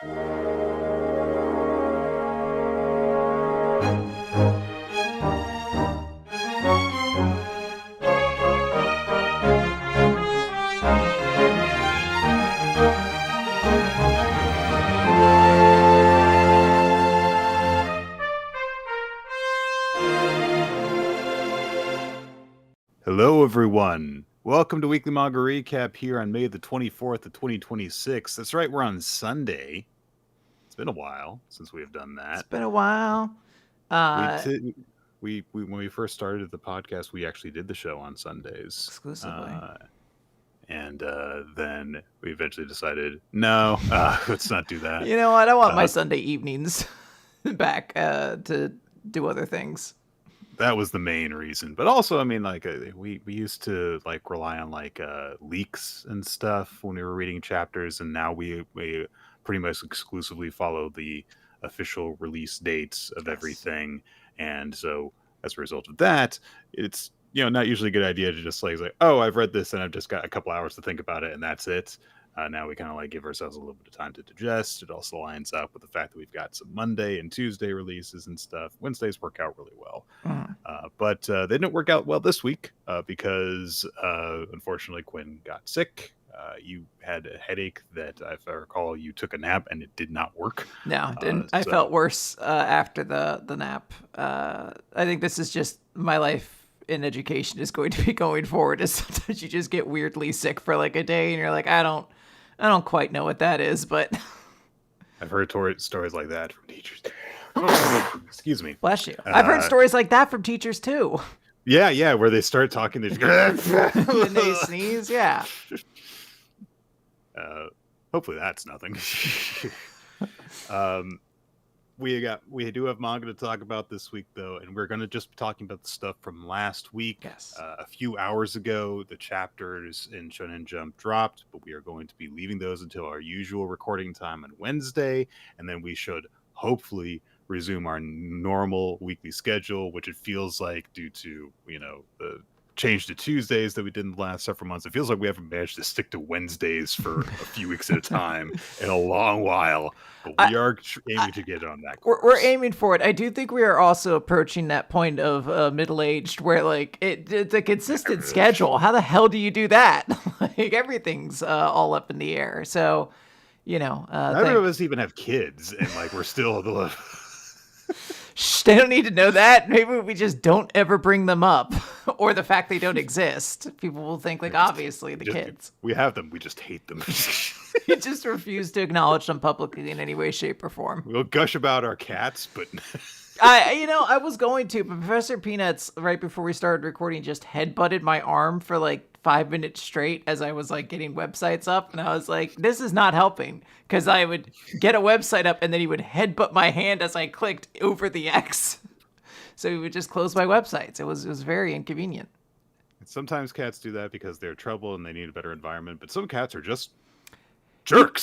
Hello, everyone. Welcome to Weekly Manga Recap here on May the 24th of 2026. That's right, we're on Sunday. It's been a while since we have done that. It's been a while. We when we first started the podcast, we actually did the show on Sundays. Exclusively. And then we eventually decided, no, let's not do that. You know what? I want my Sunday evenings back to do other things. That was the main reason, but also, I mean, like we used to like rely on like leaks and stuff when we were reading chapters, and now we pretty much exclusively follow the official release dates of everything, and so as a result of that, it's not usually a good idea to just like oh, I've read this and I've just got a couple hours to think about it and that's it. Now we kind of like give ourselves a little bit of time to digest. It also lines up with the fact that we've got some Monday and Tuesday releases and stuff. Wednesdays work out really well. But they didn't work out well this week because unfortunately Quinn got sick. You had a headache that, if I recall, you took a nap and it did not work. No, it didn't. I felt worse after the nap. I think this is just my life in education is going to be going forward. Is sometimes you just get weirdly sick for like a day and you're like, I don't quite know what that is, but I've heard stories like that from teachers. Excuse me. Bless you. I've heard stories like that from teachers too. Yeah, where they start talking, they just and they sneeze. Yeah. Hopefully that's nothing. We do have manga to talk about this week, though, and we're going to just be talking about the stuff from last week. Yes. A few hours ago, the chapters in Shonen Jump dropped, but we are going to be leaving those until our usual recording time on Wednesday, and then we should hopefully resume our normal weekly schedule, which it feels like, due to the change to Tuesdays that we did in the last several months, it feels like we haven't managed to stick to Wednesdays for a few weeks at a time in a long while. But we are aiming to get on that course. We're aiming for it. I do think we are also approaching that point of middle-aged where like it's a consistent schedule. How the hell do you do that? Like everything's all up in the air. So, none of us even have kids, and like we're still the. Shh, they don't need to know that. Maybe we just don't ever bring them up, or the fact they don't exist. People will think like obviously the kids. We have them. We just hate them. You just refuse to acknowledge them publicly in any way, shape, or form. We'll gush about our cats, but I was going to, but Professor Peanuts, right before we started recording, just headbutted my arm for like 5 minutes straight as I was like getting websites up, and I was like, this is not helping, because I would get a website up and then he would headbutt my hand as I clicked over the X. So he would just close my websites. It was very inconvenient. Sometimes cats do that because they're trouble and they need a better environment, but some cats are just jerks.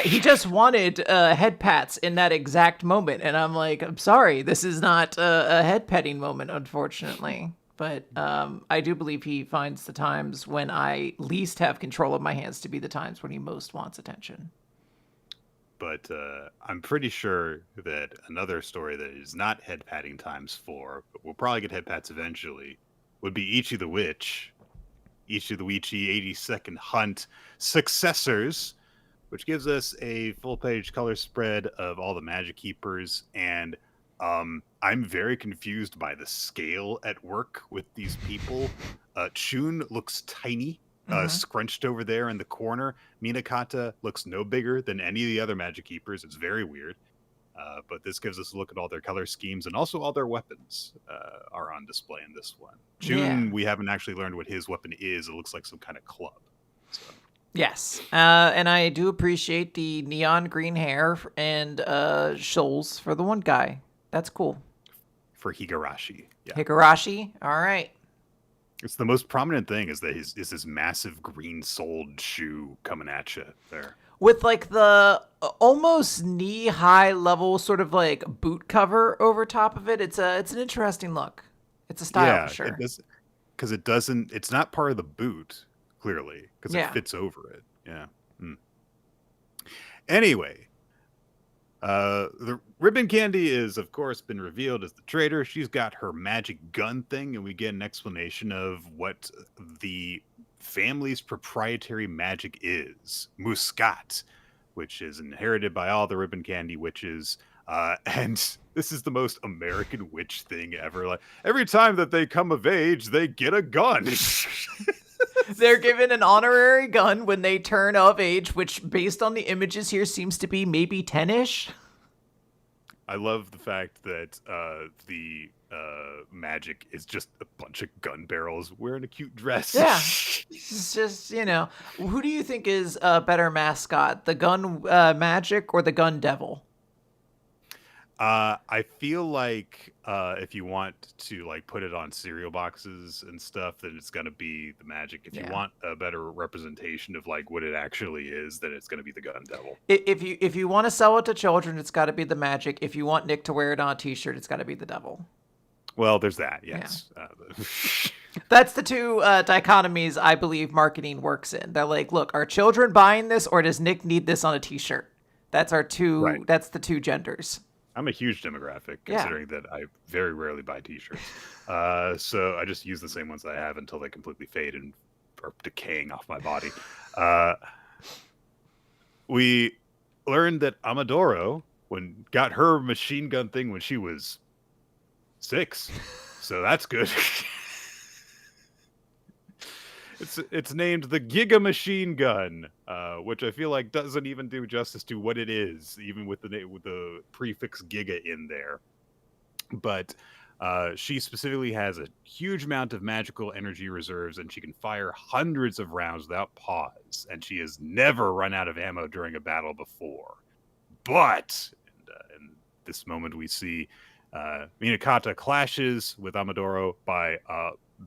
He just wanted head pats in that exact moment, and I'm like, I'm sorry, this is not a head petting moment, unfortunately. But I do believe he finds the times when I least have control of my hands to be the times when he most wants attention. But I'm pretty sure that another story that is not head patting times 4, but we'll probably get head pats eventually, would be Ichi the Witch. Ichi the Witch 82nd Hunt Successors, which gives us a full-page color spread of all the magic keepers, and I'm very confused by the scale at work with these people. Chun looks tiny, scrunched over there in the corner. Minakata looks no bigger than any of the other magic keepers. It's very weird. But this gives us a look at all their color schemes, and also all their weapons are on display in this one. Chun, we haven't actually learned what his weapon is. It looks like some kind of club. So. Yes, and I do appreciate the neon green hair and shoals for the one guy. That's cool. For Higurashi. Yeah. Higurashi? All right. It's the most prominent thing is that is this massive green-soled shoe coming at you there. With like the almost knee-high level sort of like boot cover over top of it. It's an interesting look. It's a style for sure. Because it's not part of the boot, clearly, because it fits over it. Yeah. Anyway, The ribbon candy is, of course, been revealed as the traitor. She's got her magic gun thing, and we get an explanation of what the family's proprietary magic is. Muscat, which is inherited by all the ribbon candy witches. And this is the most American witch thing ever. Like every time that they come of age, they get a gun. They're given an honorary gun when they turn of age, which, based on the images here, seems to be maybe 10-ish. I love the fact that the magic is just a bunch of gun barrels wearing a cute dress. Yeah. It's just, who do you think is a better mascot? The gun magic or the gun devil? I feel like if you want to like put it on cereal boxes and stuff, then it's gonna be the magic. If you want a better representation of like what it actually is, then it's gonna be the gun devil. If you want to sell it to children, it's got to be the magic. If you want Nick to wear it on a T-shirt, it's got to be the devil. Well, there's that. Yes. Yeah. That's the two dichotomies I believe marketing works in. They're like, look, are children buying this, or does Nick need this on a T-shirt? That's our two. Right. That's the two genders. I'm a huge demographic, considering that I very rarely buy T-shirts. So I just use the same ones I have until they completely fade and are decaying off my body. We learned that Amadoro got her machine gun thing when she was 6, so that's good. It's named the Giga Machine Gun, which I feel like doesn't even do justice to what it is, even with the prefix Giga in there. But she specifically has a huge amount of magical energy reserves, and she can fire hundreds of rounds without pause. And she has never run out of ammo during a battle before. But in this moment, we see Minakata clashes with Amadoro by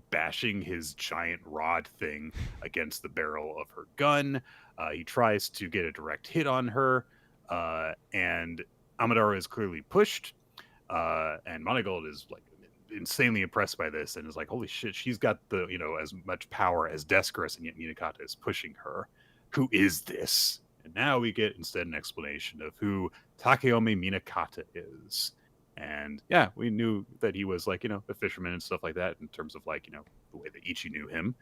bashing his giant rod thing against the barrel of her gun. He tries to get a direct hit on her, and Amadoro is clearly pushed. And Monogold is like insanely impressed by this and is like, holy shit, she's got the, as much power as Descarus, and yet Minakata is pushing her. Who is this? And now we get instead an explanation of who Takeomi Minakata is. And yeah, we knew that he was like, a fisherman and stuff like that in terms of like, the way that Ichi knew him.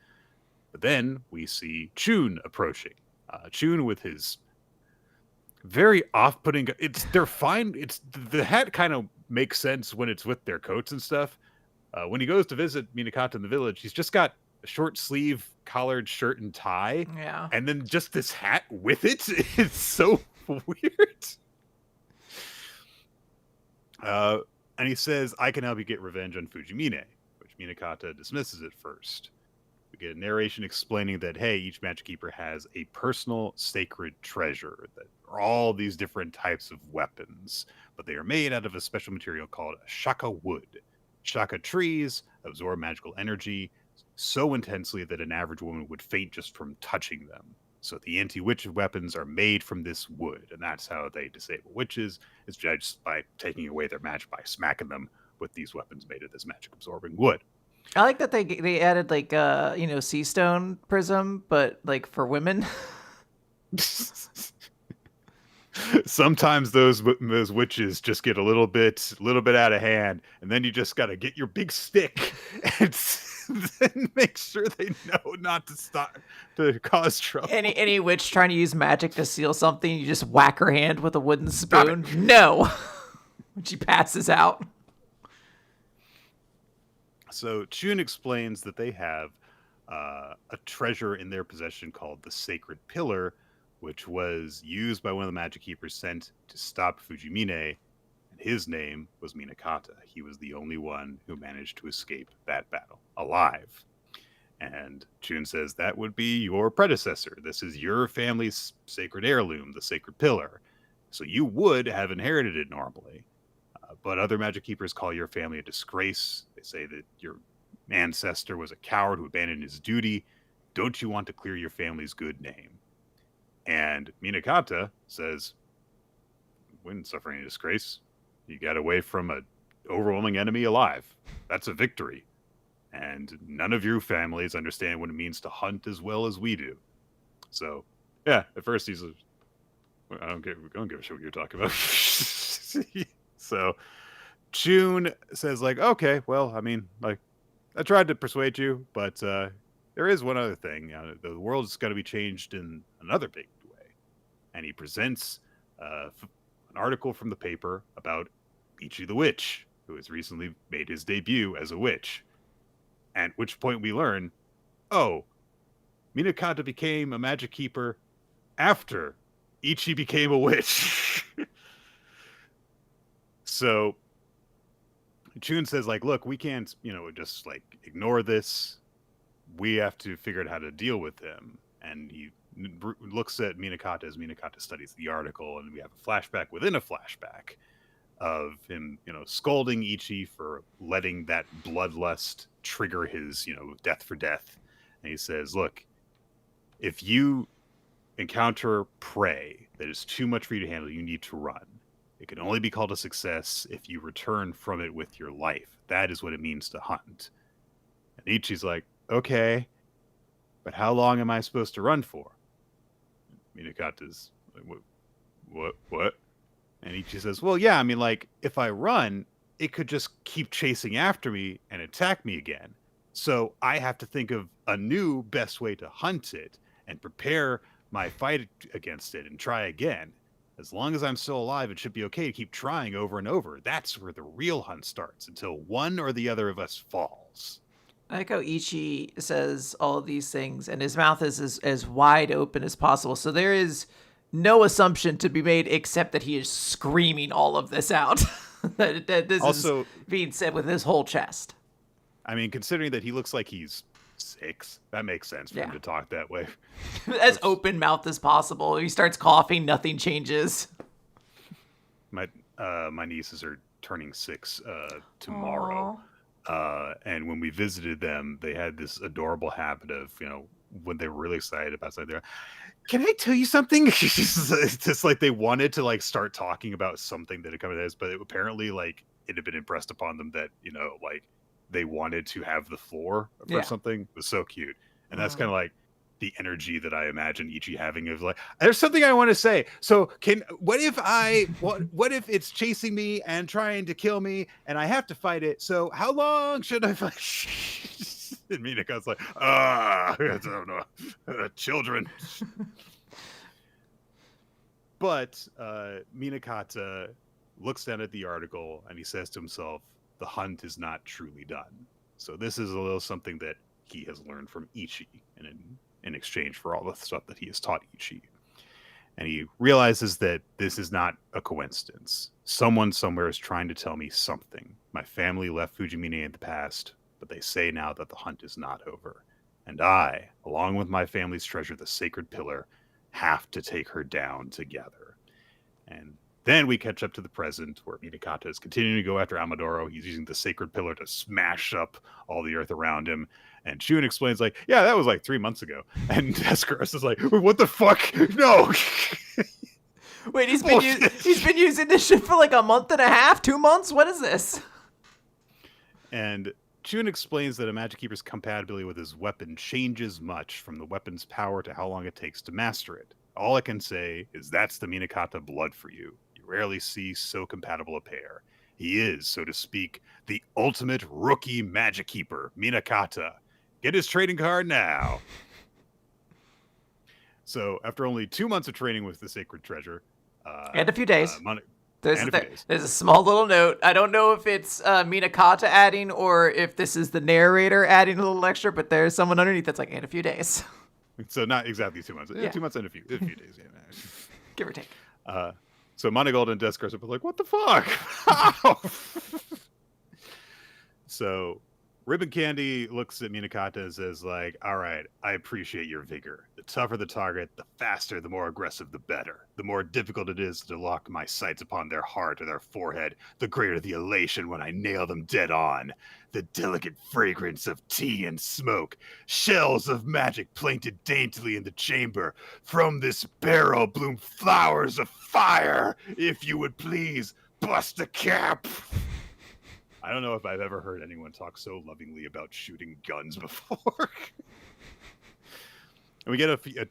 But then we see Chun approaching. Chun with his very off-putting. They're fine. The hat kind of makes sense when it's with their coats and stuff. When he goes to visit Minakata in the village, he's just got a short sleeve collared shirt and tie. Yeah. And then just this hat with it. It's so weird. And he says, I can help you get revenge on Fujimine, which Minakata dismisses at first. We get a narration explaining that, hey, each Magic Keeper has a personal sacred treasure that are all these different types of weapons, but they are made out of a special material called shaka wood. Shaka trees absorb magical energy so intensely that an average woman would faint just from touching them. So the anti-witch weapons are made from this wood, and that's how they disable witches, is judged by taking away their magic by smacking them with these weapons made of this magic-absorbing wood. I like that they added like sea stone prism, but like for women. Sometimes those witches just get a little bit out of hand, and then you just gotta get your big stick and then make sure they know not to stop to cause trouble. Any witch trying to use magic to seal something, you just whack her hand with a wooden spoon. No, when she passes out. So Chun explains that they have a treasure in their possession called the Sacred Pillar, which was used by one of the Magic Keepers sent to stop Fujimine, and his name was Minakata. He was the only one who managed to escape that battle alive. And Chun says that would be your predecessor. This is your family's sacred heirloom, the Sacred Pillar. So you would have inherited it normally. But other Magic Keepers call your family a disgrace. They say that your ancestor was a coward who abandoned his duty. Don't you want to clear your family's good name? And Minakata says, we didn't suffer any disgrace. You got away from an overwhelming enemy alive. That's a victory. And none of your families understand what it means to hunt as well as we do. So, yeah, at first he's like, I don't give a shit what you're talking about. So June says like, okay, well, I mean, like, I tried to persuade you, but there is one other thing. The world's got to be changed in another big way. And he presents an article from the paper about Ichi the Witch, who has recently made his debut as a witch. At which point we learn, oh, Minakata became a magic keeper after Ichi became a witch. So Chun says, like, look, we can't, just like ignore this. We have to figure out how to deal with him. And he looks at Minakata as Minakata studies the article, and we have a flashback within a flashback of him, scolding Ichi for letting that bloodlust trigger his, death for death. And he says, look, if you encounter prey that is too much for you to handle, you need to run. It can only be called a success if you return from it with your life. That is what it means to hunt. And Ichi's like, okay, but how long am I supposed to run for? Minakata's like, what? And Ichi says, well, yeah, I mean, like, if I run, it could just keep chasing after me and attack me again. So I have to think of a new best way to hunt it and prepare my fight against it and try again. As long as I'm still alive, it should be okay to keep trying over and over. That's where the real hunt starts, until one or the other of us falls. I like how Ichi says all of these things, and his mouth is as wide open as possible. So there is no assumption to be made except that he is screaming all of this out. that this also is being said with his whole chest. I mean, considering that he looks like he's 6, that makes sense for him to talk that way. As open mouthed as possible. He starts coughing, nothing changes. My nieces are turning 6 tomorrow. And when we visited them, they had this adorable habit of, when they were really excited about something, they're, can I tell you something? It's just like they wanted to like start talking about something that had come to this, but apparently like it had been impressed upon them that, like they wanted to have the floor for something. It was so cute. And that's kind of like the energy that I imagine Ichi having of like, there's something I want to say. So what if it's chasing me and trying to kill me and I have to fight it? So how long should I fight? And Minaka's like, I don't know, children. But Minakata looks down at the article and he says to himself, the hunt is not truly done. So this is a little something that he has learned from Ichi in exchange for all the stuff that he has taught Ichi. And he realizes that this is not a coincidence. Someone somewhere is trying to tell me something. My family left Fujimine in the past, but they say now that the hunt is not over. And I, along with my family's treasure, the sacred pillar, have to take her down together. And then we catch up to the present, where Minakata is continuing to go after Amadoro. He's using the sacred pillar to smash up all the earth around him. And Shun explains, like, yeah, that was like 3 months ago. And Descaros is like, what the fuck? No! Wait, he's been using this shit for like a month and a half? 2 months? What is this? And Shun explains that a Magic Keeper's compatibility with his weapon changes much from the weapon's power to how long it takes to master it. All I can say is that's the Minakata blood for you. You rarely see so compatible a pair. He is, so to speak, the ultimate rookie Magic Keeper, Minakata. Get his trading card now. So, after only 2 months of training with the Sacred Treasure... and a few days. There's days. There's a small little note. I don't know if it's Minakata adding or if this is the narrator adding a little extra, but there's someone underneath that's like, in a few days. So not exactly 2 months. 2 months and a few days. Yeah. Give or take. So Monogold and Descaros are like, what the fuck? So Ribbon Candy looks at Minakata and says, like, all right, I appreciate your vigor. The tougher the target, the faster, the more aggressive, the better. The more difficult it is to lock my sights upon their heart or their forehead, the greater the elation when I nail them dead on. The delicate fragrance of tea and smoke, shells of magic planted daintily in the chamber. From this barrel bloom flowers of fire. If you would please, bust a cap. I don't know if I've ever heard anyone talk so lovingly about shooting guns before. And we get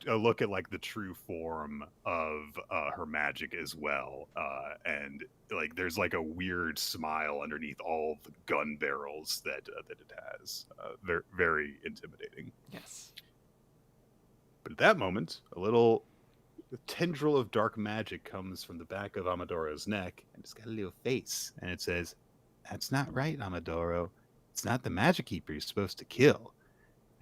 a look at like the true form of her magic as well, and like there's like a weird smile underneath all the gun barrels that it has. Very very intimidating. Yes. But at that moment, a little tendril of dark magic comes from the back of Amadoro's neck, and it's got a little face, and it says, "That's not right, Amadoro. It's not the magic keeper you're supposed to kill."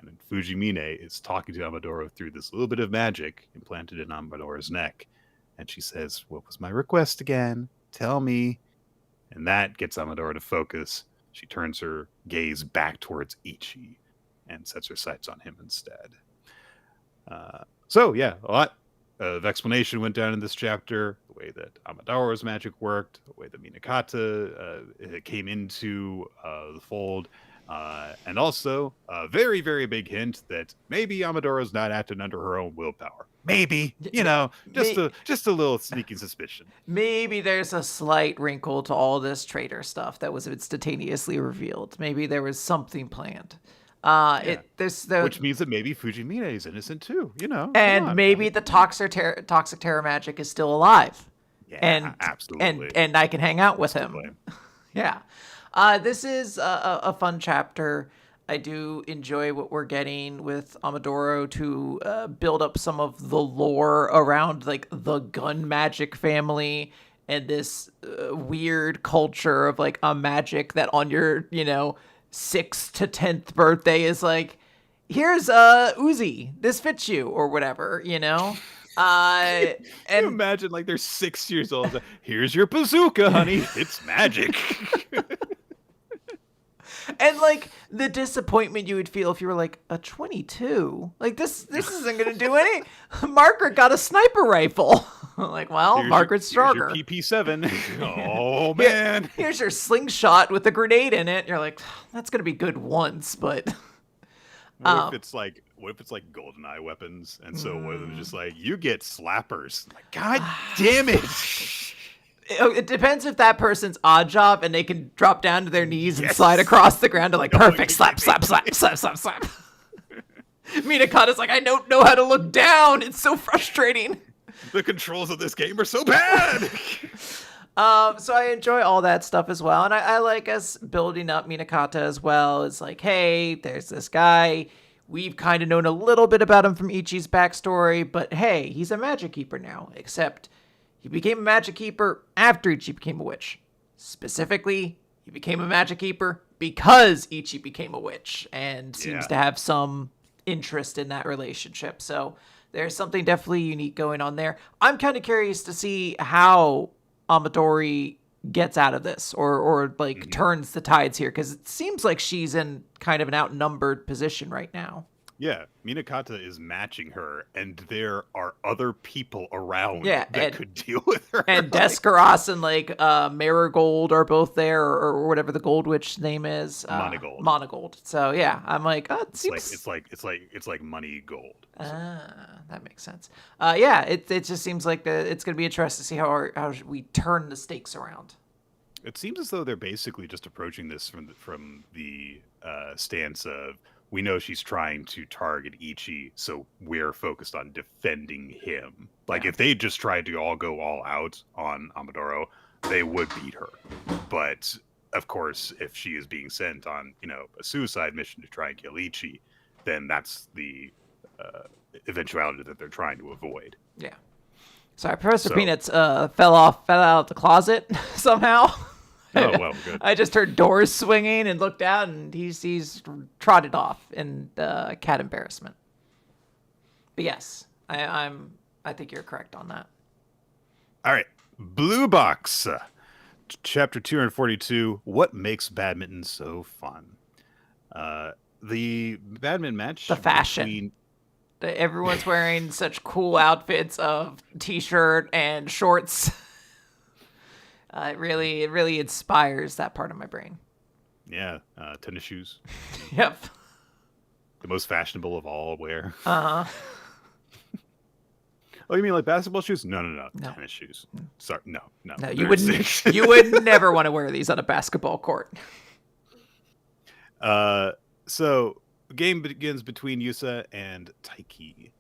And then Fujimine is talking to Amadoro through this little bit of magic implanted in Amadoro's neck. And she says, "What was my request again? Tell me." And that gets Amadoro to focus. She turns her gaze back towards Ichi and sets her sights on him instead. So, yeah, a lot of explanation went down in this chapter. The way that Amadoro's magic worked, the way that Minakata came into the fold. And also, a very, very big hint that maybe Amadoro's not acting under her own willpower. Maybe, just a little sneaking suspicion. Maybe there's a slight wrinkle to all this traitor stuff that was instantaneously revealed. Maybe there was something planned. Which means that maybe Fujimine is innocent too. And maybe the toxic terror magic is still alive. Yeah, and absolutely. And I can hang out with him. Yeah. This is a fun chapter. I do enjoy what we're getting with Amadoro to build up some of the lore around like the gun magic family and this weird culture of like a magic that on your 6th to 10th birthday is like, here's Uzi, this fits you or whatever, and Can you imagine like they're 6 years old. Like, here's your bazooka, honey. It's magic. And like the disappointment you would feel if you were like a 22, like this isn't gonna do any. Margaret got a sniper rifle. Like, well, Margaret's stronger. Here's your PP7. Oh man. Here's your slingshot with a grenade in it. You're like, that's gonna be good once, but what if it's like GoldenEye weapons, and so one of them just like, you get slappers. Like, God damn it. It depends if that person's odd job and they can drop down to their knees and slide across the ground to like perfect slap. Minakata's like, I don't know how to look down. It's so frustrating. The controls of this game are so bad. So I enjoy all that stuff as well. And I like us building up Minakata as well. It's like, hey, there's this guy. We've kind of known a little bit about him from Ichi's backstory, but hey, he's a magic keeper now, except he became a magic keeper after Ichi became a witch. Specifically, he became a magic keeper because Ichi became a witch and seems to have some interest in that relationship. So there's something definitely unique going on there. I'm kind of curious to see how Amadori gets out of this or like turns the tides here, because it seems like she's in kind of an outnumbered position right now. Yeah, Minakata is matching her, and there are other people around that could deal with her. And Descaros and like Marigold are both there, or whatever the Gold Witch name is. Monogold. So yeah, I'm like, it seems it's like money gold. That makes sense. It just seems like it's gonna be interesting to see how we turn the stakes around. It seems as though they're basically just approaching this from the stance of, we know she's trying to target Ichi, so we're focused on defending him. Like, if they just tried to go all out on Amadoro, they would beat her. But, of course, if she is being sent on, a suicide mission to try and kill Ichi, then that's the eventuality that they're trying to avoid. Yeah. Sorry, Professor Peanuts fell out of the closet somehow. Oh, well, good. I just heard doors swinging and looked out, and he's trotted off in cat embarrassment. But yes, I think you're correct on that. All right, Blue Box, chapter 242. What makes badminton so fun? The badminton match. The fashion. Everyone's wearing such cool outfits of t-shirt and shorts. It really inspires that part of my brain. Yeah, tennis shoes. Yep. The most fashionable of all wear. Uh-huh. Oh, you mean like basketball shoes? No. Tennis shoes. Sorry, no. No, you would never want to wear these on a basketball court. So the game begins between Yusa and Taiki.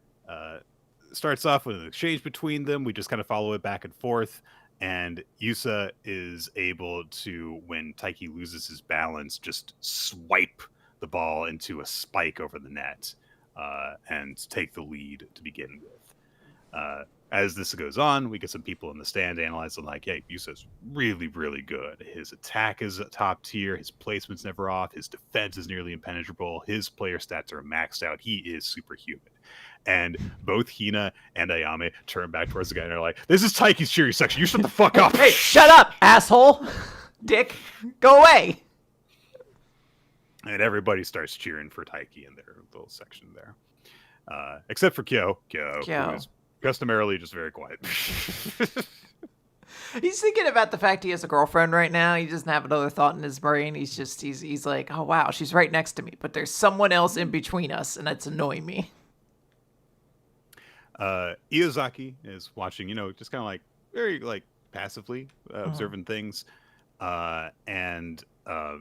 Starts off with an exchange between them. We just kind of follow it back and forth. And Yusa is able to, when Taiki loses his balance, just swipe the ball into a spike over the net and take the lead to begin with. As this goes on, we get some people in the stand analyzing like, hey, Yusa's really, really good. His attack is top tier. His placement's never off. His defense is nearly impenetrable. His player stats are maxed out. He is superhuman. And both Hina and Ayame turn back towards the guy and are like, this is Taiki's cheery section. You shut the fuck up. Hey, shut up, asshole. Dick, go away. And everybody starts cheering for Taiki in their little section there. Except for Kyo. Who is customarily just very quiet. He's thinking about the fact he has a girlfriend right now. He doesn't have another thought in his brain. He's like, oh wow, she's right next to me, but there's someone else in between us, and it's annoying me. Iozaki is watching, just kind of like very like passively observing things. And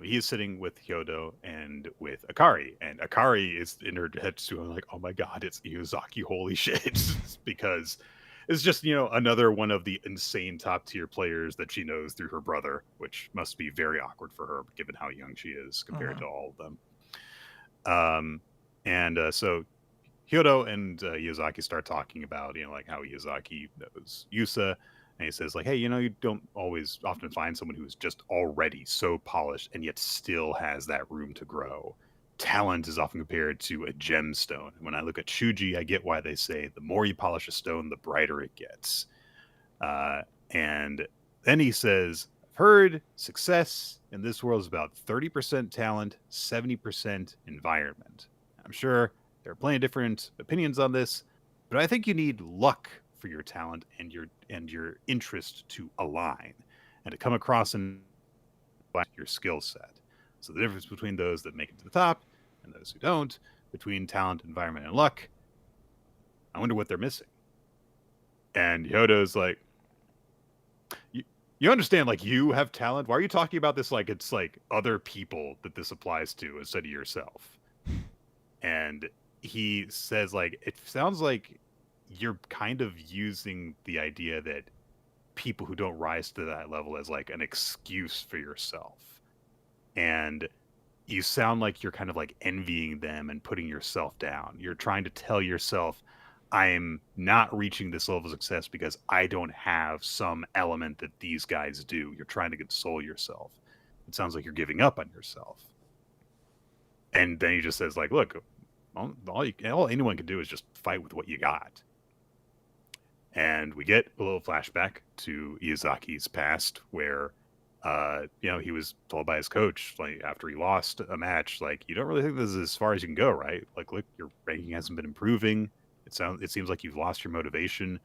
he is sitting with Hyodo and with Akari, and Akari is in her head too. I'm like, oh my god, it's Iozaki! Holy shit! Because it's just another one of the insane top tier players that she knows through her brother, which must be very awkward for her given how young she is compared to all of them. So Hyodo and Iozaki start talking about like how Iozaki knows Yusa. And he says, like, hey, you don't often find someone who is just already so polished and yet still has that room to grow. Talent is often compared to a gemstone. When I look at Shuji, I get why they say the more you polish a stone, the brighter it gets. And then he says, I've heard success in this world is about 30% talent, 70% environment. I'm sure there are plenty of different opinions on this, but I think you need luck for your talent and your interest to align and to come across in your skill set. So the difference between those that make it to the top and those who don't, between talent, environment, and luck, I wonder what they're missing. And Yoda's like, you understand, like, you have talent? Why are you talking about this like it's like other people that this applies to instead of yourself? And he says, like, it sounds like you're kind of using the idea that people who don't rise to that level as like an excuse for yourself. And you sound like you're kind of like envying them and putting yourself down. You're trying to tell yourself, I'm not reaching this level of success because I don't have some element that these guys do. You're trying to console yourself. It sounds like you're giving up on yourself. And then he just says, like, look, all anyone can do is just fight with what you got. And we get a little flashback to Iyozaki's past where, he was told by his coach, like, after he lost a match, like, you don't really think this is as far as you can go, right? Like, look, your ranking hasn't been improving. It seems like you've lost your motivation.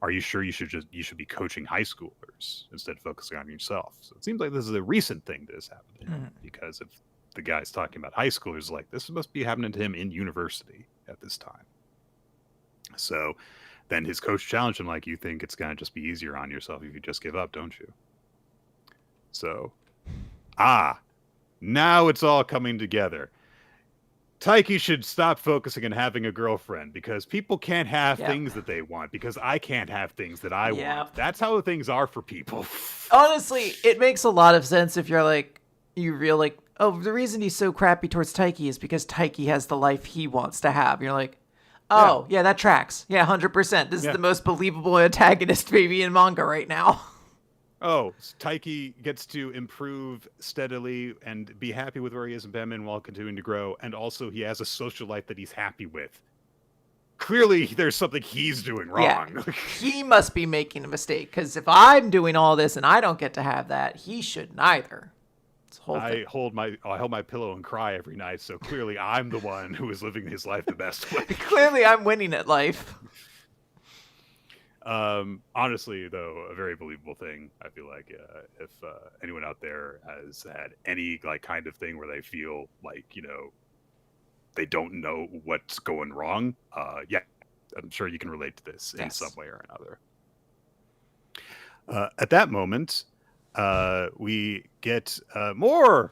Are you sure you should be coaching high schoolers instead of focusing on yourself? So it seems like this is a recent thing that has happened to him, because if the guy's talking about high schoolers, like, this must be happening to him in university at this time. So then his coach challenged him, like, you think it's going to just be easier on yourself if you just give up, don't you? So, now it's all coming together. Taiki should stop focusing on having a girlfriend because people can't have things that they want because I can't have things that I want. That's how things are for people. Honestly, it makes a lot of sense if you're like, oh, the reason he's so crappy towards Taiki is because Taiki has the life he wants to have. You're like, oh, yeah, that tracks. Yeah, 100%. This is the most believable antagonist baby in manga right now. Oh, Taiki gets to improve steadily and be happy with where he is in Batman while continuing to grow, and also he has a social life that he's happy with. Clearly, there's something he's doing wrong. Yeah, he must be making a mistake, because if I'm doing all this and I don't get to have that, he shouldn't either. I hold my pillow and cry every night, so clearly I'm the one who is living his life the best way. Clearly I'm winning at life. Honestly, though, a very believable thing. I feel like if anyone out there has had any like kind of thing where they feel like they don't know what's going wrong, I'm sure you can relate to this in some way or another. At that moment, we get more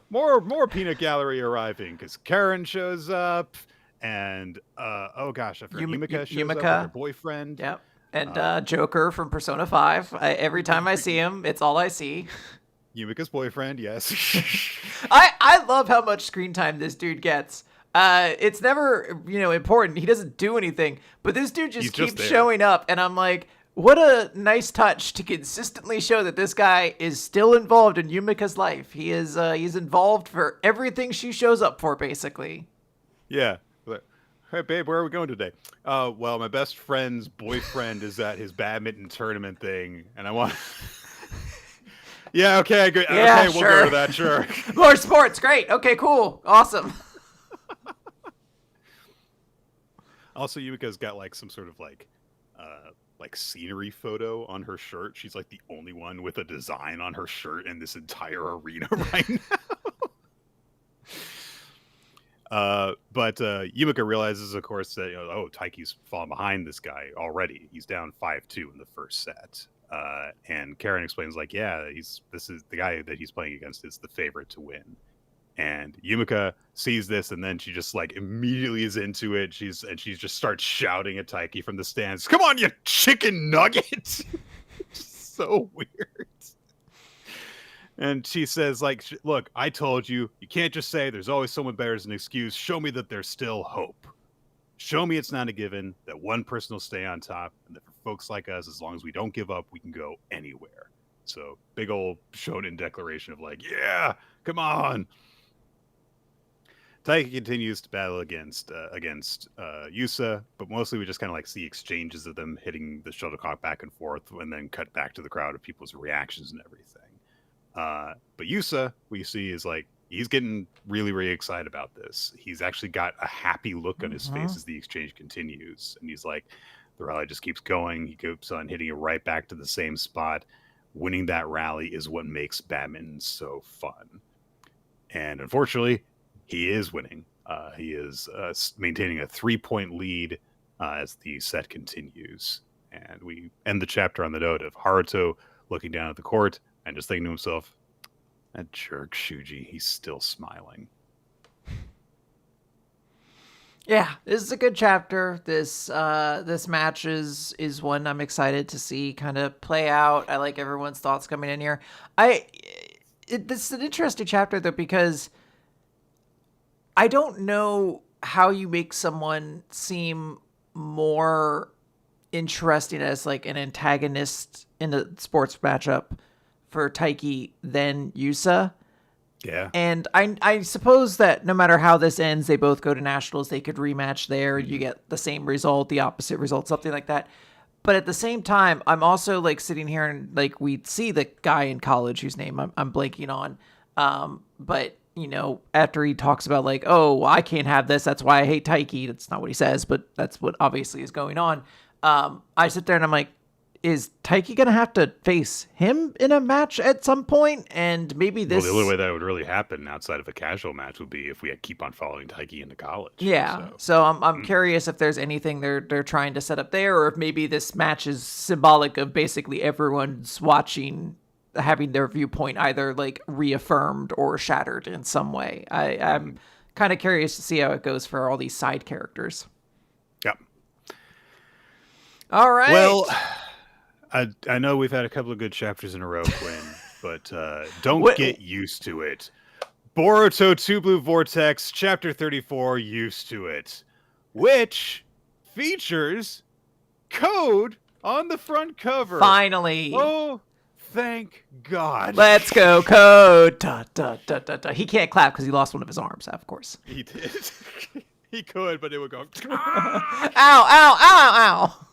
peanut gallery arriving because Karen shows up and oh gosh, I forgot. Yumi- Yumika shows up with Yumika. her boyfriend. Yep. And Joker from Persona 5. Every time I see him, it's all I see. Yumika's boyfriend, yes. I love how much screen time this dude gets. It's never, important. He doesn't do anything, but this dude just He's just keeps there. showing up, and I'm like, what a nice touch to consistently show that this guy is still involved in Yumika's life. He's involved for everything she shows up for, basically. Yeah. Like, hey, babe, where are we going today? Well, my best friend's boyfriend is at his badminton tournament thing, and I want. Yeah, okay, good. Yeah, okay, we'll sure. go to that, sure. More sports, great. Okay, cool, awesome. Also, Yumika's got like some sort of like scenery photo on her shirt. She's like the only one with a design on her shirt in this entire arena right now. But Yumika realizes, of course, that Taiki's fallen behind this guy already. He's down 5-2 in the first set. And Karen explains, like, yeah, this is the guy that he's playing against is the favorite to win. And Yumika sees this, and then she just like immediately is into it. She just starts shouting at Taiki from the stands, "Come on, you chicken nugget!" So weird. And she says, like, "Look, I told you, you can't just say there's always someone better as an excuse. Show me that there's still hope. Show me it's not a given that one person will stay on top, and that for folks like us, as long as we don't give up, we can go anywhere." So big old shonen declaration of like, yeah, come on. Taiki continues to battle against Yusa, but mostly we just kind of like see exchanges of them hitting the shuttlecock back and forth, and then cut back to the crowd of people's reactions and everything. But Yusa, we see, is like he's getting really, really excited about this. He's actually got a happy look on his face as the exchange continues, and he's like, the rally just keeps going. He keeps on hitting it right back to the same spot. Winning that rally is what makes badminton so fun, and unfortunately, he is winning. He is maintaining a 3-point lead as the set continues. And we end the chapter on the note of Haruto looking down at the court and just thinking to himself, that jerk Shuji, he's still smiling. Yeah, this is a good chapter. This match is one I'm excited to see kind of play out. I like everyone's thoughts coming in here. This is an interesting chapter, though, because I don't know how you make someone seem more interesting as like an antagonist in a sports matchup for Taiki than Yusa. Yeah. And I suppose that no matter how this ends, they both go to nationals, they could rematch there, you get the same result, the opposite result, something like that. But at the same time, I'm also like sitting here and like we see the guy in college whose name I'm blanking on. But after he talks about like, oh, I can't have this, that's why I hate Taiki. That's not what he says, but that's what obviously is going on. I sit there and I'm like, is Taiki going to have to face him in a match at some point? And maybe this... Well, the only way that would really happen outside of a casual match would be if we keep on following Taiki into college. Yeah, so I'm curious if there's anything they're trying to set up there, or if maybe this match is symbolic of basically everyone's watching, having their viewpoint either like reaffirmed or shattered in some way. I'm kind of curious to see how it goes for all these side characters. Yep. All right. Well, I know we've had a couple of good chapters in a row, Quinn, but don't get used to it. Boruto 2 Blue Vortex, Chapter 34, Used to It, which features Code on the front cover. Finally. Oh, thank God. Let's go, Code. Da, da, da, da, da. He can't clap because he lost one of his arms, of course. He did. He could, but it would go. Ow, ow, ow, ow.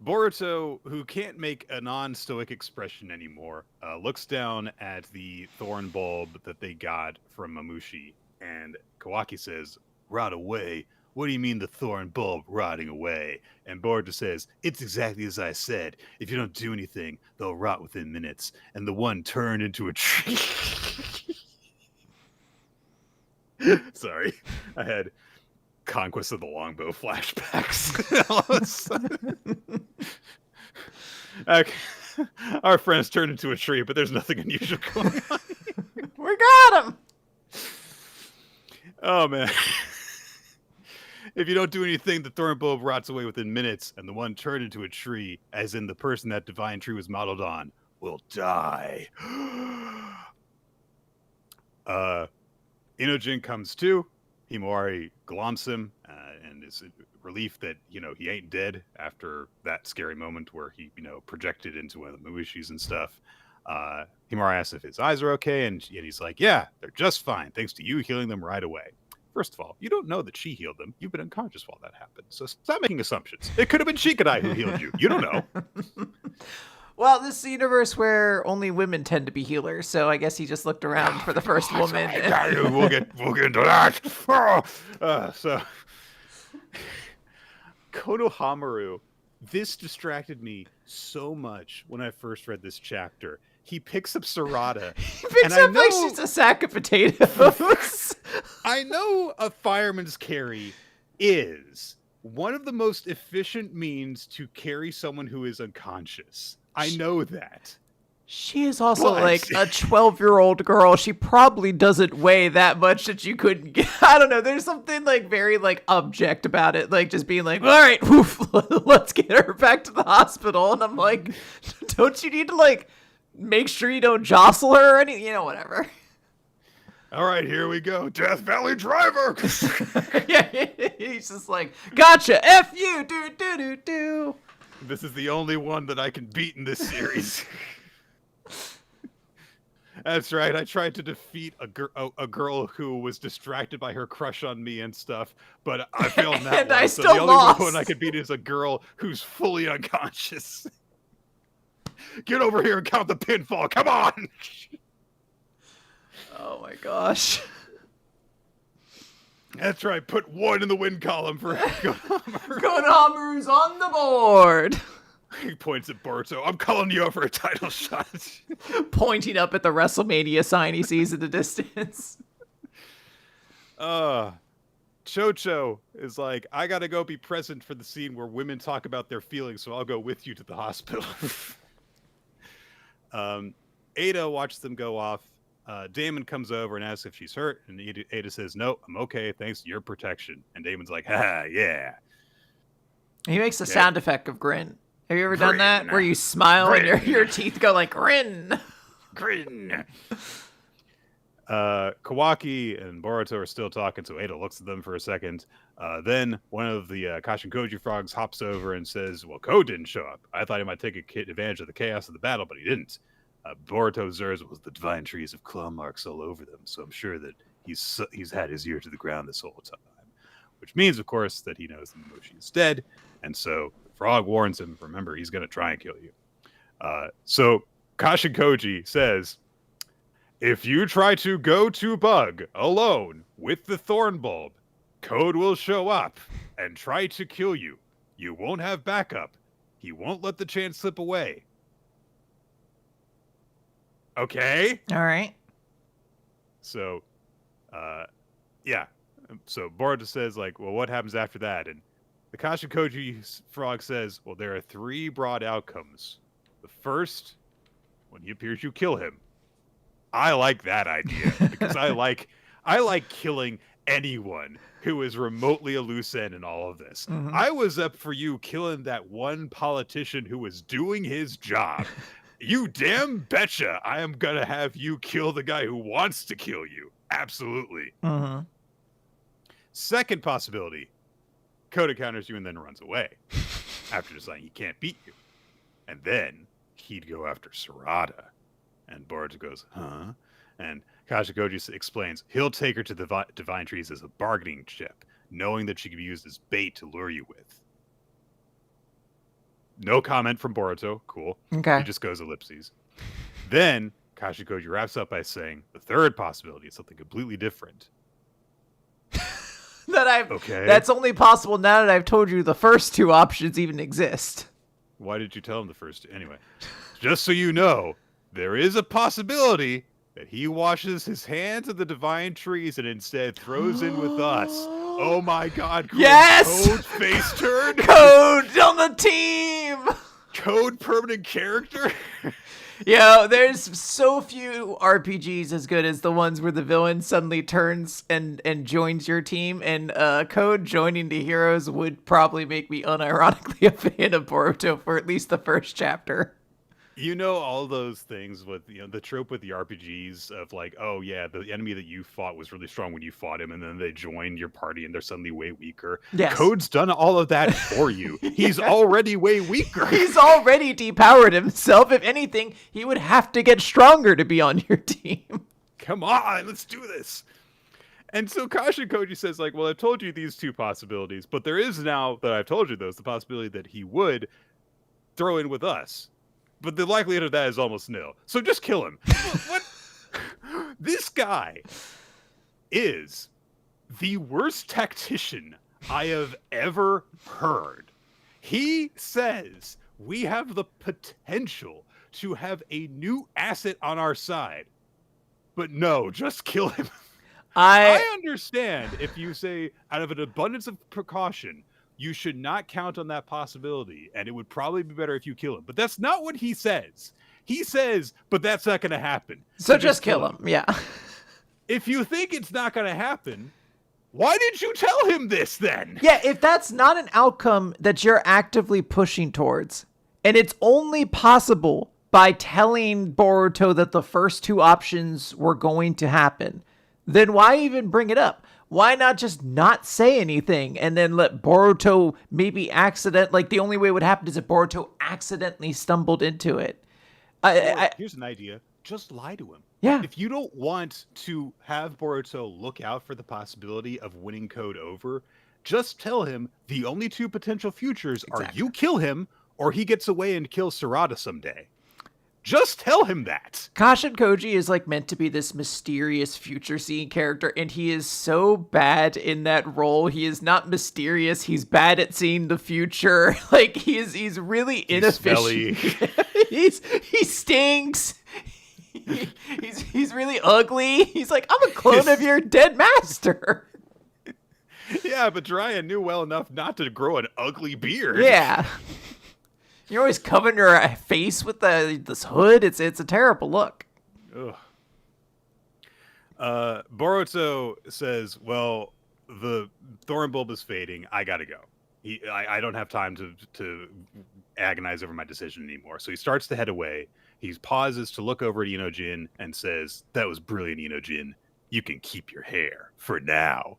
Boruto, who can't make a non-stoic expression anymore, looks down at the thorn bulb that they got from Mamushi, and Kawaki says, "Rot away? What do you mean the thorn bulb rotting away?" And Boruto says, "It's exactly as I said. If you don't do anything, they'll rot within minutes." And the one turned into a tree. Sorry, I had Conquest of the Longbow flashbacks. All of a sudden. Okay. Our friends turned into a tree, but there's nothing unusual going on. We got him. Oh, man. If you don't do anything, the thorn bulb rots away within minutes, and the one turned into a tree, as in the person that divine tree was modeled on, will die. Inojin comes to. Himawari glomps him, and is relief that, he ain't dead after that scary moment where he, projected into one of the Muishis and stuff. Himawari asks if his eyes are okay, and he's like, yeah, they're just fine, thanks to you healing them right away. First of all, you don't know that she healed them. You've been unconscious while that happened, so stop making assumptions. It could have been Shikadai who healed you. You don't know. Well, this is a universe where only women tend to be healers, so I guess he just looked around for the first woman. We'll get into that. So, Konohamaru, this distracted me so much when I first read this chapter. He picks up Sarada. He picks up like she's a sack of potatoes. I know a fireman's carry is one of the most efficient means to carry someone who is unconscious. I know that. She is also like a 12-year-old girl. She probably doesn't weigh that much that you couldn't get. I don't know. There's something like very like abject about it. Like just being like, all right, let's get her back to the hospital. And I'm like, don't you need to like make sure you don't jostle her or anything? Whatever. All right, here we go. Death Valley Driver. Yeah, he's just like, gotcha. F you, do. This is the only one that I can beat in this series. That's right. I tried to defeat a girl who was distracted by her crush on me and stuff, but I failed in that and one. I so still the lost. only one I could beat is a girl who's fully unconscious. Get over here and count the pinfall. Come on. Oh my gosh. That's right. Put one in the win column for Konohamaru. Konohamaru's on the board. He points at Boruto. I'm calling you out for a title shot. Pointing up at the WrestleMania sign he sees in the distance. Chocho is like, I gotta go be present for the scene where women talk about their feelings, so I'll go with you to the hospital. Ada watches them go off. Damon comes over and asks if she's hurt, and Ada says, no, I'm okay, thanks to your protection. And Damon's like, ha, yeah. He makes a sound effect of grin. Have you ever done that? Where you smile and your teeth go like, grin. Grin. Kawaki and Boruto are still talking, so Ada looks at them for a second. Then one of the Kashinkoji frogs hops over and says, well, Ko didn't show up. I thought he might take advantage of the chaos of the battle, but he didn't. Boruto observes was the divine trees of claw marks all over them, so I'm sure that he's had his ear to the ground this whole time. Which means, of course, that he knows that Momoshi is dead, and so the frog warns him, remember, he's going to try and kill you. So Kashinkoji says, if you try to go to Bug alone with the thorn bulb, Code will show up and try to kill you. You won't have backup. He won't let the chance slip away. Okay? All right. So, yeah. So Boruto says, like, well, what happens after that? And the Kashinkoji frog says, well, there are 3 broad outcomes. The first, when he appears, you kill him. I like that idea because I like killing anyone who is remotely a loose end in all of this. Mm-hmm. I was up for you killing that one politician who was doing his job. You damn betcha I am going to have you kill the guy who wants to kill you. Absolutely. Mm-hmm. Second possibility, Koda counters you and then runs away after deciding he can't beat you. And then he'd go after Sarada. And Boruto goes, huh? And Kashinkoji explains he'll take her to the divine trees as a bargaining chip, knowing that she can be used as bait to lure you with. No comment from Boruto. Cool. Okay. He just goes ellipses. Then Kashinkoji wraps up by saying the third possibility is something completely different. That's only possible now that I've told you the first 2 options even exist. Why did you tell him the first 2? Anyway, just so you know, there is a possibility that he washes his hands of the divine trees and instead throws in with us. Oh my God! Yes! Code face turn. Code on the team. Code permanent character? There's so few RPGs as good as the ones where the villain suddenly turns and joins your team, and Code joining the heroes would probably make me unironically a fan of Boruto for at least the first chapter. You know, all those things with, the trope with the RPGs of like, oh yeah, the enemy that you fought was really strong when you fought him, and then they join your party and they're suddenly way weaker. Yes. Code's done all of that for you. He's already way weaker. He's already depowered himself. If anything, he would have to get stronger to be on your team. Come on, let's do this. And so Kashin Koji says, like, well, I've told you these two possibilities, but there is, now that I've told you those, the possibility that he would throw in with us. But the likelihood of that is almost nil. So just kill him. What? This guy is the worst tactician I have ever heard. He says we have the potential to have a new asset on our side. But no, just kill him. I understand if you say, out of an abundance of precaution, you should not count on that possibility, and it would probably be better if you kill him. But that's not what he says. He says, but that's not going to happen. So just kill him. Yeah. If you think it's not going to happen, why did you tell him this then? Yeah, if that's not an outcome that you're actively pushing towards, and it's only possible by telling Boruto that the first two options were going to happen, then why even bring it up? Why not just not say anything and then let Boruto maybe the only way it would happen is if Boruto accidentally stumbled into it. Here's an idea. Just lie to him. Yeah. If you don't want to have Boruto look out for the possibility of winning Code over, just tell him the only two potential futures are you kill him or he gets away and kills Sarada someday. Just tell him that. Kashin Koji is like meant to be this mysterious future seeing character, and he is so bad in that role. He is not mysterious. He's bad at seeing the future. Like he's really inefficient. He stinks. He's really ugly. He's like, I'm a clone of your dead master. Yeah, but Jiraiya knew well enough not to grow an ugly beard. Yeah. You're always covering your face with this hood. It's a terrible look. Ugh. Boruto says, well, the Thorn Bulb is fading. I gotta go. I don't have time to agonize over my decision anymore. So he starts to head away. He pauses to look over at Inojin and says, that was brilliant, Inojin. You can keep your hair for now.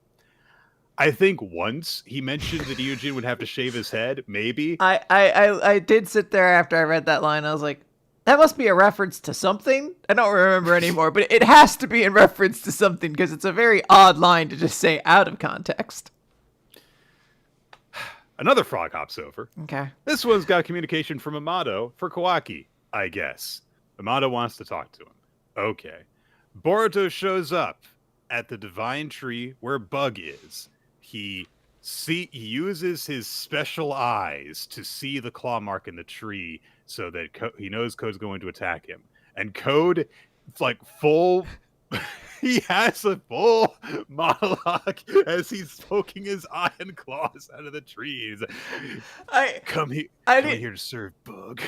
I think once he mentioned that Inojin would have to shave his head, maybe. I did sit there after I read that line. I was like, that must be a reference to something. I don't remember anymore, but it has to be in reference to something because it's a very odd line to just say out of context. Another frog hops over. Okay. This one's got communication from Amato for Kawaki, I guess. Amato wants to talk to him. Okay. Boruto shows up at the divine tree where Bug is. He uses his special eyes to see the claw mark in the tree so that he knows Code's going to attack him. And Code, like full... he has a full monologue as he's poking his iron claws out of the trees. Come here to serve Bug.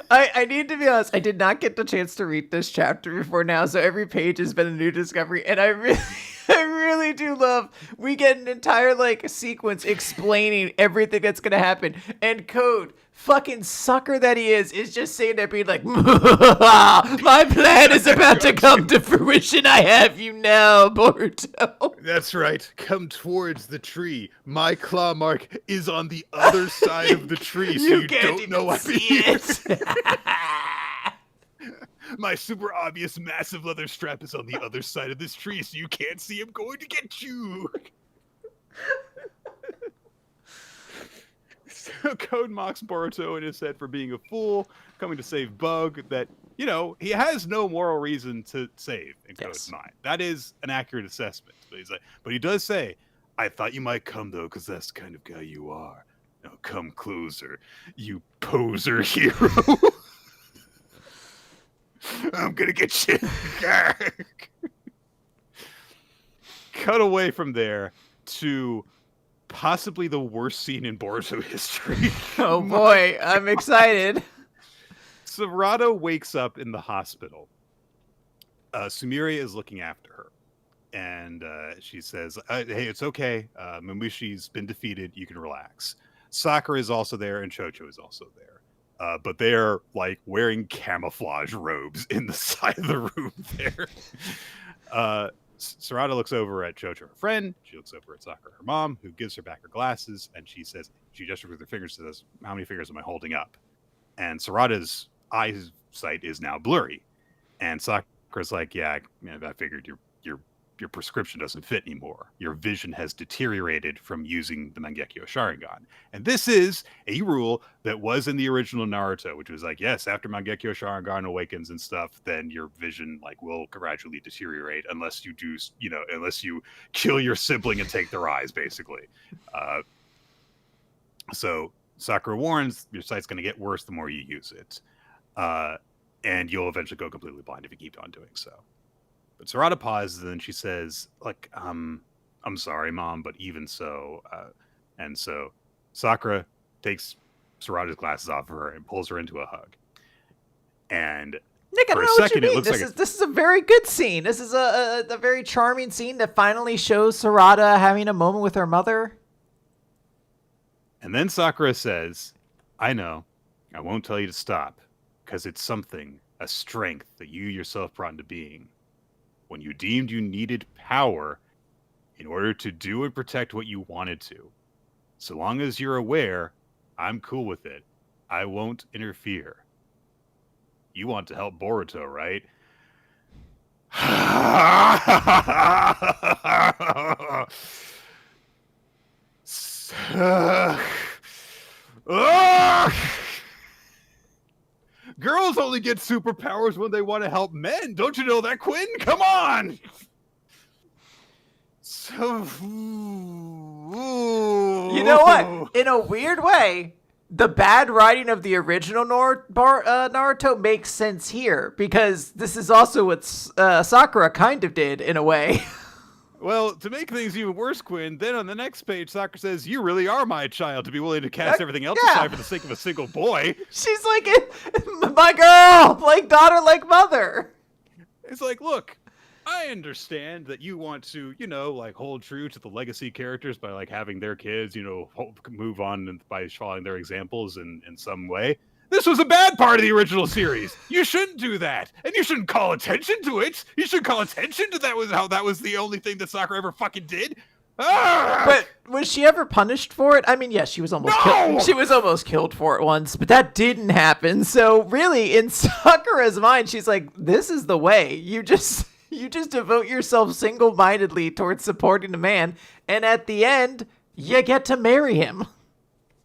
I need to be honest, I did not get the chance to read this chapter before now, so every page has been a new discovery, and I really do love, we get an entire, sequence explaining everything that's gonna happen, and Code, fucking sucker that he is just saying that being like, my plan is about to come to fruition, I have you now, Boruto. That's right, come towards the tree. My claw mark is on the other side of the tree, so you don't know what it is. My super obvious massive leather strap is on the other side of this tree, so you can't see him going to get you. So Code mocks Boruto in his head for being a fool, coming to save Bug, that, he has no moral reason to save in Code's mind. That is an accurate assessment. But he does say, I thought you might come, though, because that's the kind of guy you are. Now come closer, you poser hero. I'm gonna get you. Cut away from there to possibly the worst scene in Boruto history. Oh boy, I'm excited. Sarada wakes up in the hospital. Sumire is looking after her. And she says, hey, it's okay. Mamushi's been defeated. You can relax. Sakura is also there, and Chocho is also there. But they're like wearing camouflage robes in the side of the room there. Sarada looks over at Chocho, her friend. She looks over at Sakura, her mom, who gives her back her glasses. And she says, she gestures with her fingers, says, how many fingers am I holding up? And Sarada's eyesight is now blurry. And Sakura's like, yeah, I figured your prescription doesn't fit anymore. Your vision has deteriorated from using the Mangekyo Sharingan. And this is a rule that was in the original Naruto, which was like, yes, after Mangekyo Sharingan awakens and stuff, then your vision like will gradually deteriorate unless you do, unless you kill your sibling and take their eyes, basically. So Sakura warns, your sight's going to get worse the more you use it. And you'll eventually go completely blind if you keep on doing so. But Sarada pauses, and then she says, like, I'm sorry, Mom, but even so. And so Sakura takes Sarada's glasses off of her and pulls her into a hug. And Nick, I for don't a know what second, you it mean. looks This is a very good scene. This is a very charming scene that finally shows Sarada having a moment with her mother. And then Sakura says, I know, I won't tell you to stop, because it's something, a strength that you yourself brought into being. When you deemed you needed power in order to do and protect what you wanted to. So long as you're aware, I'm cool with it. I won't interfere. You want to help Boruto, right? Girls only get superpowers when they want to help men. Don't you know that, Quinn? Come on! So... You know what? In a weird way, the bad writing of the original Naruto makes sense here, because this is also what Sakura kind of did, in a way. Well, to make things even worse, Quinn, then on the next page, Sakura says, you really are my child to be willing to cast everything else aside for the sake of a single boy. She's like, my girl, like daughter, like mother. It's like, look, I understand that you want to, like hold true to the legacy characters by like having their kids, move on by following their examples in some way. This was a bad part of the original series. You shouldn't do that. And you shouldn't call attention to it. You should call attention to how that was the only thing that Sakura ever fucking did. Ah! But was she ever punished for it? I mean, yes, she was almost killed. She was almost killed for it once, but that didn't happen. So really, in Sakura's mind, she's like, this is the way. You just devote yourself single-mindedly towards supporting a man, and at the end, you get to marry him.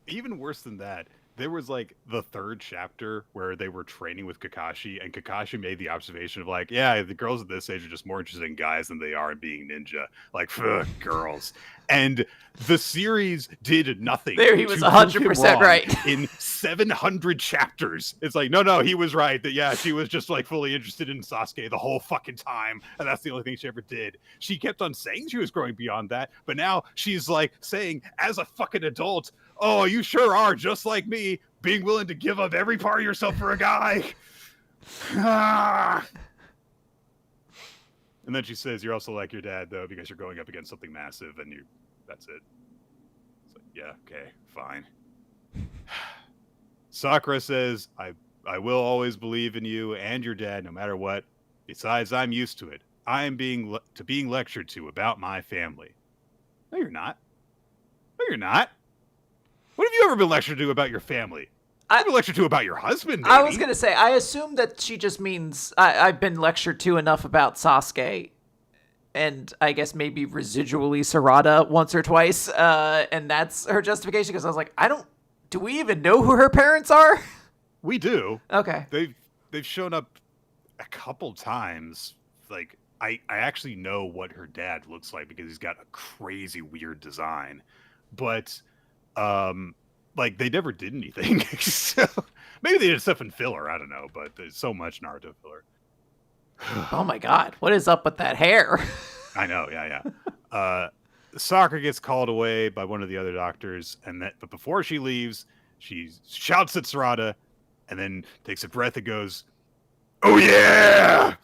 Even worse than that, there was like the third chapter where they were training with Kakashi, and Kakashi made the observation of like, yeah, the girls at this age are just more interested in guys than they are in being ninja. Like, girls. And the series did nothing. There, he was 100% right. In 700 chapters. It's like, no, he was right. That, yeah, she was just like fully interested in Sasuke the whole fucking time. And that's the only thing she ever did. She kept on saying she was growing beyond that. But now she's like saying, as a fucking adult, oh, you sure are just like me, being willing to give up every part of yourself for a guy. And then she says, you're also like your dad, though, because you're going up against something massive, and that's it. It's like, yeah, okay, fine. Sakura says, I will always believe in you and your dad, no matter what. Besides, I'm used to it. I am being lectured to about my family. No, you're not. No, you're not. What have you ever been lectured to about your family? I've been lectured to about your husband, maybe. I was going to say, I assume that she just means I've been lectured to enough about Sasuke, and I guess maybe residually Sarada once or twice, and that's her justification, because I was like, do we even know who her parents are? We do. Okay. They've shown up a couple times. Like, I actually know what her dad looks like because he's got a crazy weird design. But like they never did anything. So maybe they did stuff in filler, I don't know, but there's so much Naruto filler. Oh my god, what is up with that hair? I know, yeah. Sakura gets called away by one of the other doctors, but before she leaves, she shouts at Sarada, and then takes a breath and goes, "Oh yeah!"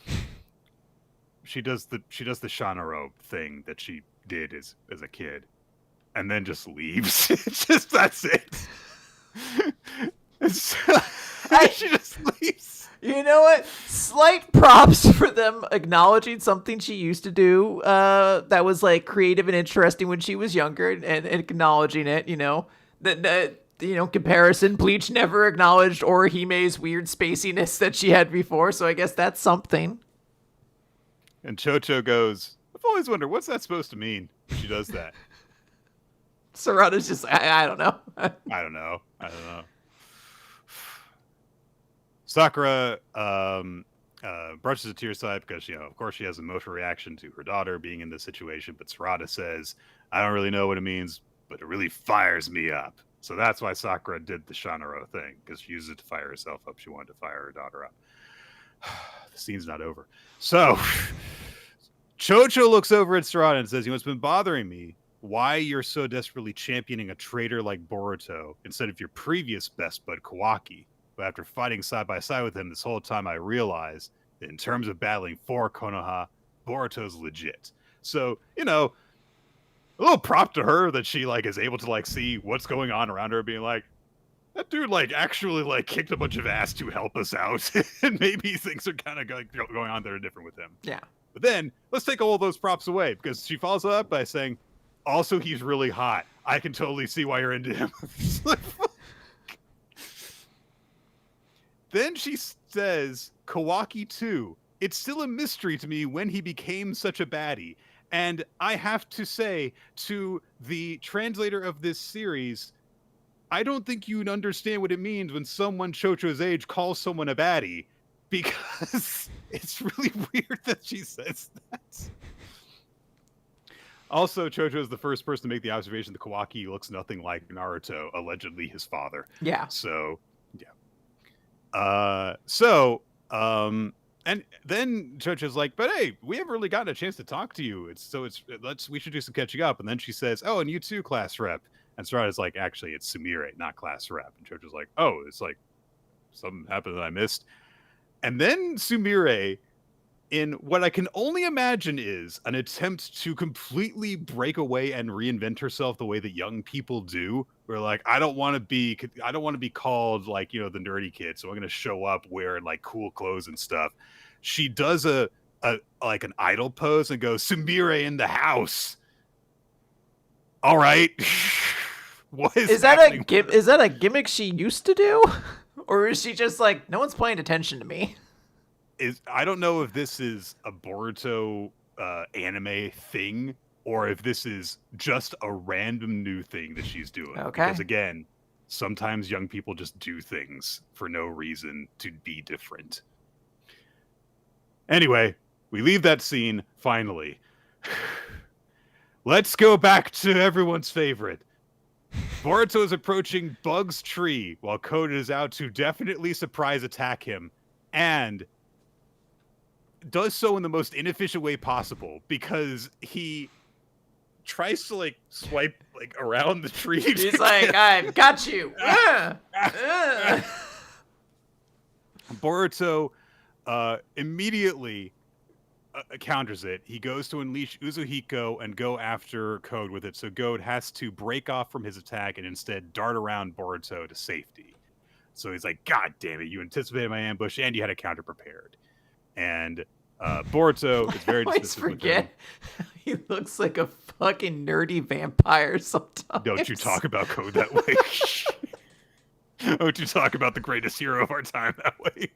She does the Shanaro thing that she did as a kid, and then just leaves. Just that's it. She just leaves. You know what? Slight props for them acknowledging something she used to do that was like creative and interesting when she was younger, and acknowledging it. You know that comparison. Bleach never acknowledged Orihime's weird spaciness that she had before, so I guess that's something. And Chocho goes, "I've always wondered what's that supposed to mean." She does that. Sarada's just I don't know. I don't know. Sakura brushes a tear aside because, of course, she has an emotional reaction to her daughter being in this situation. But Sarada says, "I don't really know what it means, but it really fires me up." So that's why Sakura did the Shanaro thing, because she used it to fire herself up. She wanted to fire her daughter up. The scene's not over. So Chocho looks over at Sarada and says, "What's been bothering me? Why you're so desperately championing a traitor like Boruto instead of your previous best bud Kawaki. But after fighting side by side with him this whole time, I realized that in terms of battling for Konoha, Boruto's legit." So, a little prop to her that she is able to see what's going on around her, being like, that dude actually kicked a bunch of ass to help us out, and maybe things are kind of going on that are different with him. Yeah. But then let's take all those props away, because she follows up by saying, "Also, he's really hot. I can totally see why you're into him." Then she says, "Kawaki too. It's still a mystery to me when he became such a baddie." And I have to say to the translator of this series, I don't think you'd understand what it means when someone Chocho's age calls someone a baddie, because it's really weird that she says that. Also, Chocho is the first person to make the observation that Kawaki looks nothing like Naruto, allegedly his father. Yeah. So, yeah. And then Chocho's like, "But hey, we haven't really gotten a chance to talk to you. We should do some catching up." And then she says, "Oh, and you too, class rep." And Sarada's like, "Actually, it's Sumire, not class rep." And Chocho's like, "Oh, it's something happened that I missed." And then Sumire, in what I can only imagine is an attempt to completely break away and reinvent herself the way that young people do, where I don't want to be called the nerdy kid, so I'm going to show up wearing cool clothes and stuff. She does an idol pose and goes, "Sumire in the house." All right. What is happening? Is that a gimmick she used to do? Or is she just no one's paying attention to me? I don't know if this is a Boruto anime thing, or if this is just a random new thing that she's doing. Okay. Because again, sometimes young people just do things for no reason to be different. Anyway, we leave that scene, finally. Let's go back to everyone's favorite. Boruto is approaching Bug's tree while Code is out to definitely surprise attack him, and does so in the most inefficient way possible, because he tries to swipe around the tree. He's like, "I've got you." Boruto immediately counters it. He goes to unleash Uzuhiko and go after Code with it, so Code has to break off from his attack and instead dart around Boruto to safety. So he's like, "God damn it, you anticipated my ambush and you had a counter prepared." And Boruto is very dismissive. I always forget he looks like a fucking nerdy vampire sometimes. Don't you talk about Code that way. Don't you talk about the greatest hero of our time that way.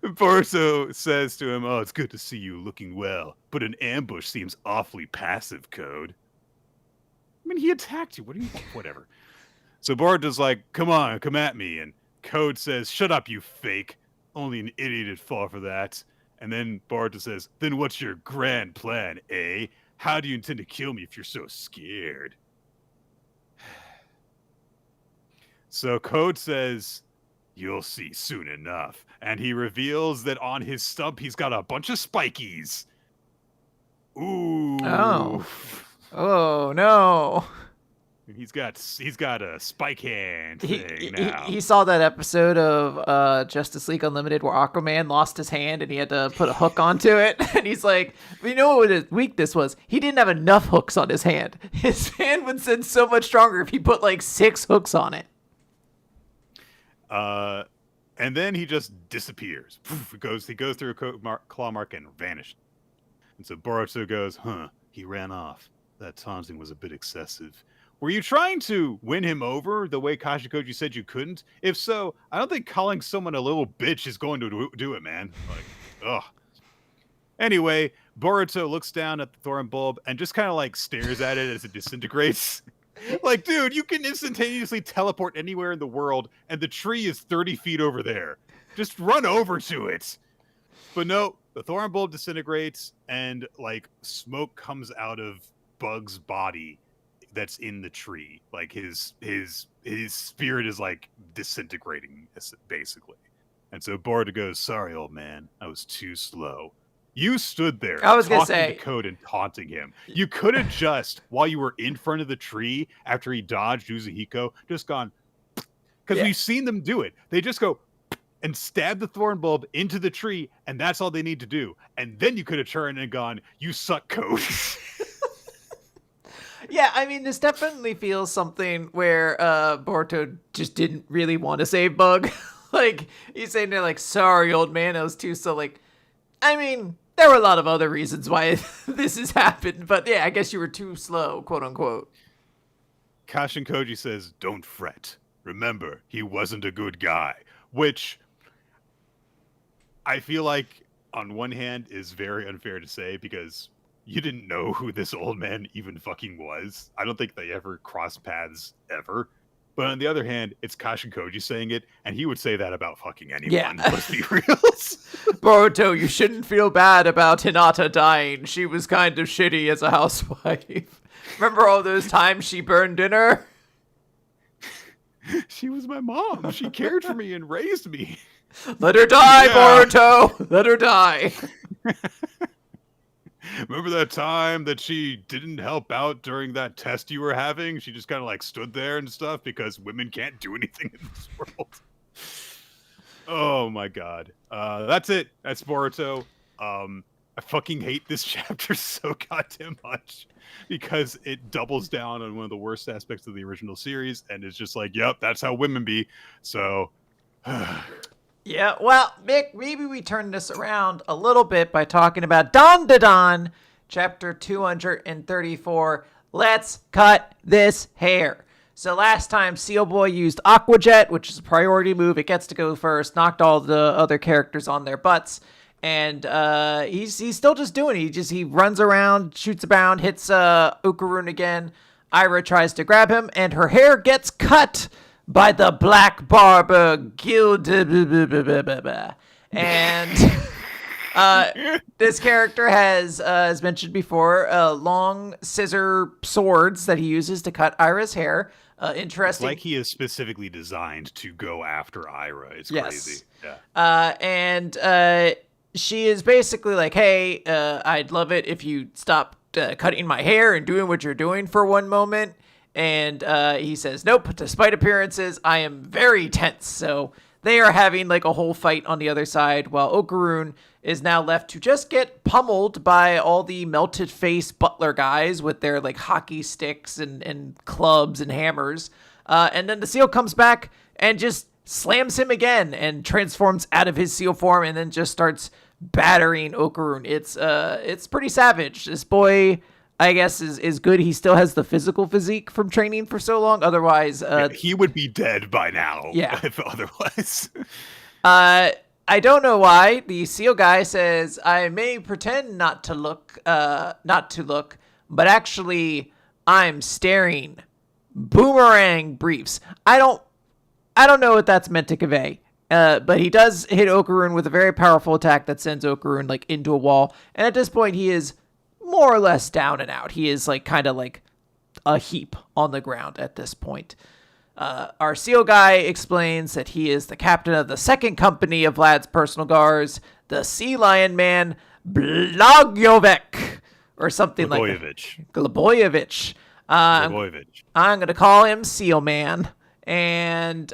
Boruto says to him, "Oh, it's good to see you looking well, but an ambush seems awfully passive, Code." I mean, he attacked you. What do you want? Whatever. So Boruto's like, "Come on, come at me." And Code says, "Shut up, you fake. Only an idiot'd fall for that." And then Boruto says, "Then what's your grand plan, eh? How do you intend to kill me if you're so scared?" So Code says, "You'll see soon enough." And he reveals that on his stump, he's got a bunch of spikies. Ooh. Oh no. He's got a spike hand thing now. He saw that episode of Justice League Unlimited where Aquaman lost his hand and he had to put a hook onto it. And he's like, you know what his weakness was? He didn't have enough hooks on his hand. His hand would send so much stronger if he put like 6 hooks on it. And then he just disappears. He goes through a claw mark and vanished. And so Boruto goes, he ran off. That taunting was a bit excessive. Were you trying to win him over the way Kashikoji said you couldn't? If so, I don't think calling someone a little bitch is going to do it, man. Like, ugh. Anyway, Boruto looks down at the thorn bulb and just kind of like stares at it as it disintegrates. Like, dude, you can instantaneously teleport anywhere in the world, and the tree is 30 feet over there. Just run over to it. But no, the thorn bulb disintegrates, and like smoke comes out of Bug's body that's in the tree. Like his spirit is like disintegrating, basically. And so Boruto goes, "Sorry, old man, I was too slow." You stood there I was talking gonna say, to Code and taunting him. You could have just, while you were in front of the tree after he dodged Uzuhiko, just gone, because we've seen them do it. They just go and stab the thorn bulb into the tree, and that's all they need to do. And then you could have turned and gone, "You suck, Code." Yeah, I mean, this definitely feels something where Boruto just didn't really want to save Bug. Like, he's saying there, like, "Sorry, old man, I was too slow." Like, I mean, there were a lot of other reasons why this has happened, but yeah, I guess you were too slow, quote unquote. Kashin Koji says, "Don't fret. Remember, he wasn't a good guy," which I feel like, on one hand, is very unfair to say because you didn't know who this old man even fucking was. I don't think they ever crossed paths ever. But on the other hand, it's Kashin Koji saying it, and he would say that about fucking anyone. Yeah. Let's be real. Boruto, you shouldn't feel bad about Hinata dying. She was kind of shitty as a housewife. Remember all those times she burned dinner? She was my mom. She cared for me and raised me. Let her die, Boruto. Let her die. Remember that time that she didn't help out during that test you were having? She just kind of like stood there and stuff because women can't do anything in this world. Oh my god. That's it. That's Boruto. I fucking hate this chapter so goddamn much because it doubles down on one of the worst aspects of the original series and it's just like, yep, that's how women be. So yeah, well, Mick, maybe we turn this around a little bit by talking about Dandadan, chapter 234. Let's cut this hair. So last time, Seal Boy used Aqua Jet, which is a priority move. It gets to go first, knocked all the other characters on their butts. And he's still just doing it. He runs around, shoots around, hits Okarun again. Ira tries to grab him, and her hair gets cut by the Black Barber Guild. And this character has, as mentioned before, long scissor swords that he uses to cut Ira's hair. Interesting. It's like he is specifically designed to go after Ira. It's crazy. Yeah. And she is basically like, "Hey, I'd love it if you stopped cutting my hair and doing what you're doing for one moment." And he says, "Nope, despite appearances, I am very tense." So they are having like a whole fight on the other side while Okarun is now left to just get pummeled by all the melted face butler guys with their like hockey sticks and clubs and hammers. And then the seal comes back and just slams him again and transforms out of his seal form and then just starts battering Okarun. It's pretty savage. This boy, I guess, is good. He still has the physical physique from training for so long. Otherwise, he would be dead by now. Yeah. If otherwise. I don't know why. The seal guy says, "I may pretend not to look, but actually, I'm staring." Boomerang briefs. I don't know what that's meant to convey. But he does hit Okarun with a very powerful attack that sends Okarun like into a wall. And at this point, he is more or less down and out. He is like kind of like a heap on the ground at this point. Our seal guy explains that he is the captain of the second company of Vlad's personal guards, the Sea Lion Man, Blagovec. or something like that. Gleboyevich. I'm going to call him Seal Man. And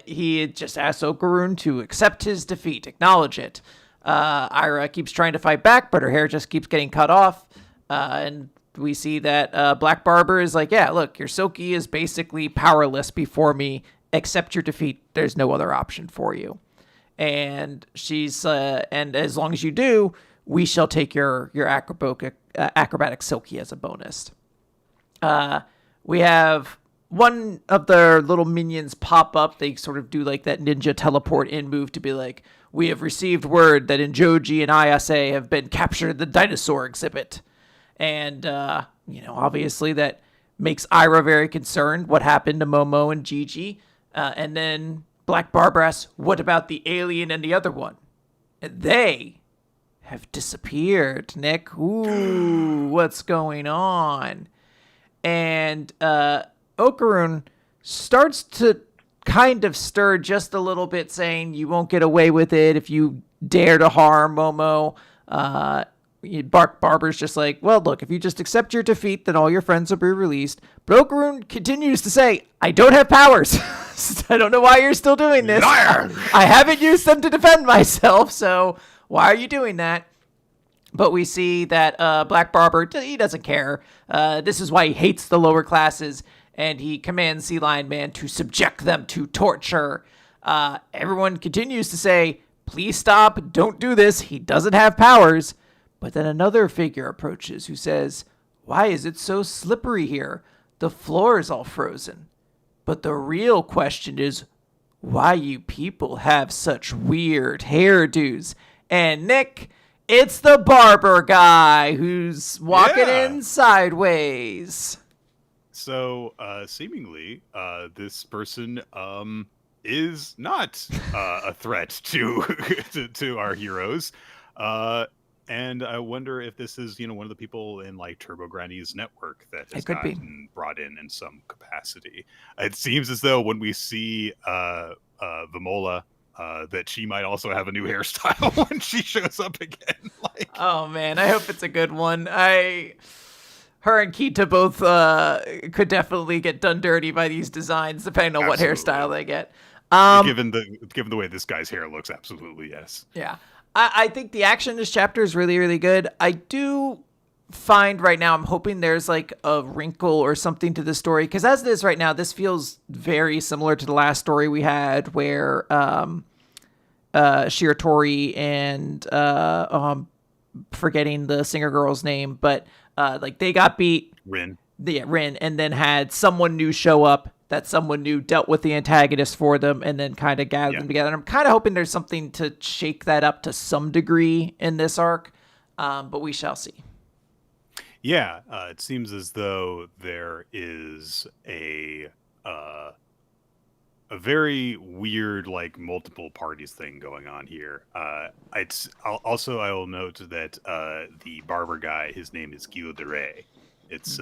he just asks Okarun to accept his defeat, acknowledge it. Ira keeps trying to fight back, but her hair just keeps getting cut off. And we see that Black Barber is like, yeah, look, your Silky is basically powerless before me. Accept your defeat. There's no other option for you. And she's, and as long as you do, we shall take your acrobatic Silky as a bonus. We have one of their little minions pop up. They sort of do like that ninja teleport in move to be like, we have received word that Injoji and Ayase have been captured at the dinosaur exhibit. And, obviously that makes Ira very concerned. What happened to Momo and Gigi? And then Black Barber asks, what about the alien and the other one? And they have disappeared, Nick. Ooh, what's going on? And Okarun starts to kind of stir just a little bit, saying, you won't get away with it if you dare to harm Momo. Barber's just like, well, look, if you just accept your defeat, then all your friends will be released. But Okarun continues to say, I don't have powers. I don't know why you're still doing this. I haven't used them to defend myself, so why are you doing that? But we see that Black Barber, he doesn't care. This is why he hates the lower classes, and he commands Sea Lion Man to subject them to torture. Everyone continues to say, please stop, don't do this, he doesn't have powers. But then another figure approaches who says, why is it so slippery here? The floor is all frozen. But the real question is, why you people have such weird hairdos? And Nick, it's the barber guy who's walking in sideways. So, seemingly, this person is not a threat to our heroes. And I wonder if this is, one of the people in like Turbo Granny's network that has gotten brought in some capacity. It seems as though when we see Vimola, that she might also have a new hairstyle when she shows up again. Oh man, I hope it's a good one. Her and Kita both could definitely get done dirty by these designs, depending on what hairstyle they get. Given the way this guy's hair looks, absolutely yes. Yeah. I think the action in this chapter is really, really good. I do find right now, I'm hoping there's like a wrinkle or something to the story. Because as it is right now, this feels very similar to the last story we had where Shiratori and forgetting the singer girl's name, but like they got beat. Rin. Yeah, Rin, and then had someone new show up. That someone new dealt with the antagonist for them and then kind of gathered them together. And I'm kind of hoping there's something to shake that up to some degree in this arc, but we shall see. Yeah, it seems as though there is a very weird, like, multiple parties thing going on here. I will note that the barber guy, his name is Gilles de Rais. It's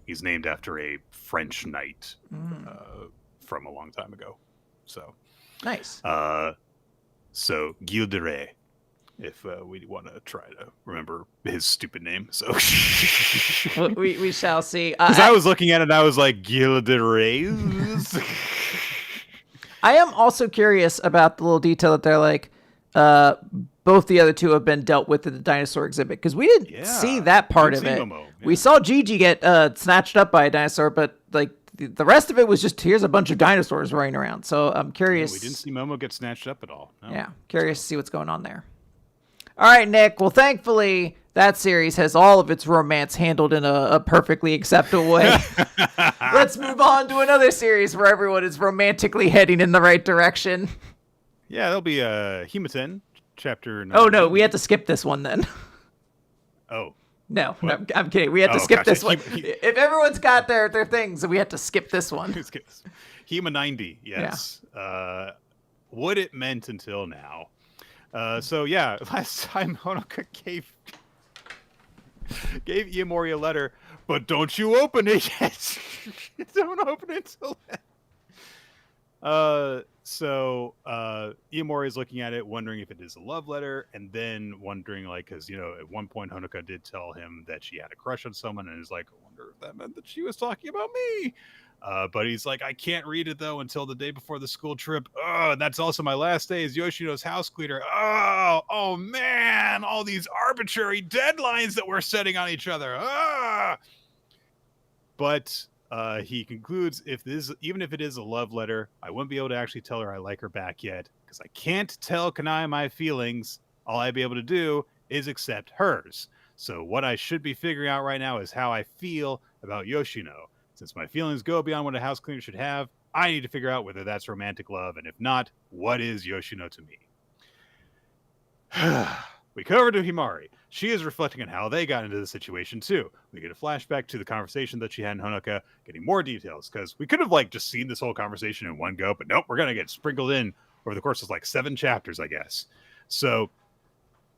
he's named after a French knight from a long time ago. So nice. So Gilles de Rais, if we want to try to remember his stupid name. So we shall see. Because I was looking at it, and I was like, Gilles de Rais. I am also curious about the little detail that they're like, both the other two have been dealt with in the dinosaur exhibit, because we didn't see that part of it. Yeah. We saw Gigi get snatched up by a dinosaur, but like the rest of it was just, here's a bunch of dinosaurs running around. So I'm curious. We didn't see Momo get snatched up at all. No. Yeah, curious to see what's going on there. All right, Nick. Well, thankfully, that series has all of its romance handled in a perfectly acceptable way. Let's move on to another series where everyone is romantically heading in the right direction. Yeah, there'll be Hima-Ten, chapter 9. Oh, no, we had to skip this one then. Oh. No, I'm kidding. We had to skip this one. If everyone's got their things, we had to skip this one. Hima 90, yes. Yeah. What it meant until now. So, yeah, last time Honoka gave Iamori a letter, but don't you open it yet. Don't open it until then. So Iamori's looking at it, wondering if it is a love letter, and then wondering, like, because, at one point Honoka did tell him that she had a crush on someone, and is like, I wonder if that meant that she was talking about me. But he's like, I can't read it, though, until the day before the school trip. Oh, and that's also my last day as Yoshino's house cleaner. Oh, man, all these arbitrary deadlines that we're setting on each other. But he concludes, even if it is a love letter, I wouldn't be able to actually tell her I like her back yet, because I can't tell Kanai my feelings. All I'd be able to do is accept hers. So what I should be figuring out right now is how I feel about Yoshino. Since my feelings go beyond what a house cleaner should have, I need to figure out whether that's romantic love, and if not, what is Yoshino to me? We cover to Himari. She is reflecting on how they got into the situation too. We get a flashback to the conversation that she had in Honoka, getting more details, because we could have just seen this whole conversation in one go, but nope, we're gonna get sprinkled in over the course of 7 chapters, I guess. So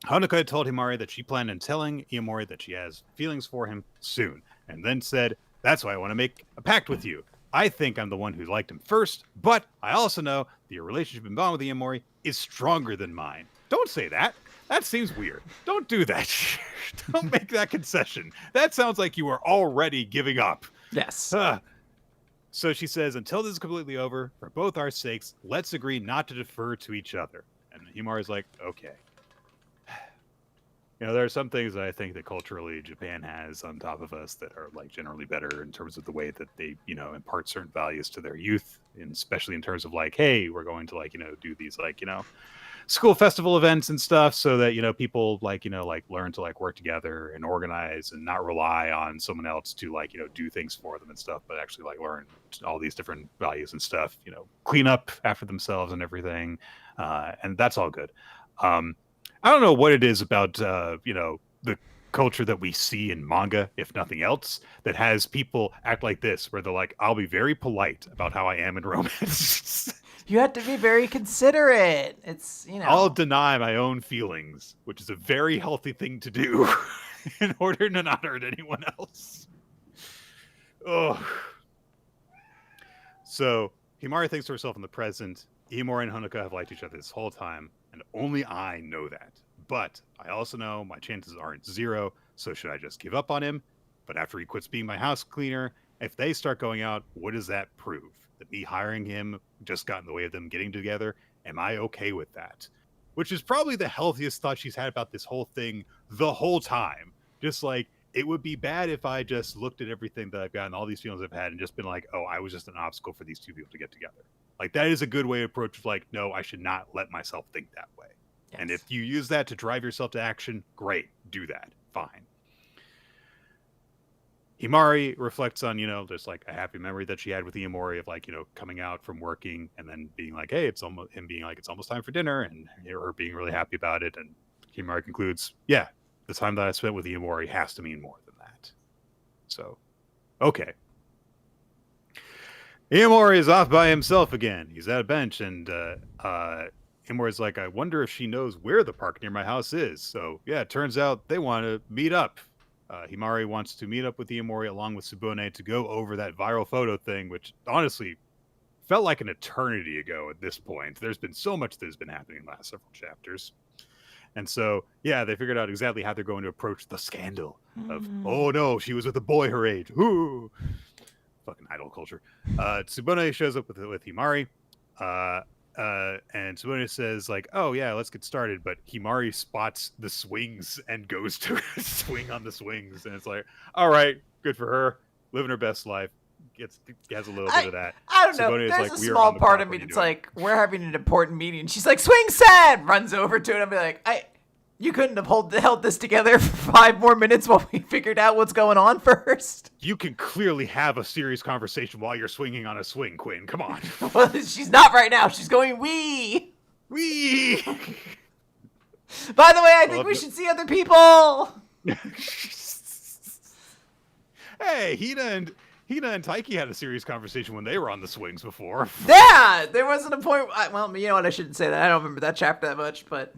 Honoka had told Himari that she planned on telling Iamori that she has feelings for him soon, and then said, that's why I want to make a pact with you. I think I'm the one who liked him first, but I also know that your relationship and bond with Iamori is stronger than mine. Don't say that. That seems weird. Don't do that. Don't make that concession. That sounds like you are already giving up. Yes. So she says, until this is completely over, for both our sakes, let's agree not to defer to each other. And Himari's like, okay. There are some things that I think that culturally Japan has on top of us that are generally better in terms of the way that they, impart certain values to their youth, and especially in terms of hey, we're going to do these school festival events and stuff, so that people learn to work together and organize and not rely on someone else to do things for them and stuff, but actually learn all these different values and stuff, clean up after themselves and everything, and that's all good. I don't know what it is about, the culture that we see in manga, if nothing else, that has people act like this, where they're like, I'll be very polite about how I am in romance. You have to be very considerate. It's, I'll deny my own feelings, which is a very healthy thing to do in order to not hurt anyone else. Oh. So Himari thinks to herself in the present, Iamori and Honoka have liked each other this whole time, and only I know that. But I also know my chances aren't 0, so should I just give up on him? But after he quits being my house cleaner, if they start going out, what does that prove? That me hiring him just got in the way of them getting together? Am I okay with that? Which is probably the healthiest thought she's had about this whole thing the whole time. Just it would be bad if I just looked at everything that I've got and all these feelings I've had and just been oh, I was just an obstacle for these two people to get together. That is a good way to approach no, I should not let myself think that way. Yes. And if you use that to drive yourself to action, great, do that. Fine. Himari reflects on, just a happy memory that she had with Iamori of coming out from working and then being hey, it's almost time for dinner, and her being really happy about it. And Himari concludes, yeah, the time that I spent with Iamori has to mean more than that. So, okay. Iamori is off by himself again. He's at a bench, and Iamori's I wonder if she knows where the park near my house is. So, yeah, it turns out they want to meet up. Himari wants to meet up with Iamori along with Tsubone to go over that viral photo thing, which honestly felt like an eternity ago at this point. There's been so much that has been happening in the last several chapters. And so, yeah, they figured out exactly how they're going to approach the scandal of, oh no, she was with a boy her age. Ooh. Fucking idol culture. Tsubone shows up with Himari. And Tsubone says oh yeah, let's get started. But Himari spots the swings and goes to swing on the swings. And it's all right, good for her. Living her best life. Has a little bit of that. I don't know. There's a small part of me that's we're having an important meeting. She's swing set! Runs over to it. I'll be you couldn't have held this together for 5 more minutes while we figured out what's going on first? You can clearly have a serious conversation while you're swinging on a swing, Quinn. Come on. Well, she's not right now. She's going wee. Wee. By the way, I think we should see other people. Hey, Hina and Taiki had a serious conversation when they were on the swings before. Yeah, there wasn't a point. Well, you know what? I shouldn't say that. I don't remember that chapter that much, but...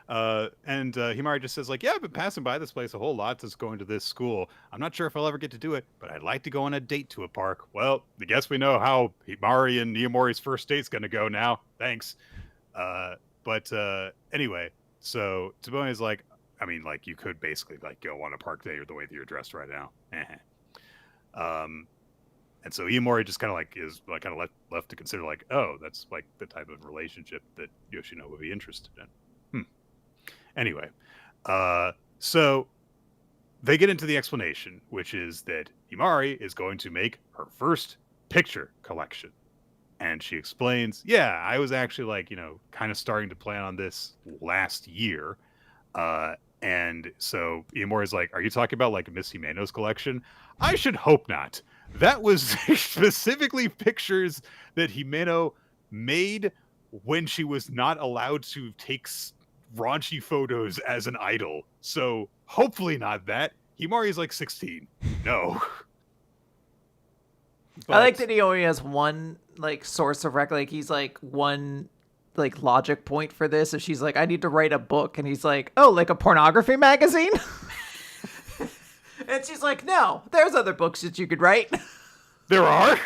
And Himari just says like, yeah, I've been passing by this place a whole lot since going to this school. I'm not sure if I'll ever get to do it, but I'd like to go on a date to a park. Well, I guess we know how Himari and Iyamori's first date's going to go now. Thanks. But anyway, so Tsubone's like, I mean, like, you could basically like go on a park date the way that you're dressed right now. And so Iyamori just kind of like is like kind of left to consider like, oh, that's like the type of relationship that Yoshino would be interested in. Anyway, so they get into the explanation, which is that Himari is going to make her first picture collection. And she explains, yeah, I was actually like, kind of starting to plan on this last year. And so Iyamori's like, are you talking about like Miss Himeno's collection? I should hope not. That was specifically pictures that Himeno made when she was not allowed to take raunchy photos as an idol. So hopefully not that. Himari's like 16. No. But I like that he only has one like source of like he's like one like logic point for this. If she's like, I need to write a book, and he's like, oh, like a pornography magazine? And she's like, no, there's other books that you could write. There are?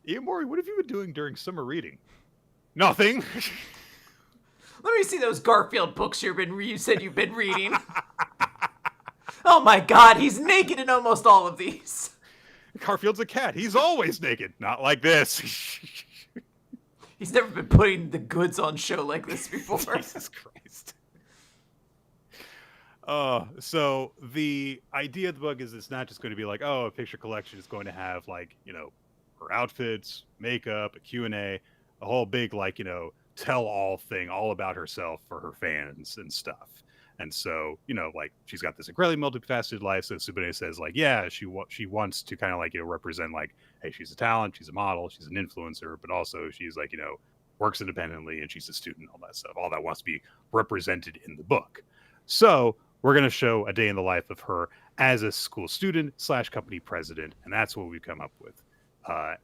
Iyamori, what have you been doing during summer reading? Nothing. Let me see those Garfield books you said you've been reading. Oh my god, he's naked in almost all of these. Garfield's a cat. He's always naked. Not like this. He's never been putting the goods on show like this before. Jesus Christ. So the idea of the book is it's not just going to be like, oh, a picture collection is going to have like, her outfits, makeup, a Q&A, a whole big like, tell-all thing all about herself for her fans and stuff. And so, like she's got this incredibly multifaceted life. So Tsubone says like, yeah, she wants to kind of like, represent like, hey, she's a talent, she's a model, she's an influencer, but also she's like, works independently and she's a student, all that stuff. All that wants to be represented in the book. So we're going to show a day in the life of her as a school student / company president. And that's what we've come up with.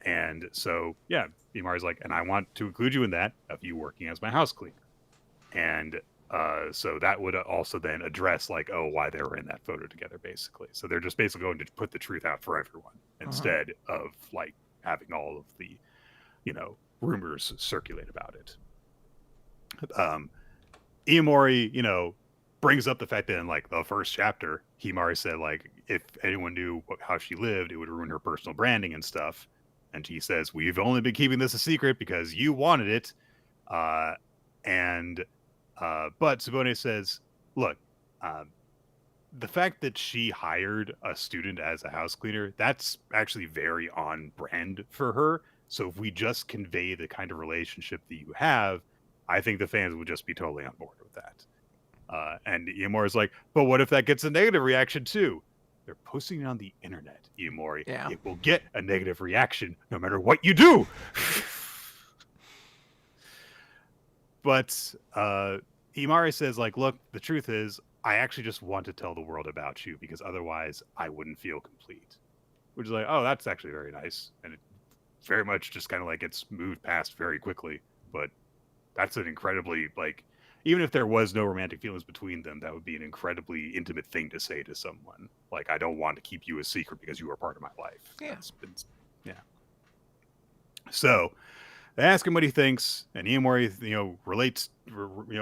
And so, yeah, Himari's like, and I want to include you in that of you working as my house cleaner. And so that would also then address like, oh, why they were in that photo together, basically. So they're just basically going to put the truth out for everyone instead of like having all of the, rumors circulate about it. Iyamori, brings up the fact that in like the first chapter, Himari said like, if anyone knew how she lived, it would ruin her personal branding and stuff. And he says, we've only been keeping this a secret because you wanted it. But Tsubone says, look, the fact that she hired a student as a house cleaner, that's actually very on brand for her. So if we just convey the kind of relationship that you have, I think the fans would just be totally on board with that. And Iyamori's like, but what if that gets a negative reaction too? They're posting it on the internet, Iyamori. Yeah. It will get a negative reaction no matter what you do. But Himari says, like, look, the truth is, I actually just want to tell the world about you because otherwise I wouldn't feel complete. Which is like, oh, that's actually very nice. And it very much just kind of like gets moved past very quickly. But that's an incredibly, like, even if there was no romantic feelings between them, that would be an incredibly intimate thing to say to someone. Like, I don't want to keep you a secret because you are part of my life. Yeah. Yeah. So they ask him what he thinks, and Iyamori, relates,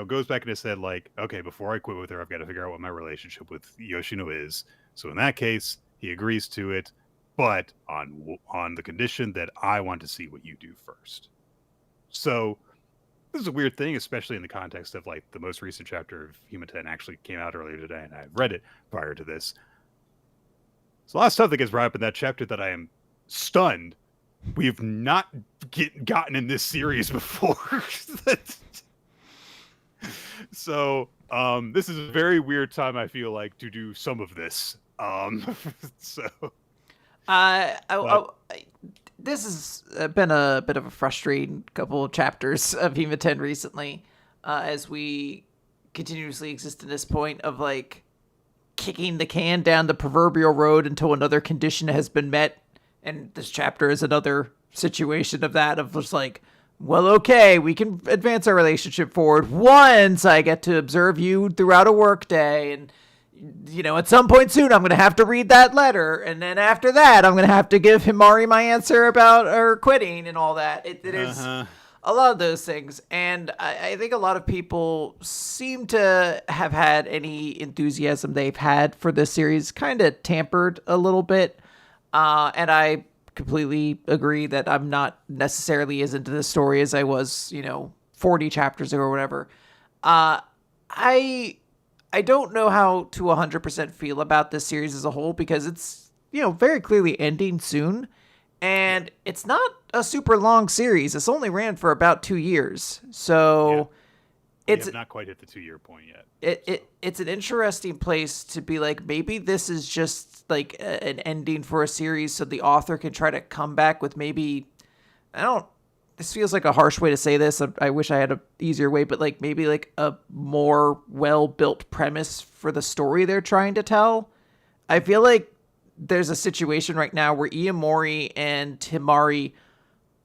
goes back in his head like, okay, before I quit with her, I've got to figure out what my relationship with Yoshino is. So in that case, he agrees to it, but on the condition that I want to see what you do first. So this is a weird thing, especially in the context of like the most recent chapter of Hima-Ten actually came out earlier today, and I read it prior to this. There's a lot of stuff that gets brought up in that chapter that I am stunned we've not gotten in this series before. So this is a very weird time, I feel like, to do some of this. This has been a bit of a frustrating couple of chapters of Hima-Ten recently, as we continuously exist in this point of like kicking the can down the proverbial road until another condition has been met. And this chapter is another situation of that, of just like, well, okay, we can advance our relationship forward once I get to observe you throughout a workday, and at some point soon, I'm gonna have to read that letter, and then after that, I'm gonna have to give Himari my answer about her quitting and all that. There's a lot of those things, and I think a lot of people seem to have had any enthusiasm they've had for this series kind of tampered a little bit, and I completely agree that I'm not necessarily as into this story as I was, 40 chapters ago or whatever. I don't know how to 100% feel about this series as a whole because it's, very clearly ending soon. And it's not a super long series. It's only ran for about 2 years. So it's not quite hit the 2-year point yet. It's an interesting place to be like, maybe this is just like an ending for a series so the author can try to come back with this feels like a harsh way to say this. I wish I had an easier way, but like maybe like a more well-built premise for the story they're trying to tell. I feel like there's a situation right now where Iamori and Himari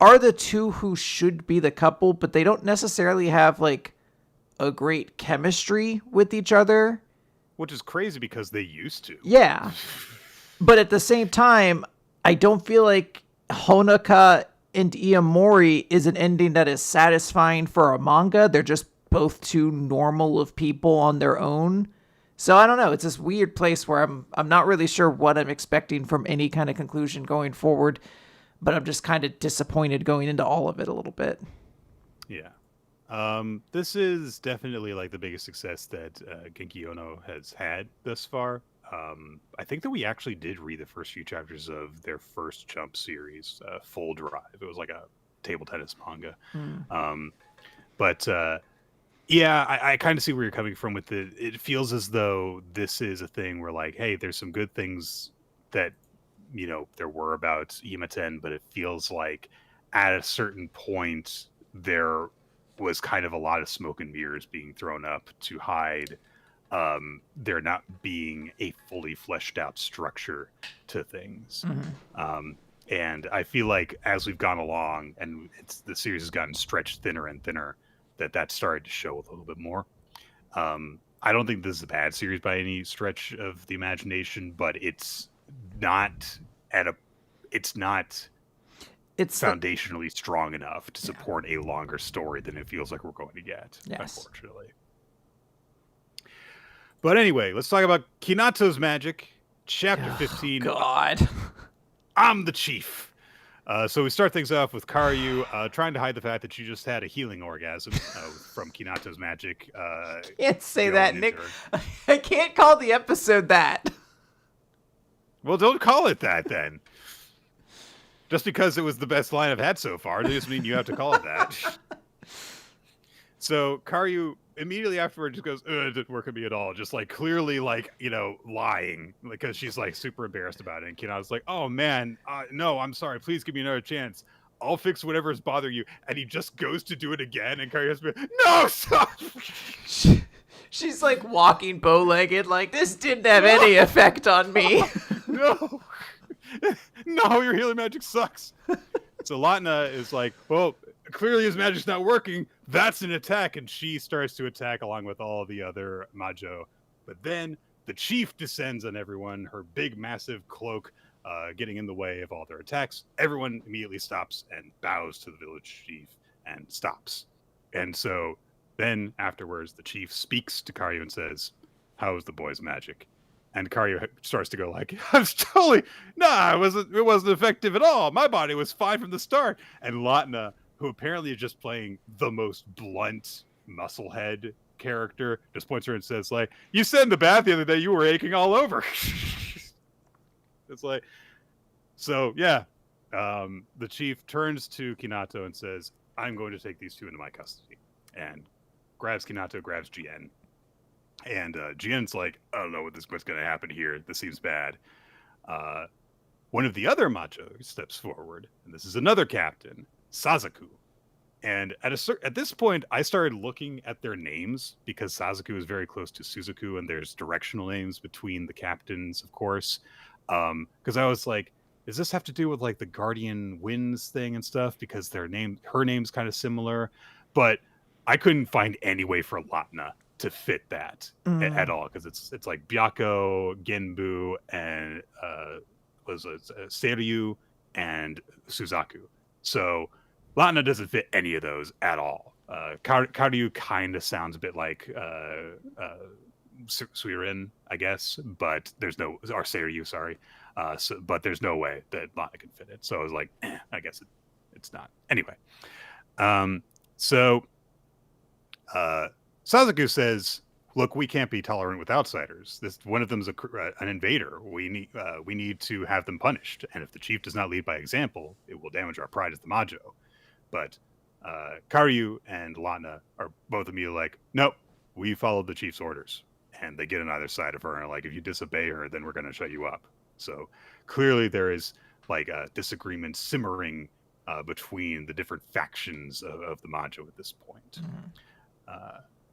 are the two who should be the couple, but they don't necessarily have like a great chemistry with each other. Which is crazy because they used to. Yeah. But at the same time, I don't feel like Honoka and Iamori is an ending that is satisfying for a manga. They're just both too normal of people on their own. So I don't know. It's this weird place where I'm not really sure what I'm expecting from any kind of conclusion going forward, but I'm just kind of disappointed going into all of it a little bit. Yeah. This is definitely like the biggest success that Genki Ono has had thus far. I think that we actually did read the first few chapters of their first Jump series, Full Drive. It was like a table tennis manga. I kind of see where you're coming from with it. It feels as though this is a thing where like, hey, there's some good things that, there were about Hima-Ten, but it feels like at a certain point there was kind of a lot of smoke and mirrors being thrown up to hide there not being a fully fleshed out structure to things. And I feel like as we've gone along and the series has gotten stretched thinner and thinner, that started to show a little bit more. I don't think this is a bad series by any stretch of the imagination, but it's not foundationally strong enough to support a longer story than it feels like we're going to get, unfortunately. But anyway, let's talk about Kinato's Magic, Chapter 15. God. I'm the Chief. So we start things off with Karyu trying to hide the fact that she just had a healing orgasm from Kinato's Magic. Can't say that, Nick. I can't call the episode that. Well, don't call it that then. Just because it was the best line I've had so far doesn't mean you have to call it that. So Karyu immediately afterward just goes, it didn't work on me at all. Just like clearly like, lying because she's like super embarrassed about it. And Kinato's like, oh man, no, I'm sorry. Please give me another chance. I'll fix whatever's bothering you. And he just goes to do it again. And Karyu's like, no, stop. She's like walking bow-legged like, this didn't have any effect on me. No. No, your healing magic sucks. So Latna is like, well, clearly his magic's not working. That's an attack. And she starts to attack along with all the other Majo. But then the chief descends on everyone, her big, massive cloak getting in the way of all their attacks. Everyone immediately stops and bows to the village chief and stops. And so then afterwards, the chief speaks to Karyu and says, how's the boy's magic? And Karyu starts to go like, I was totally, it wasn't effective at all. My body was fine from the start. And Latna, who apparently is just playing the most blunt musclehead character, just points her and says like, you said in the bath the other day you were aching all over. It's like, so yeah. The chief turns to Kinato and says, I'm going to take these two into my custody. And grabs Kinato, grabs Jien. And Jien's like, I don't know what's going to happen here. This seems bad. One of the other Macho steps forward, and this is another captain, Sazaku. And at this point, I started looking at their names because Sazaku is very close to Suzaku, and there's directional names between the captains, of course. Because I was like, does this have to do with like the Guardian Winds thing and stuff? Because her name's kind of similar, but I couldn't find any way for Latna to fit that at all, because it's like Byako, Genbu, and was it Seiryu and Suzaku. So Latna doesn't fit any of those at all. Karyu kind of sounds a bit like Suirin, I guess, but there's no, or Seiryu, sorry. But there's no way that Latna can fit it. So I was like, I guess it's not. Anyway, so Sasuke says, "Look, we can't be tolerant with outsiders. This one of them's an invader. We need to have them punished. And if the chief does not lead by example, it will damage our pride as the Majo." But Karyu and Latna are both immediately like, "Nope, we followed the chief's orders." And they get on either side of her and are like, "If you disobey her, then we're going to shut you up." So clearly there is like a disagreement simmering between the different factions of the Majo at this point.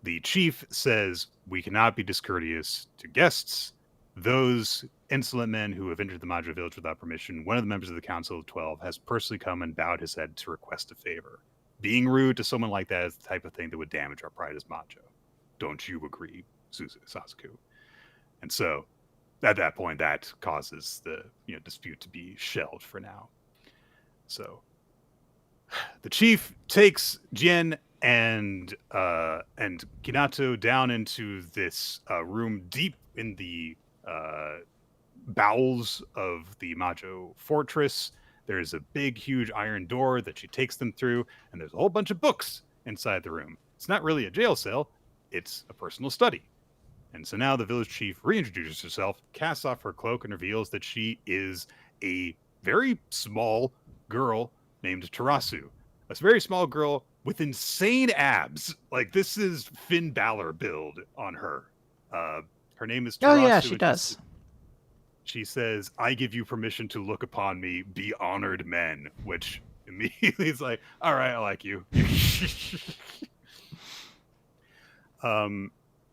The chief says, "We cannot be discourteous to guests. Those insolent men who have entered the Majo village without permission, one of the members of the Council of 12 has personally come and bowed his head to request a favor. Being rude to someone like that is the type of thing that would damage our pride as Majo. Don't you agree, Sasuke?" And so at that point, that causes the dispute to be shelved for now. So the chief takes Jin and Kinato down into this room deep in the bowels of the Majo fortress. There is a big, huge iron door that she takes them through, and there's a whole bunch of books inside the room. It's not really a jail cell, it's a personal study. And so now the village chief reintroduces herself, casts off her cloak, and reveals that she is a very small girl named Tarasu. A very small girl with insane abs. Like, this is Finn Balor build on her. Her name is Tarasu. Oh, yeah, she does. She says, "I give you permission to look upon me, be honored men," which immediately is like, all right, I like you.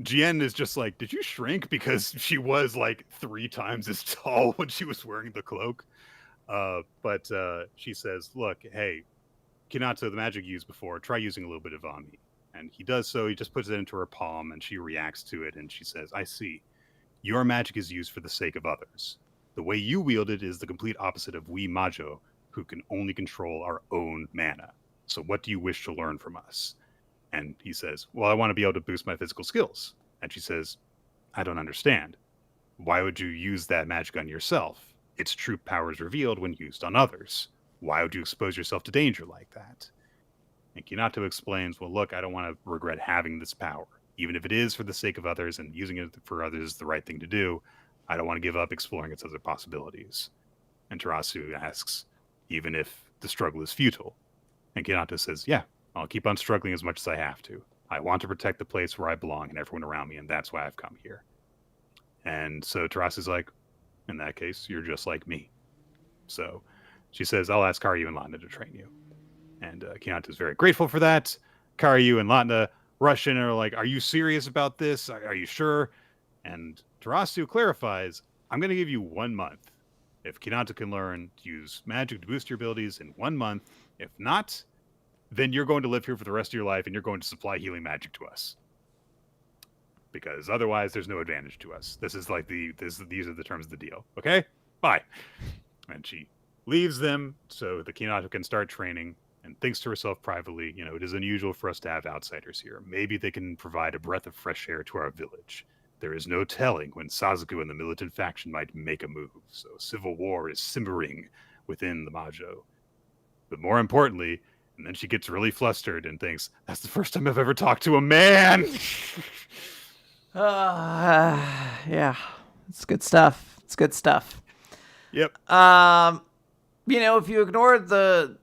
Jien is just like, "Did you shrink?" Because she was like 3 times as tall when she was wearing the cloak. But she says, "Look, hey, Kinato, the magic you used before, try using a little bit of Ami." And he does so. He just puts it into her palm, and she reacts to it. And she says, "I see. Your magic is used for the sake of others. The way you wield it is the complete opposite of we Majo, who can only control our own mana. So what do you wish to learn from us?" And he says, "Well, I want to be able to boost my physical skills." And she says, "I don't understand. Why would you use that magic on yourself? Its true power is revealed when used on others. Why would you expose yourself to danger like that?" And Kinato explains, "Well, look, I don't want to regret having this power. Even if it is for the sake of others and using it for others is the right thing to do, I don't want to give up exploring its other possibilities." And Tarasu asks, "Even if the struggle is futile?" And Kinato says, "Yeah, I'll keep on struggling as much as I have to. I want to protect the place where I belong and everyone around me, and that's why I've come here." And so Tarasu's like, "In that case, you're just like me." So she says, "I'll ask Karyu and Latna to train you." And Kinato is very grateful for that. Karyu and Latna rush in and are like, "Are you serious about this? Are you sure?" And Tarasu clarifies, "I'm going to give you 1 month. If Kinato can learn to use magic to boost your abilities in 1 month, if not, then you're going to live here for the rest of your life and you're going to supply healing magic to us. Because otherwise there's no advantage to us. This is like these are the terms of the deal. Okay? Bye." And she leaves them so the Kinato can start training, and thinks to herself privately, "It is unusual for us to have outsiders here. Maybe they can provide a breath of fresh air to our village. There is no telling when Sasuke and the militant faction might make a move. So civil war is simmering within the Majo. But more importantly," and then she gets really flustered and thinks, "That's the first time I've ever talked to a man." Yeah, it's good stuff. It's good stuff. Yep. If you ignore the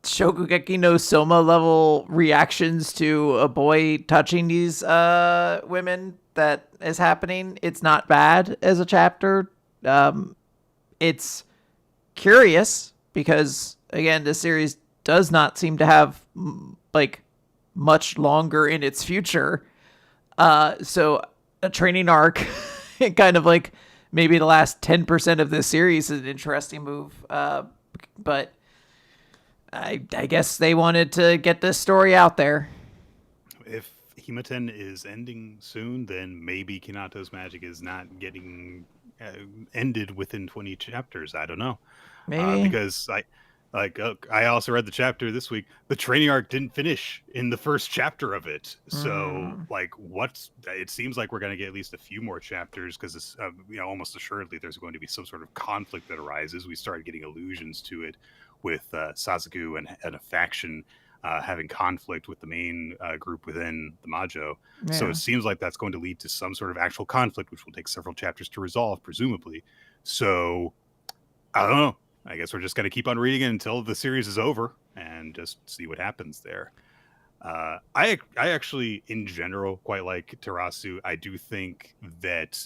Shokugeki no Soma level reactions to a boy touching these women that is happening, it's not bad as a chapter. It's curious because, again, this series does not seem to have like much longer in its future. So a training arc, it kind of like maybe the last 10% of this series is an interesting move. But I guess they wanted to get this story out there. If Hima-Ten is ending soon, then maybe Kinato's magic is not getting ended within 20 chapters. I don't know. Maybe. Because I also read the chapter this week. The training arc didn't finish in the first chapter of it, so it seems like we're going to get at least a few more chapters because it's almost assuredly there's going to be some sort of conflict that arises. We started getting allusions to it with Sasuke and a faction having conflict with the main group within the Majo. Yeah. So it seems like that's going to lead to some sort of actual conflict, which will take several chapters to resolve, presumably. So I don't know. I guess we're just going to keep on reading it until the series is over and just see what happens there. I actually, in general, quite like Terasu. I do think that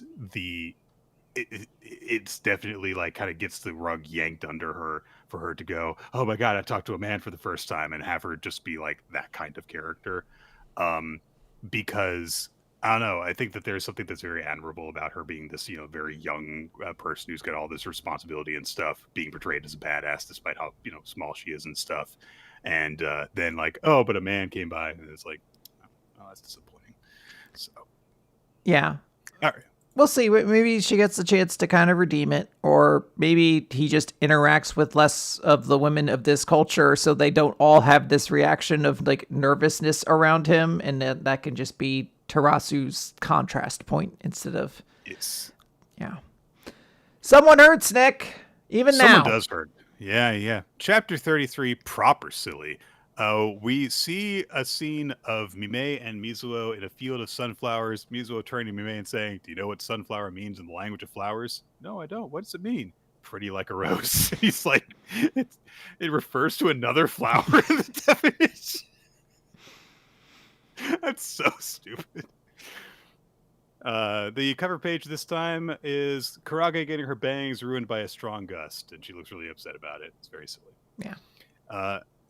it's definitely like kind of gets the rug yanked under her for her to go, oh my God, I talked to a man for the first time, and have her just be like that kind of character. Because I don't know. I think that there's something that's very admirable about her being this, very young person who's got all this responsibility and stuff, being portrayed as a badass despite how, small she is and stuff. And then like, oh, but a man came by, and it's like, oh, that's disappointing. So, yeah. All right. We'll see. Maybe she gets the chance to kind of redeem it, or maybe he just interacts with less of the women of this culture, so they don't all have this reaction of like nervousness around him, and that can just be Terasu's contrast point instead of. Yes. Yeah. Someone hurts, Nick. Even now. Someone does hurt. Yeah. Chapter 33, proper silly. We see a scene of Mimei and Mizuo in a field of sunflowers. Mizuo turning to Mimei and saying, do you know what sunflower means in the language of flowers? No, I don't. What does it mean? Pretty like a rose. He's like, it refers to another flower in the definition. That's so stupid. The cover page this time is Kurage getting her bangs ruined by a strong gust, and she looks really upset about it. It's very silly. Yeah.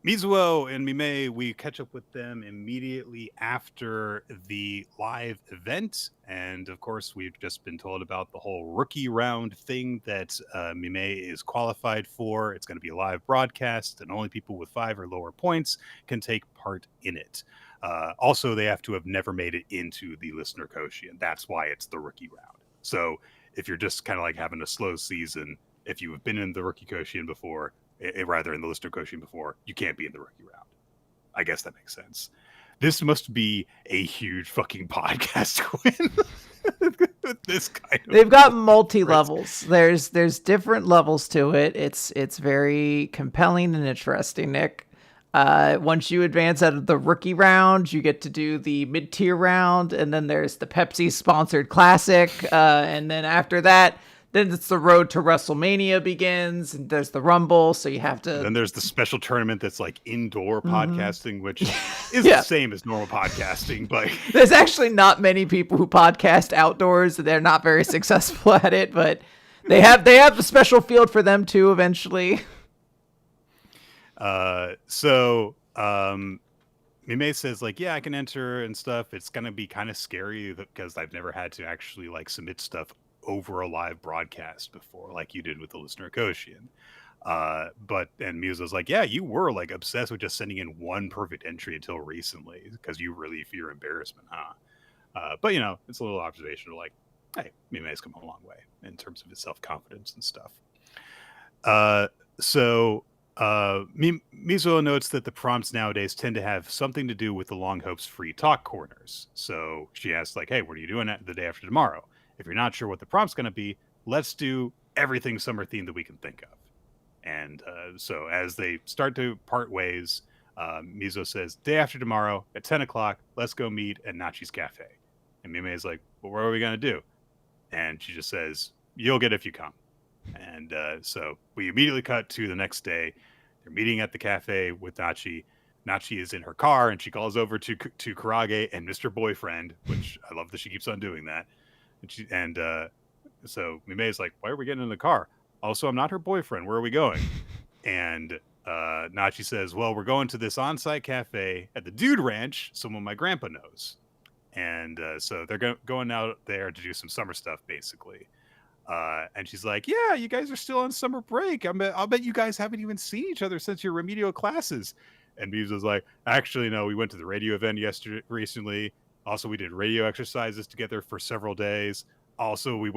Mizuo and Mimei, we catch up with them immediately after the live event. And of course, we've just been told about the whole rookie round thing that Mimei is qualified for. It's going to be a live broadcast, and only people with 5 or lower points can take part in it. Also, they have to have never made it into the listener quotient. That's why it's the rookie round. So if you're just kind of like having a slow season, if you have been in the rookie quotient before, rather in the listener quotient before, you can't be in the rookie round. I guess that makes sense. This must be a huge fucking podcast, Quinn. This kind of They've got multi-levels. There's different levels to it. It's very compelling and interesting, Nick. Once you advance out of the rookie round, you get to do the mid-tier round, and then there's the Pepsi-sponsored classic, and then after that, then it's the road to WrestleMania begins, and there's the Rumble, so you have to. Then there's the special tournament that's like indoor podcasting, which is the same as normal podcasting, but there's actually not many people who podcast outdoors. They're not very successful at it, but they have a special field for them too eventually. Mimei says like, yeah, I can enter and stuff. It's going to be kind of scary because I've never had to actually like submit stuff over a live broadcast before, like you did with the listener quotient. And Mizuo's like, yeah, you were like obsessed with just sending in one perfect entry until recently because you really fear embarrassment, huh? But it's a little observational, like, hey, Mimei's come a long way in terms of his self-confidence and stuff. Mizuo notes that the prompts nowadays tend to have something to do with the Long Hope's free talk corners. So she asks like, hey, what are you doing the day after tomorrow? If you're not sure what the prompt's going to be, let's do everything summer themed that we can think of. And so as they start to part ways, Mizuo says, day after tomorrow at 10 o'clock, let's go meet at Nachi's Cafe. And Mimei's like, well, what are we going to do? And she just says, you'll get it if you come. And so we immediately cut to the next day. They're meeting at the cafe with Nachi. Nachi is in her car, and she calls over to Kurage and Mr. Boyfriend, which I love that she keeps on doing that. So Mimei is like, why are we getting in the car? Also, I'm not her boyfriend. Where are we going? And Nachi says, well, we're going to this on-site cafe at the Dude Ranch, someone my grandpa knows. And so they're going out there to do some summer stuff, basically. And she's like, yeah, you guys are still on summer break. I'll bet you guys haven't even seen each other since your remedial classes. And Mizuo's like, actually, no, we went to the radio event recently. Also, we did radio exercises together for several days. Also, we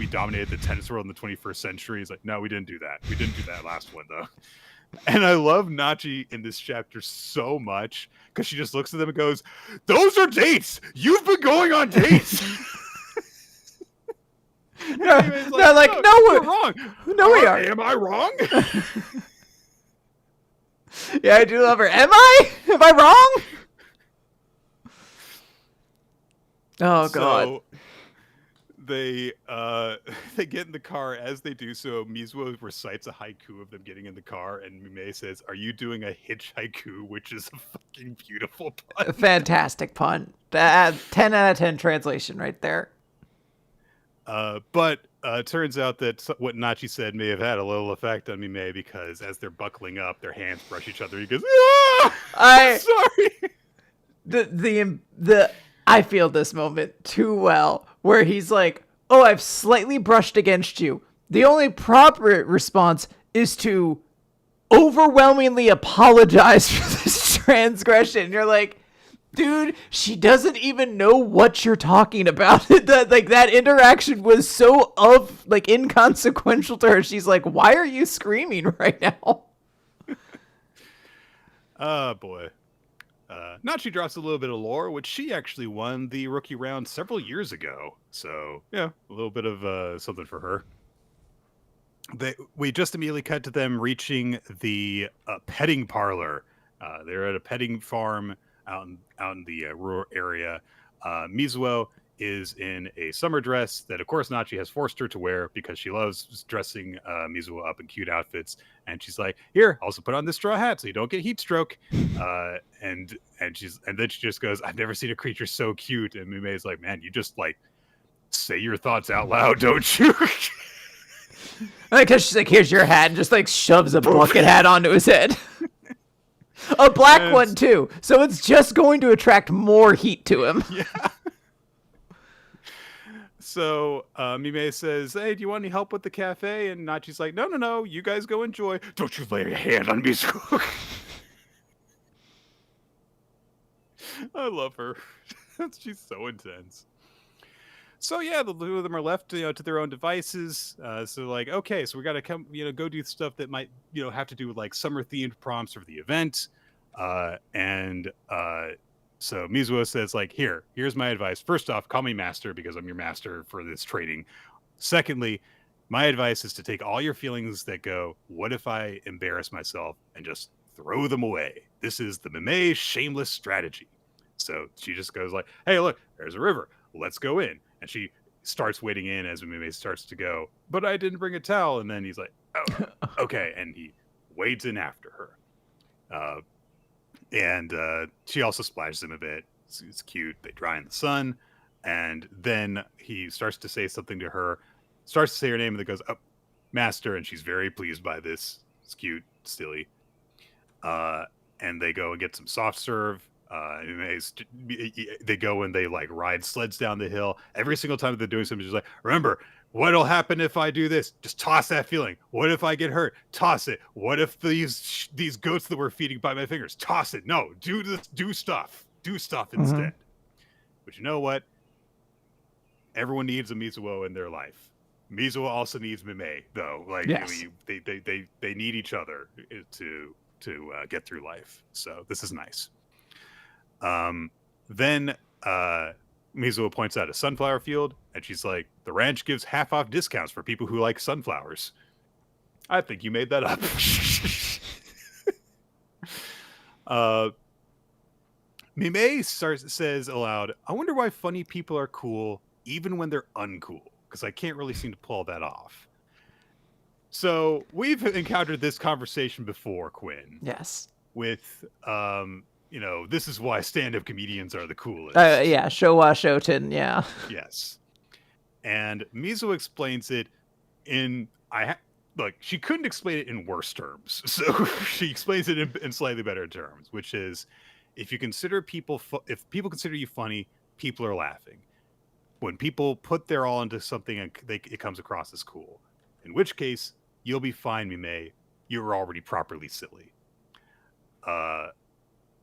dominated the tennis world in the 21st century. He's like, no, we didn't do that. We didn't do that last one, though. And I love Nachi in this chapter so much because she just looks at them and goes, those are dates. You've been going on dates. They're like, no, we're wrong. No, we are. Am I wrong? Yeah, I do love her. Am I? Am I wrong? Oh, God. So they get in the car. As they do so, Mizuo recites a haiku of them getting in the car, and Mimei says, are you doing a hitch haiku? Which is a fucking beautiful pun. Fantastic pun. 10 out of 10 translation right there. But it turns out that what Nachi said may have had a little effect on Mimei, because as they're buckling up, their hands brush each other. He goes, I'm sorry. I feel this moment too well, where he's like, oh, I've slightly brushed against you. The only proper response is to overwhelmingly apologize for this transgression. You're like, dude, she doesn't even know what you're talking about. that interaction was so inconsequential to her. She's like, why are you screaming right now? Oh, boy. Nachi drops a little bit of lore, which she actually won the rookie round several years ago. So, yeah, a little bit of something for her. We just immediately cut to them reaching the petting parlor. They're at a petting farm out in the rural area. Mizuo is in a summer dress that, of course, Nachi has forced her to wear because she loves dressing Mizuo up in cute outfits. And she's like, here, also put on this straw hat so you don't get heat stroke. And then she just goes, I've never seen a creature so cute. And Mimei's like, man, you just like say your thoughts out loud, don't you? Because she's like, here's your hat, and just like shoves a bucket hat onto his head. A black one too, so it's just going to attract more heat to him. Yeah. So Mimei says, hey, do you want any help with the cafe? And Nachi's like, no, you guys go enjoy. Don't you lay your hand on me. I love her. She's so intense. So yeah, the two of them are left, to their own devices. So like, okay, so we got to come, go do stuff that might, have to do with like summer themed prompts for the event. So Mizuo says like, here's my advice. First off, call me master because I'm your master for this training. Secondly, my advice is to take all your feelings that go, what if I embarrass myself, and just throw them away. This is the Mimei shameless strategy. So she just goes like, hey, look, there's a river. Let's go in. And she starts wading in as Mimei starts to go, but I didn't bring a towel. And then he's like, oh, okay. And he wades in after her. And she also splashes him a bit. It's cute. They dry in the sun. And then he starts to say something to her, starts to say her name, and then goes, oh, master. And she's very pleased by this. It's cute, silly. And they go and get some soft serve. They go and they like ride sleds down the hill. Every single time they're doing something, just like, remember, what'll happen if I do this? Just toss that feeling. What if I get hurt? Toss it. What if these goats that we're feeding by my fingers? Toss it. No, do this. Do stuff instead. But you know what? Everyone needs a Mizuo in their life. Mizuo also needs Mimei, though. Like, yes. They need each other to get through life. So this is nice. Then Mizuo points out a sunflower field, and she's like, the ranch gives half off discounts for people who like sunflowers. I think you made that up. Mimei says aloud, I wonder why funny people are cool even when they're uncool, because I can't really seem to pull that off. So we've encountered this conversation before, Quinn. Yes. With this is why stand-up comedians are the coolest. Yeah, Showa Shoten, yeah. Yes. And Mizuo explains it in she couldn't explain it in worse terms. So she explains it in slightly better terms, which is if people consider you funny, people are laughing. when people put their all into something and it comes across as cool. In which case, you'll be fine, Mimei. You're already properly silly.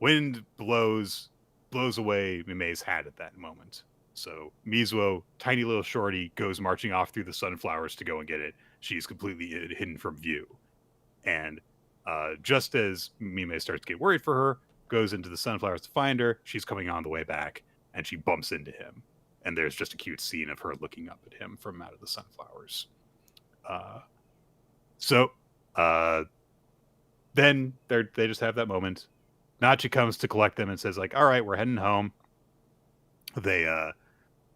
Wind blows away Mimei's hat at that moment. So Mizuo, tiny little shorty, goes marching off through the sunflowers to go and get it. She's completely hidden from view. And just as Mimei starts to get worried for her, goes into the sunflowers to find her. She's coming on the way back, and she bumps into him. And there's just a cute scene of her looking up at him from out of the sunflowers. Then they just have that moment. Nachi comes to collect them and says, like, all right, we're heading home. They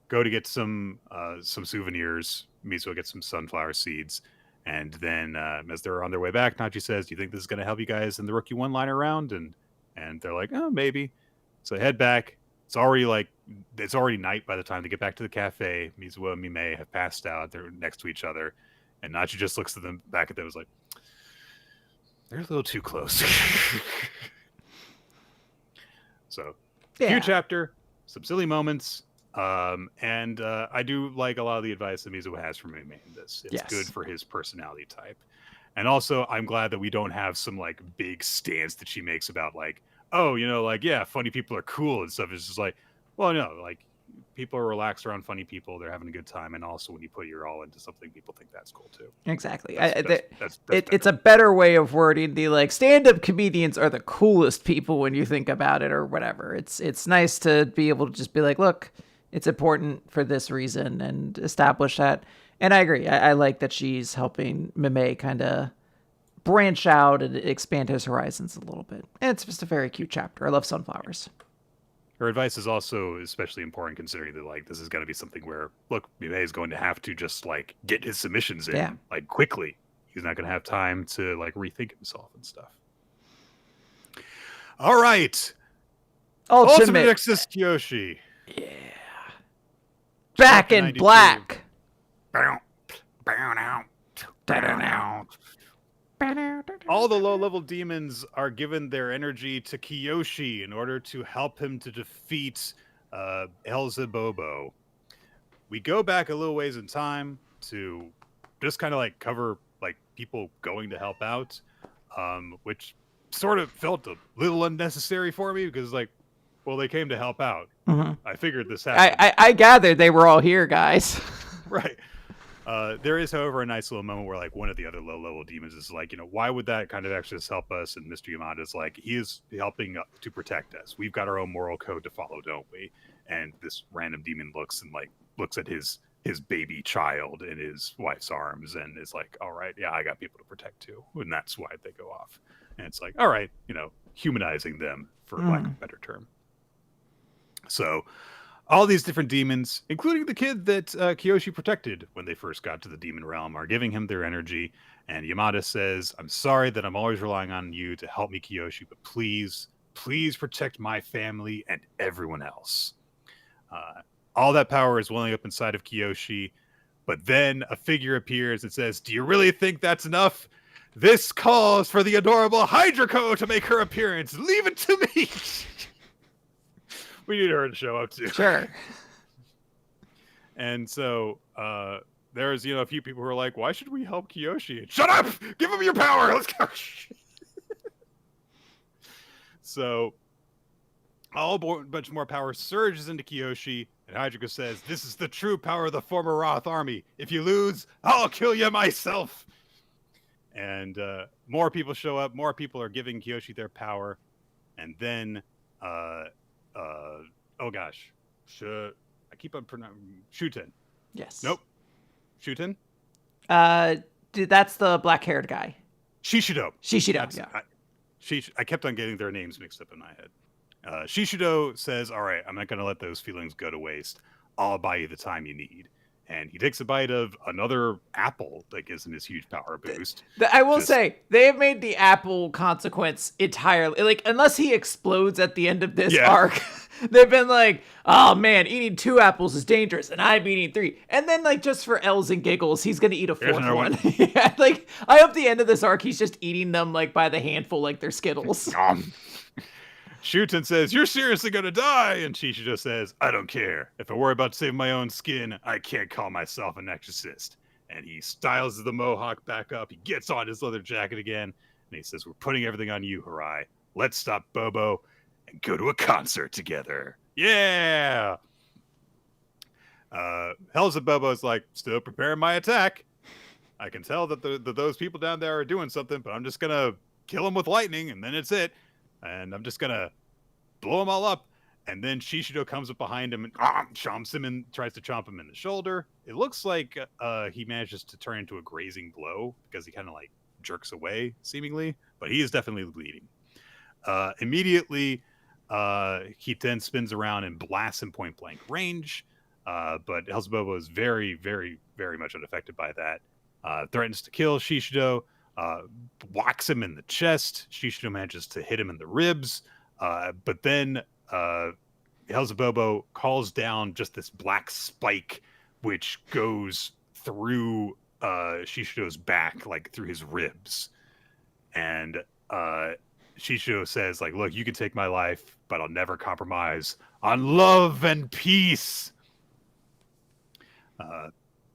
go to get some souvenirs. Mizuo gets some sunflower seeds. And then as they're on their way back, Nachi says, do you think this is going to help you guys in the rookie one-liner round? And they're like, oh, maybe. So they head back. It's already night by the time they get back to the cafe. Mizuo and Mimei have passed out. They're next to each other. And Nachi just looks at them back at them and is like, they're a little too close. So, cute chapter, some silly moments. And I do like a lot of the advice that Mizuo has for Mimei in this. It's good for his personality type. And also, I'm glad that we don't have some like big stance that she makes about like, oh, you know, like, yeah, funny people are cool and stuff. It's just like, well, no, like people are relaxed around funny people. They're having a good time. And also when you put your all into something, people think that's cool too. Exactly. That's it's a better way of wording the like stand-up comedians are the coolest people when you think about it or whatever. It's nice to be able to just be like, look, it's important for this reason and establish that. And I agree. I like that she's helping Mimei kind of branch out and expand his horizons a little bit. And it's just a very cute chapter. I love sunflowers. Her advice is also especially important considering that like this is going to be something where, look, Mimei is going to have to just like get his submissions in like quickly. He's not going to have time to like rethink himself and stuff. All right. Ultimate Nexus Kiyoshi. Yeah. Back in black. All the low-level demons are given their energy to Kiyoshi in order to help him to defeat Elzebobo. We go back a little ways in time to just kind of like cover like people going to help out, which sort of felt a little unnecessary for me because like, well, they came to help out. Mm-hmm. I figured this happened. I gathered they were all here, guys. Right. There is, however, a nice little moment where like one of the other low-level demons is like, you know, why would that kind of actually just help us? And Mr. Yamada is like, he is helping to protect us. We've got our own moral code to follow, don't we? And this random demon looks at his baby child in his wife's arms and is like, all right, yeah, I got people to protect too. And that's why they go off. And it's like, all right, you know, humanizing them for lack of a better term. So all these different demons, including the kid that Kiyoshi protected when they first got to the demon realm, are giving him their energy. And Yamada says, I'm sorry that I'm always relying on you to help me, Kiyoshi, but please, please protect my family and everyone else. All that power is welling up inside of Kiyoshi, but then a figure appears and says, do you really think that's enough? This calls for the adorable Hydraco to make her appearance. Leave it to me. We need her to show up too. Sure. And so there's, you know, a few people who are like, why should we help Kiyoshi? Shut up! Give him your power! Let's go! So a bunch more power surges into Kiyoshi, and Hydraco says, this is the true power of the former Roth army. If you lose, I'll kill you myself. And more people show up. More people are giving Kiyoshi their power. And then oh gosh, I keep on pronouncing Shuten. Yes. Nope. Shuten. That's the black-haired guy. Shishido. Yeah. I kept on getting their names mixed up in my head. Shishido says, "All right, I'm not going to let those feelings go to waste. I'll buy you the time you need." And he takes a bite of another apple that gives him his huge power boost. I will say, they have made the apple consequence entirely... Like, unless he explodes at the end of this arc, they've been like, oh man, eating 2 apples is dangerous, and I'm eating 3. And then, like, just for L's and giggles, he's going to eat a 4th one. Yeah, like, I hope the end of this arc, he's just eating them, like, by the handful, like they're Skittles. Shuten says, "You're seriously gonna die," and Shishido says, "I don't care. If I worry about saving my own skin, I can't call myself an exorcist." And he styles the mohawk back up. He gets on his leather jacket again, and he says, "We're putting everything on you, Harai. Let's stop Bobo and go to a concert together." Yeah. Hells of Bobo's like, "Still preparing my attack. I can tell that those people down there are doing something, but I'm just gonna kill them with lightning, and then it's it. And I'm just gonna blow them all up." And then Shishido comes up behind him and chomps him and tries to chomp him in the shoulder. It looks like he manages to turn into a grazing blow because he kind of like jerks away, seemingly, but he is definitely bleeding. Immediately, he then spins around and blasts him point blank range. But Helzbobo is very, very, very much unaffected by that. Threatens to kill Shishido, whacks him in the chest. Shishido manages to hit him in the ribs, but then Helzbobo calls down just this black spike, which goes through Shishido's back, like through his ribs. And Shishido says, like, "Look, you can take my life, but I'll never compromise on love and peace."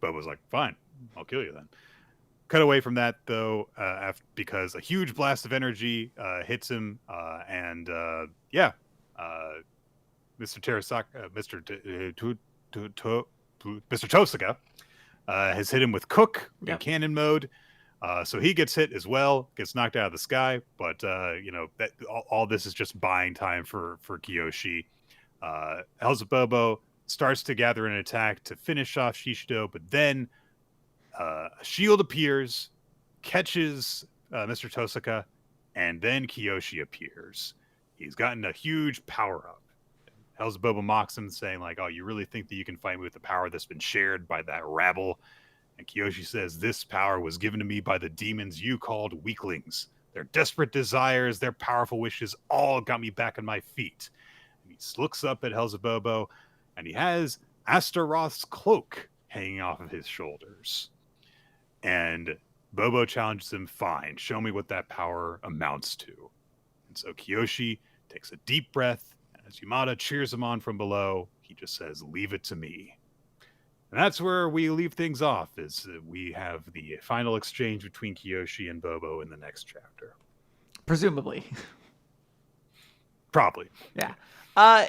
Bobo's like, "Fine, I'll kill you then." Cut away from that, though, because a huge blast of energy hits him, and Mr. Terasaka, Mr. Tosaka has hit him with Cook in cannon mode, so he gets hit as well, gets knocked out of the sky. But that all this is just buying time for Kiyoshi. Helzbobo starts to gather an attack to finish off Shishido, but then a shield appears, catches Mr. Tosaka, and then Kiyoshi appears. He's gotten a huge power-up. Helzbobo mocks him, saying, like, "Oh, you really think that you can fight me with the power that's been shared by that rabble?" And Kiyoshi says, "This power was given to me by the demons you called weaklings. Their desperate desires, their powerful wishes, all got me back on my feet." And he looks up at Helzbobo, and he has Astaroth's cloak hanging off of his shoulders. And Bobo challenges him, "Fine, show me what that power amounts to." And so Kiyoshi takes a deep breath, and as Yamada cheers him on from below, he just says, "Leave it to me." And that's where we leave things off, is we have the final exchange between Kiyoshi and Bobo in the next chapter. Presumably. Probably. Yeah.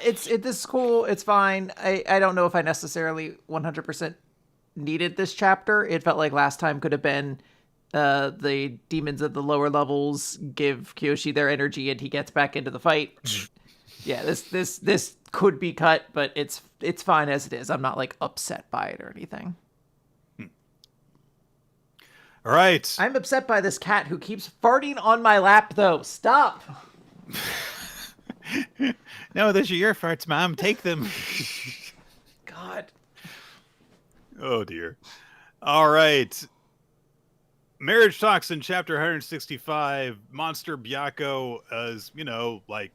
This is cool. It's fine. I don't know if I necessarily 100% needed this chapter. It felt like last time could have been the demons of the lower levels give Kiyoshi their energy and he gets back into the fight. Yeah, this could be cut, but it's fine as it is. I'm not like upset by it or anything. All right. I'm upset by this cat who keeps farting on my lap, though. Stop. No, those are your farts, Mom. Take them. God. Oh, dear. All right. Marriagetoxin, chapter 165. Monster Byakko is, like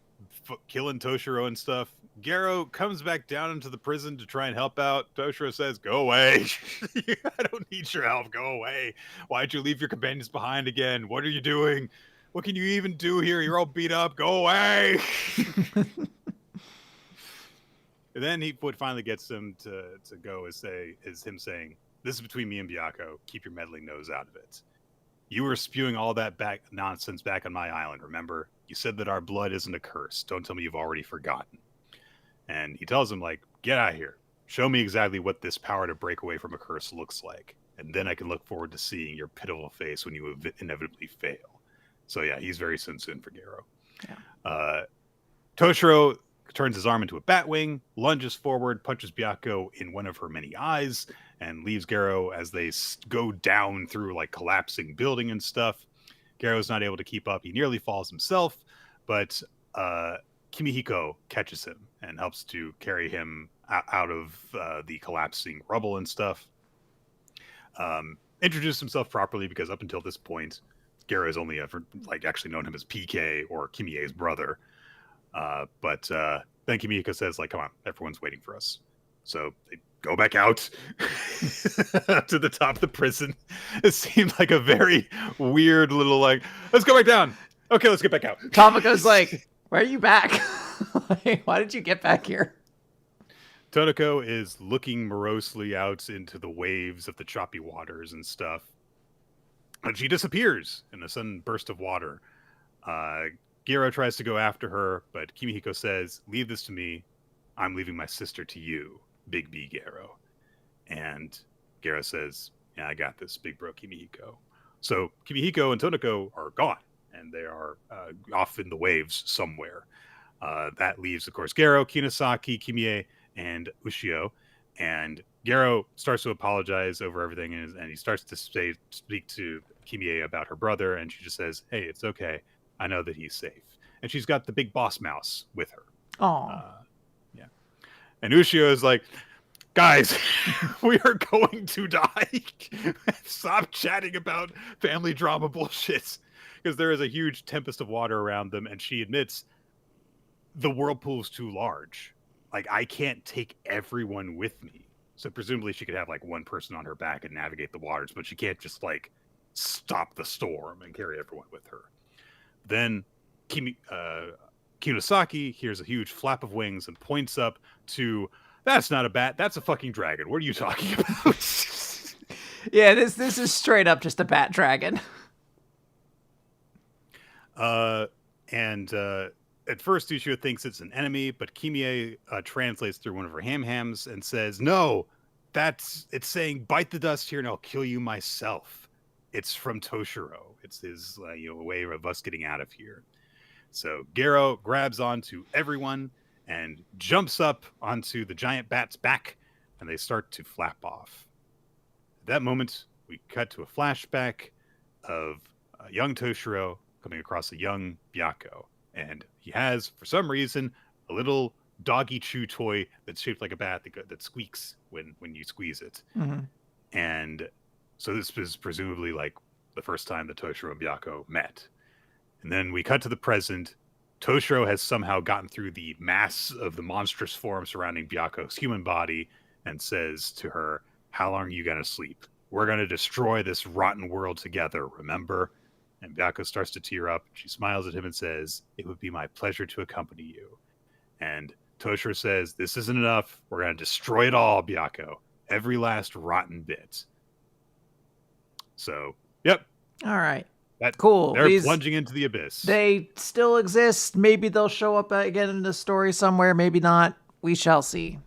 killing Toshiro and stuff. Garo comes back down into the prison to try and help out. Toshiro says, "Go away. I don't need your help. Go away. Why'd you leave your companions behind again? What are you doing? What can you even do here? You're all beat up. Go away." And then what finally gets him to go is him saying, "This is between me and Byakko. Keep your meddling nose out of it. You were spewing all that nonsense back on my island, remember? You said that our blood isn't a curse. Don't tell me you've already forgotten." And he tells him, like, "Get out of here. Show me exactly what this power to break away from a curse looks like. And then I can look forward to seeing your pitiful face when you inevitably fail." So yeah, he's very soon for Garo. Yeah. Toshiro turns his arm into a batwing, lunges forward, punches Byakko in one of her many eyes, and leaves Garo as they go down through like collapsing building and stuff. Garo's not able to keep up. He nearly falls himself, but Kimihiko catches him and helps to carry him out of the collapsing rubble and stuff. Introduced himself properly because up until this point, Garo has only ever actually known him as PK or Kimie's brother. But then Kimihiko says, like, "Come on, everyone's waiting for us." So they go back out to the top of the prison. It seemed like a very weird little let's go back down. Okay, let's get back out. Tomoko's like, Why are you back? Why did you get back here? Toniko is looking morosely out into the waves of the choppy waters and stuff. And she disappears in a sudden burst of water. Gero tries to go after her, but Kimihiko says, "Leave this to me. I'm leaving my sister to you, Big B Gero." And Gero says, "Yeah, I got this, Big Bro Kimihiko." So Kimihiko and Toniko are gone, and they are off in the waves somewhere. That leaves, of course, Gero, Kinosaki, Kimie, and Ushio. And Gero starts to apologize over everything, and he starts to speak to Kimie about her brother, and she just says, "Hey, it's okay. I know that he's safe." And she's got the big boss mouse with her. Oh, Yeah. And Ushio is like, "Guys, we are going to die. Stop chatting about family drama bullshit." Because there is a huge tempest of water around them, and she admits the whirlpool's too large. Like, I can't take everyone with me. So presumably she could have like one person on her back and navigate the waters, but she can't just like stop the storm and carry everyone with her. Then Kinosaki hears a huge flap of wings and points up to, "That's not a bat, that's a fucking dragon. What are you talking about?" yeah. This is straight up just a bat dragon. And at first, Ushio thinks it's an enemy, but Kimie translates through one of her hams and says, "No, it's saying, 'Bite the dust here and I'll kill you myself.' It's from Toshiro. It's his way of us getting out of here." So Gero grabs onto everyone and jumps up onto the giant bat's back, and they start to flap off. At that moment, we cut to a flashback of young Toshiro coming across a young Byako. And he has, for some reason, a little doggy chew toy that's shaped like a bat that squeaks when you squeeze it. Mm-hmm. And so this is presumably like the first time that Toshiro and Byako met. And then we cut to the present. Toshiro has somehow gotten through the mass of the monstrous form surrounding Byako's human body and says to her, "How long are you going to sleep? We're going to destroy this rotten world together, remember?" And Byako starts to tear up. She smiles at him and says, "It would be my pleasure to accompany you." And Toshiro says, "This isn't enough. We're going to destroy it all, Byako. Every last rotten bit." So, yep. All right. That, cool. They're plunging into the abyss. They still exist. Maybe they'll show up again in the story somewhere. Maybe not. We shall see.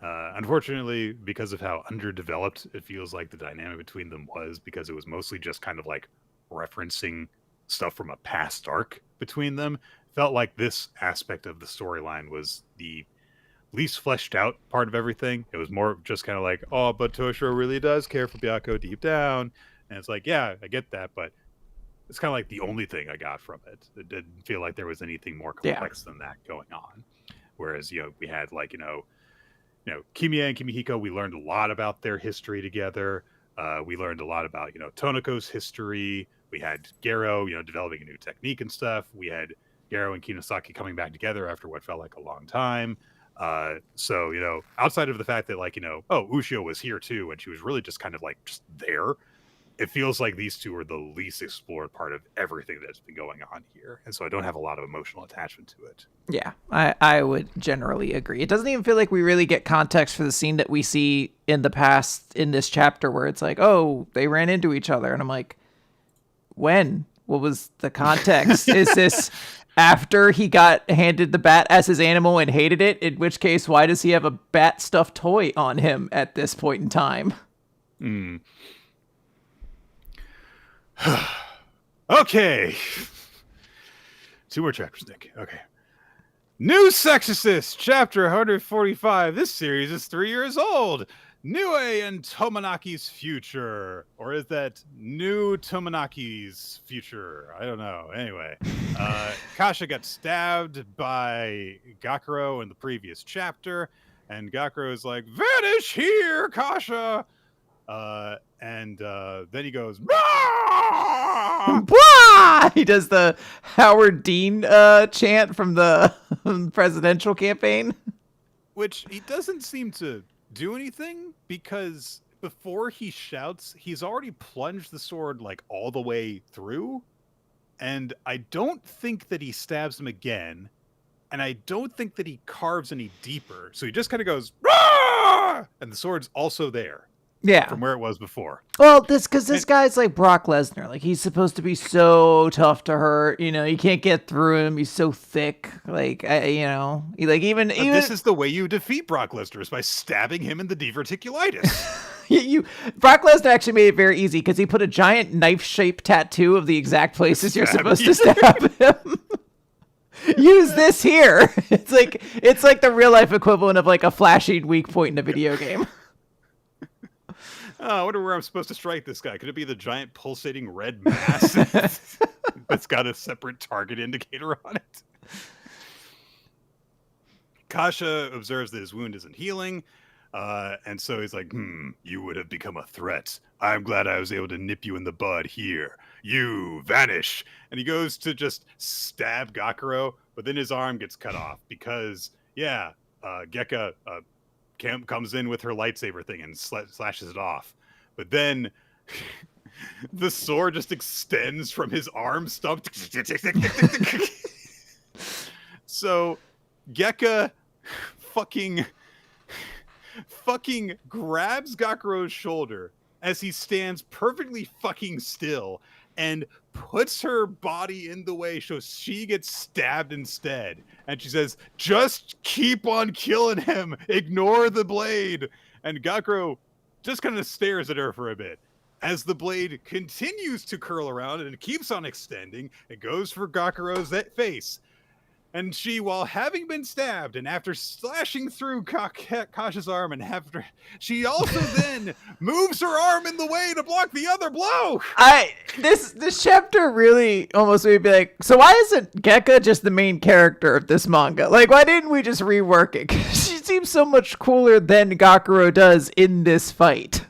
Unfortunately, because of how underdeveloped it feels like the dynamic between them was, because it was mostly just kind of like referencing stuff from a past arc between them, felt like this aspect of the storyline was the least fleshed out part of everything. It was more just kind of like, oh, but Toshiro really does care for Byako deep down. And it's like, yeah, I get that, but it's kind of like the only thing I got from it. It didn't feel like there was anything more complex than that going on. Whereas, we had like, Kimie and Kimihiko, we learned a lot about their history together. We learned a lot about, Toniko's history. We had Gero, developing a new technique and stuff. We had Gero and Kinosaki coming back together after what felt like a long time. So, outside of the fact that Ushio was here too, and she was really just kind of like just there, it feels like these two are the least explored part of everything that's been going on here. And so I don't have a lot of emotional attachment to it. Yeah, I would generally agree. It doesn't even feel like we really get context for the scene that we see in the past in this chapter where it's like, oh, they ran into each other. And I'm like, when? What was the context? Is this after he got handed the bat as his animal and hated it? In which case, why does he have a bat stuffed toy on him at this point in time? Okay. 2 more chapters, Nick. Okay. New Exorcist, chapter 145. This series is 3 years old. Nue and Tomonaki's future. Or is that New Tomonaki's future? I don't know. Anyway, Kasha got stabbed by Gakuro in the previous chapter. And Gakuro is like, "Vanish here, Kasha!" And then he goes, "Bah!" He does the Howard Dean chant from the presidential campaign. Which he doesn't seem to do anything, because before he shouts, he's already plunged the sword like all the way through. And I don't think that he stabs him again. And I don't think that he carves any deeper. So he just kind of goes, "Rah!" And the sword's also there. Yeah. From where it was before. Well, because this guy's like Brock Lesnar. Like, he's supposed to be so tough to hurt. You know, you can't get through him. He's so thick. Like, even this is the way you defeat Brock Lesnar, is by stabbing him in the diverticulitis. Brock Lesnar actually made it very easy because he put a giant knife-shaped tattoo of the exact places you're supposed to stab him. Use this here. It's like the real life equivalent of like a flashing weak point in a video game. Oh, I wonder where I'm supposed to strike this guy. Could it be the giant pulsating red mass that's got a separate target indicator on it? Kasha observes that his wound isn't healing, and so he's like, you would have become a threat. I'm glad I was able to nip you in the bud here. You vanish! And he goes to just stab Gakuro, but then his arm gets cut off because, Gekka comes in with her lightsaber thing and slashes it off. But then the sword just extends from his arm stump. So Gekka fucking grabs Gakuro's shoulder as he stands perfectly fucking still and puts her body in the way so she gets stabbed instead. And she says, just keep on killing him. Ignore the blade. And Gakuro just kind of stares at her for a bit. As the blade continues to curl around and keeps on extending, it goes for Gakuro's face. And she, while having been stabbed and after slashing through Kasha's arm, and after she also then moves her arm in the way to block the other blow. This chapter really almost made me be like, so why isn't Gekka just the main character of this manga? Like, why didn't we just rework it? 'Cause she seems so much cooler than Gakuro does in this fight.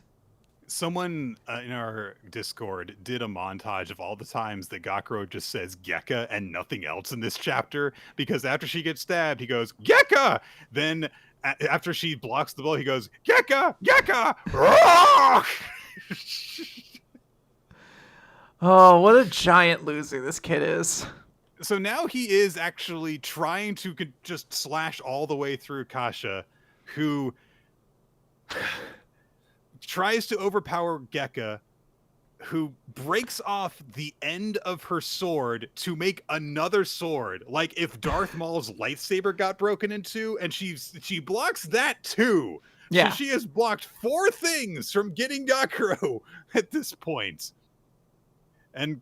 Someone in our Discord did a montage of all the times that Gakuro just says Gekka and nothing else in this chapter, because after she gets stabbed, he goes, Gekka! Then after she blocks the blow, he goes, Gekka! Gekka! Oh, what a giant loser this kid is. So now he is actually trying to just slash all the way through Kasha, who tries to overpower Gekka, who breaks off the end of her sword to make another sword. Like if Darth Maul's lightsaber got broken into, and she blocks that too. Yeah. So she has blocked 4 things from getting Gakuro at this point. And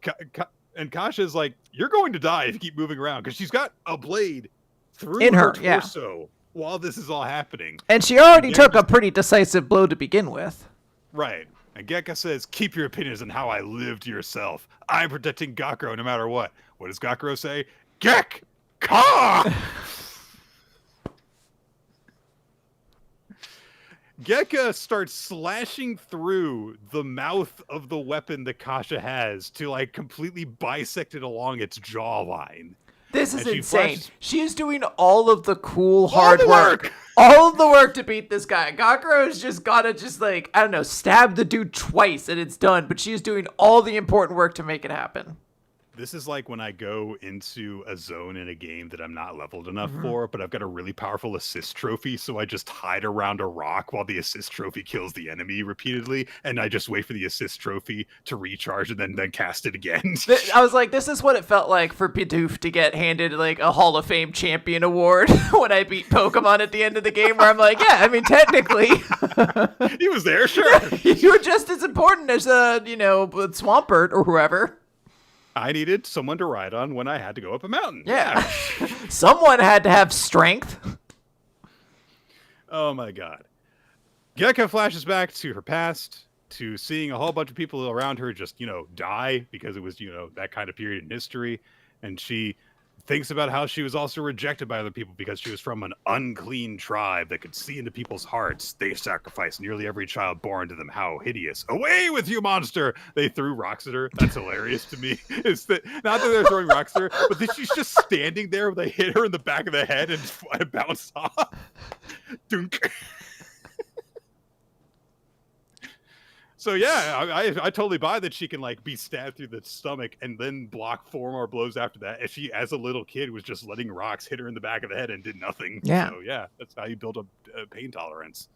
Kasha's like, you're going to die if you keep moving around, because she's got a blade through her torso while this is all happening. And she already took a pretty decisive blow to begin with. Right. And Gekka says, keep your opinions on how I live to yourself. I'm protecting Gakuro no matter what. What does Gakuro say? Gekka! Gekka starts slashing through the mouth of the weapon that Kasha has to like completely bisect it along its jawline. This is insane. She's doing all of the cool hard work. All of the work to beat this guy. Gakuro's just gotta stab the dude twice and it's done. But she's doing all the important work to make it happen. This is like when I go into a zone in a game that I'm not leveled enough for, but I've got a really powerful assist trophy, so I just hide around a rock while the assist trophy kills the enemy repeatedly, and I just wait for the assist trophy to recharge and then cast it again. I was like, this is what it felt like for Bidoof to get handed like a Hall of Fame champion award when I beat Pokemon at the end of the game, where I'm like, yeah, I mean, technically. He was there, sure. You were just as important as, Swampert or whoever. I needed someone to ride on when I had to go up a mountain. Yeah. Someone had to have strength. Oh my god. Gekka flashes back to her past, to seeing a whole bunch of people around her just, die because it was, that kind of period in history. And she thinks about how she was also rejected by other people because she was from an unclean tribe that could see into people's hearts. They sacrificed nearly every child born to them. How hideous. Away with you, monster! They threw rocks at her. That's hilarious to me. It's that, not that they're throwing rocks at her, but that she's just standing there. They hit her in the back of the head and bounced off. Dunk. So yeah, I totally buy that she can like be stabbed through the stomach and then block 4 more blows after that. If she, as a little kid, was just letting rocks hit her in the back of the head and did nothing. Yeah. So yeah, that's how you build up pain tolerance.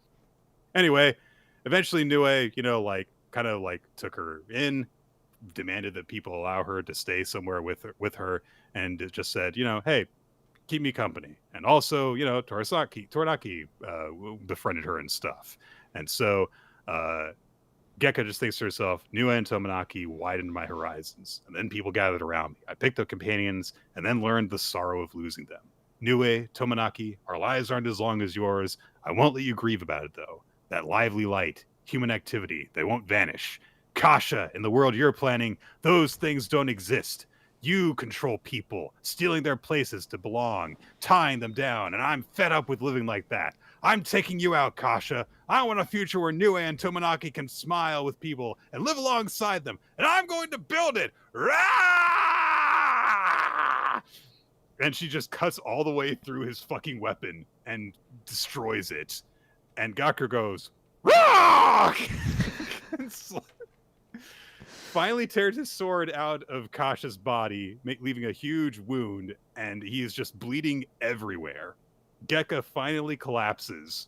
Anyway, eventually Nue, like kind of like took her in, demanded that people allow her to stay somewhere with her, and it just said, hey, keep me company. And also, Toranaki befriended her and stuff. And so Gekka just thinks to herself, Nue and Tomanaki widened my horizons, and then people gathered around me. I picked up companions, and then learned the sorrow of losing them. Nue, Tomanaki, our lives aren't as long as yours. I won't let you grieve about it, though. That lively light, human activity, they won't vanish. Kasha, in the world you're planning, those things don't exist. You control people, stealing their places to belong, tying them down, and I'm fed up with living like that. I'm taking you out, Kasha. I want a future where Nue and Tomanaki can smile with people and live alongside them, and I'm going to build it. Rah! And she just cuts all the way through his fucking weapon and destroys it. And Gakura goes, Rah! Finally tears his sword out of Kasha's body, leaving a huge wound, and he is just bleeding everywhere. Gekka finally collapses,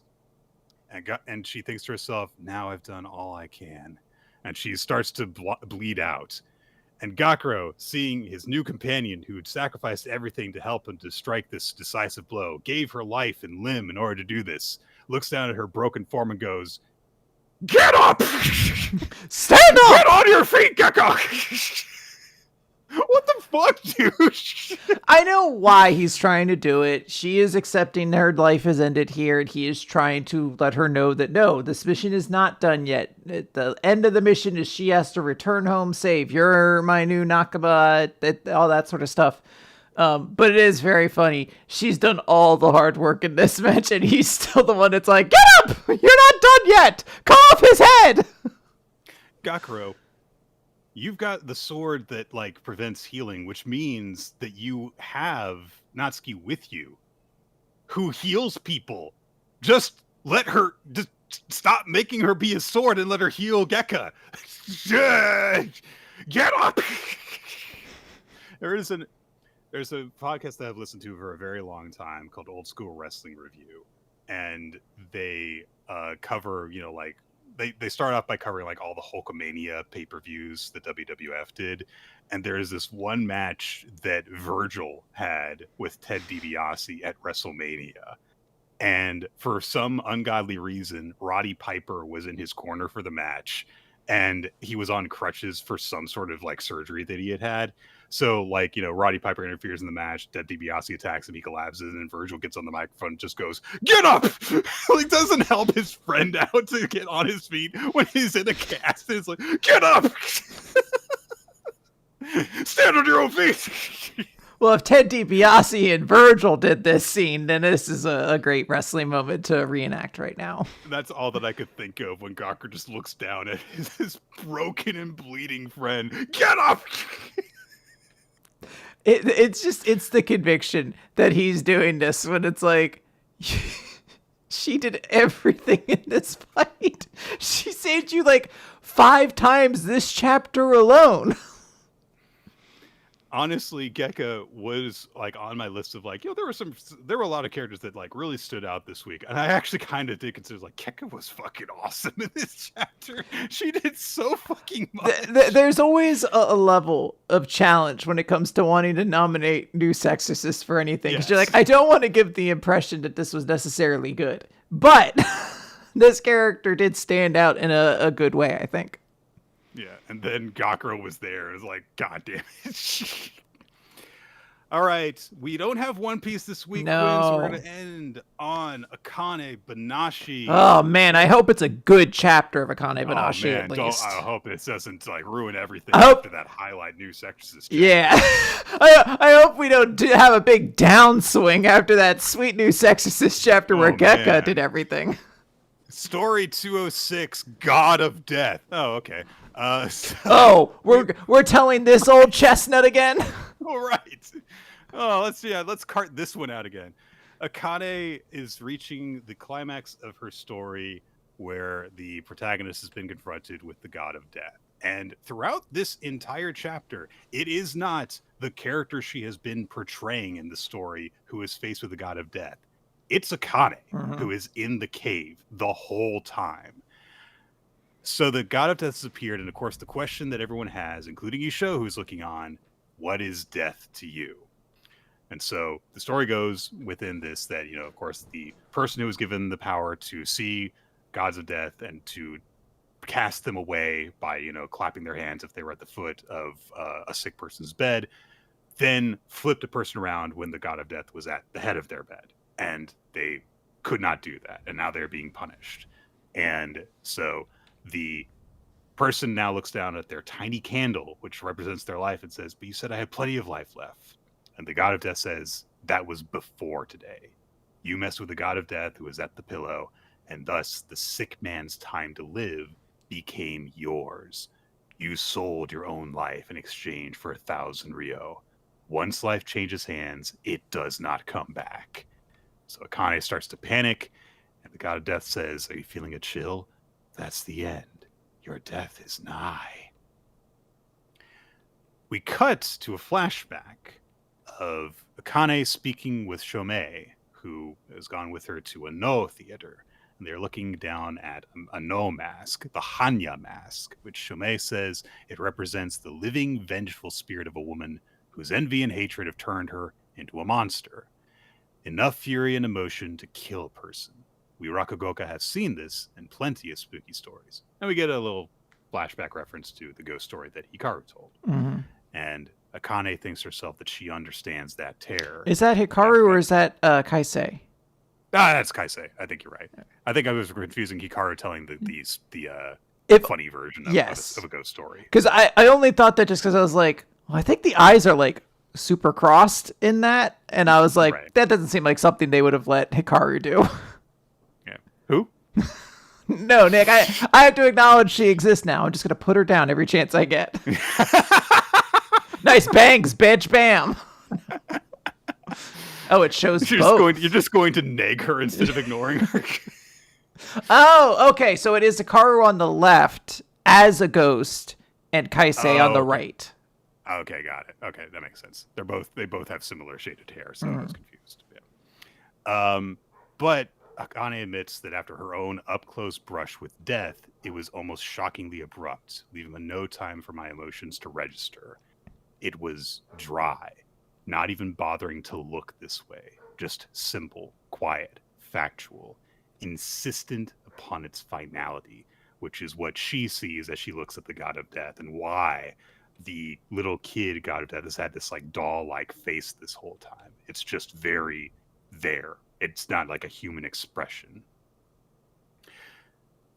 and she thinks to herself, now I've done all I can. And she starts to bleed out. And Gakuro, seeing his new companion who had sacrificed everything to help him to strike this decisive blow, gave her life and limb in order to do this, looks down at her broken form and goes, get up! Stand up! Get on your feet, Gekka! What the fuck, dude? I know why he's trying to do it. She is accepting her life has ended here, and he is trying to let her know that no, this mission is not done yet. At the end of the mission is she has to return home safe. You're my new Nakaba, all that sort of stuff. But it is very funny. She's done all the hard work in this match, and he's still the one that's like, get up! You're not done yet! Cut off his head! Gakuro, you've got the sword that like prevents healing, which means that you have Natsuki with you, who heals people. Just let her. Just stop making her be a sword and let her heal Gekka. Get up! There's a podcast that I've listened to for a very long time called Old School Wrestling Review, and they cover, like. They start off by covering like all the Hulkamania pay-per-views that WWF did, and there's this one match that Virgil had with Ted DiBiase at WrestleMania, and for some ungodly reason, Roddy Piper was in his corner for the match, and he was on crutches for some sort of like surgery that he had. So like, Roddy Piper interferes in the match, Ted DiBiase attacks him, he collapses, and then Virgil gets on the microphone and just goes, get up! Like, doesn't help his friend out to get on his feet when he's in a cast. It's like, get up! Stand on your own feet! Well, if Ted DiBiase and Virgil did this scene, then this is a great wrestling moment to reenact right now. That's all that I could think of when Gawker just looks down at his broken and bleeding friend. Get up! It's the conviction that he's doing this when it's like, she did everything in this fight. She saved you like 5 times this chapter alone. Honestly, Gekka was like on my list of like, there were a lot of characters that like really stood out this week. And I actually kind of did consider like Gekka was fucking awesome in this chapter. She did so fucking much. There's always a level of challenge when it comes to wanting to nominate new Exorcist for anything. Because you're like, I don't want to give the impression that this was necessarily good. But this character did stand out in a good way, I think. Yeah, and then Gakuro was there. It was like, God damn it. All right, we don't have One Piece this week, No. Quinn, so we're going to end on Akane-banashi. Oh, man, I hope it's a good chapter of Akane-banashi, man, at least. I hope it doesn't like ruin everything I hope- after that highlight new Exorcist. Yeah. I hope we don't have a big downswing after that sweet new Exorcist chapter where Gekka man. did everything. Story 206, God of Death. Oh, okay. We're telling this old chestnut again? All right. Oh, let's cart this one out again. Akane is reaching the climax of her story where the protagonist has been confronted with the god of death. And throughout this entire chapter, it is not the character she has been portraying in the story who is faced with the god of death. It's Akane who is in the cave the whole time. So the god of death has appeared, and of course, the question that everyone has, including Isho, who's looking on, what is death to you? And so the story goes within this that, of course, the person who was given the power to see gods of death and to cast them away by, clapping their hands if they were at the foot of a sick person's bed, then flipped a person around when the god of death was at the head of their bed. And they could not do that. And now they're being punished. And so the person now looks down at their tiny candle, which represents their life, and says, but you said I had plenty of life left. And the god of death says, that was before today. You messed with the god of death who was at the pillow, and thus the sick man's time to live became yours. You sold your own life in exchange for 1,000 Ryo. Once life changes hands, it does not come back. So Akane starts to panic, and the god of death says, are you feeling a chill? That's the end. Your death is nigh. We cut to a flashback of Akane speaking with Shomei, who has gone with her to a No theater. And they're looking down at a No mask, the Hanya mask, which Shomei says it represents the living, vengeful spirit of a woman whose envy and hatred have turned her into a monster. Enough fury and emotion to kill a person. We Rakugoka have seen this in plenty of spooky stories. And we get a little flashback reference to the ghost story that Hikaru told. Mm-hmm. And Akane thinks herself that she understands that terror. Is that Hikaru or is that Kaisei? That's Kaisei. I think you're right. I think I was confusing Hikaru telling the funny version of a ghost story. Because I only thought that just because I was like, well, I think the eyes are like super crossed in that. And I was like, that doesn't seem like something they would have let Hikaru do. Yeah. Who? No, Nick, I have to acknowledge she exists now. I'm just going to put her down every chance I get. Nice bangs, bitch, bam. Oh, it shows both. You're just going to neg her instead of ignoring her. Oh, okay. So it is Hikaru on the left as a ghost and Kaisei on the right. Okay, got it. Okay, that makes sense. They both have similar shaded hair, so I was confused. Yeah. But Akane admits that after her own up-close brush with death, it was almost shockingly abrupt, leaving no time for my emotions to register. It was dry, not even bothering to look this way, just simple, quiet, factual, insistent upon its finality, which is what she sees as she looks at the god of death, and why the little kid god of death has had this like doll-like face this whole time. It's just very there. It's not like a human expression.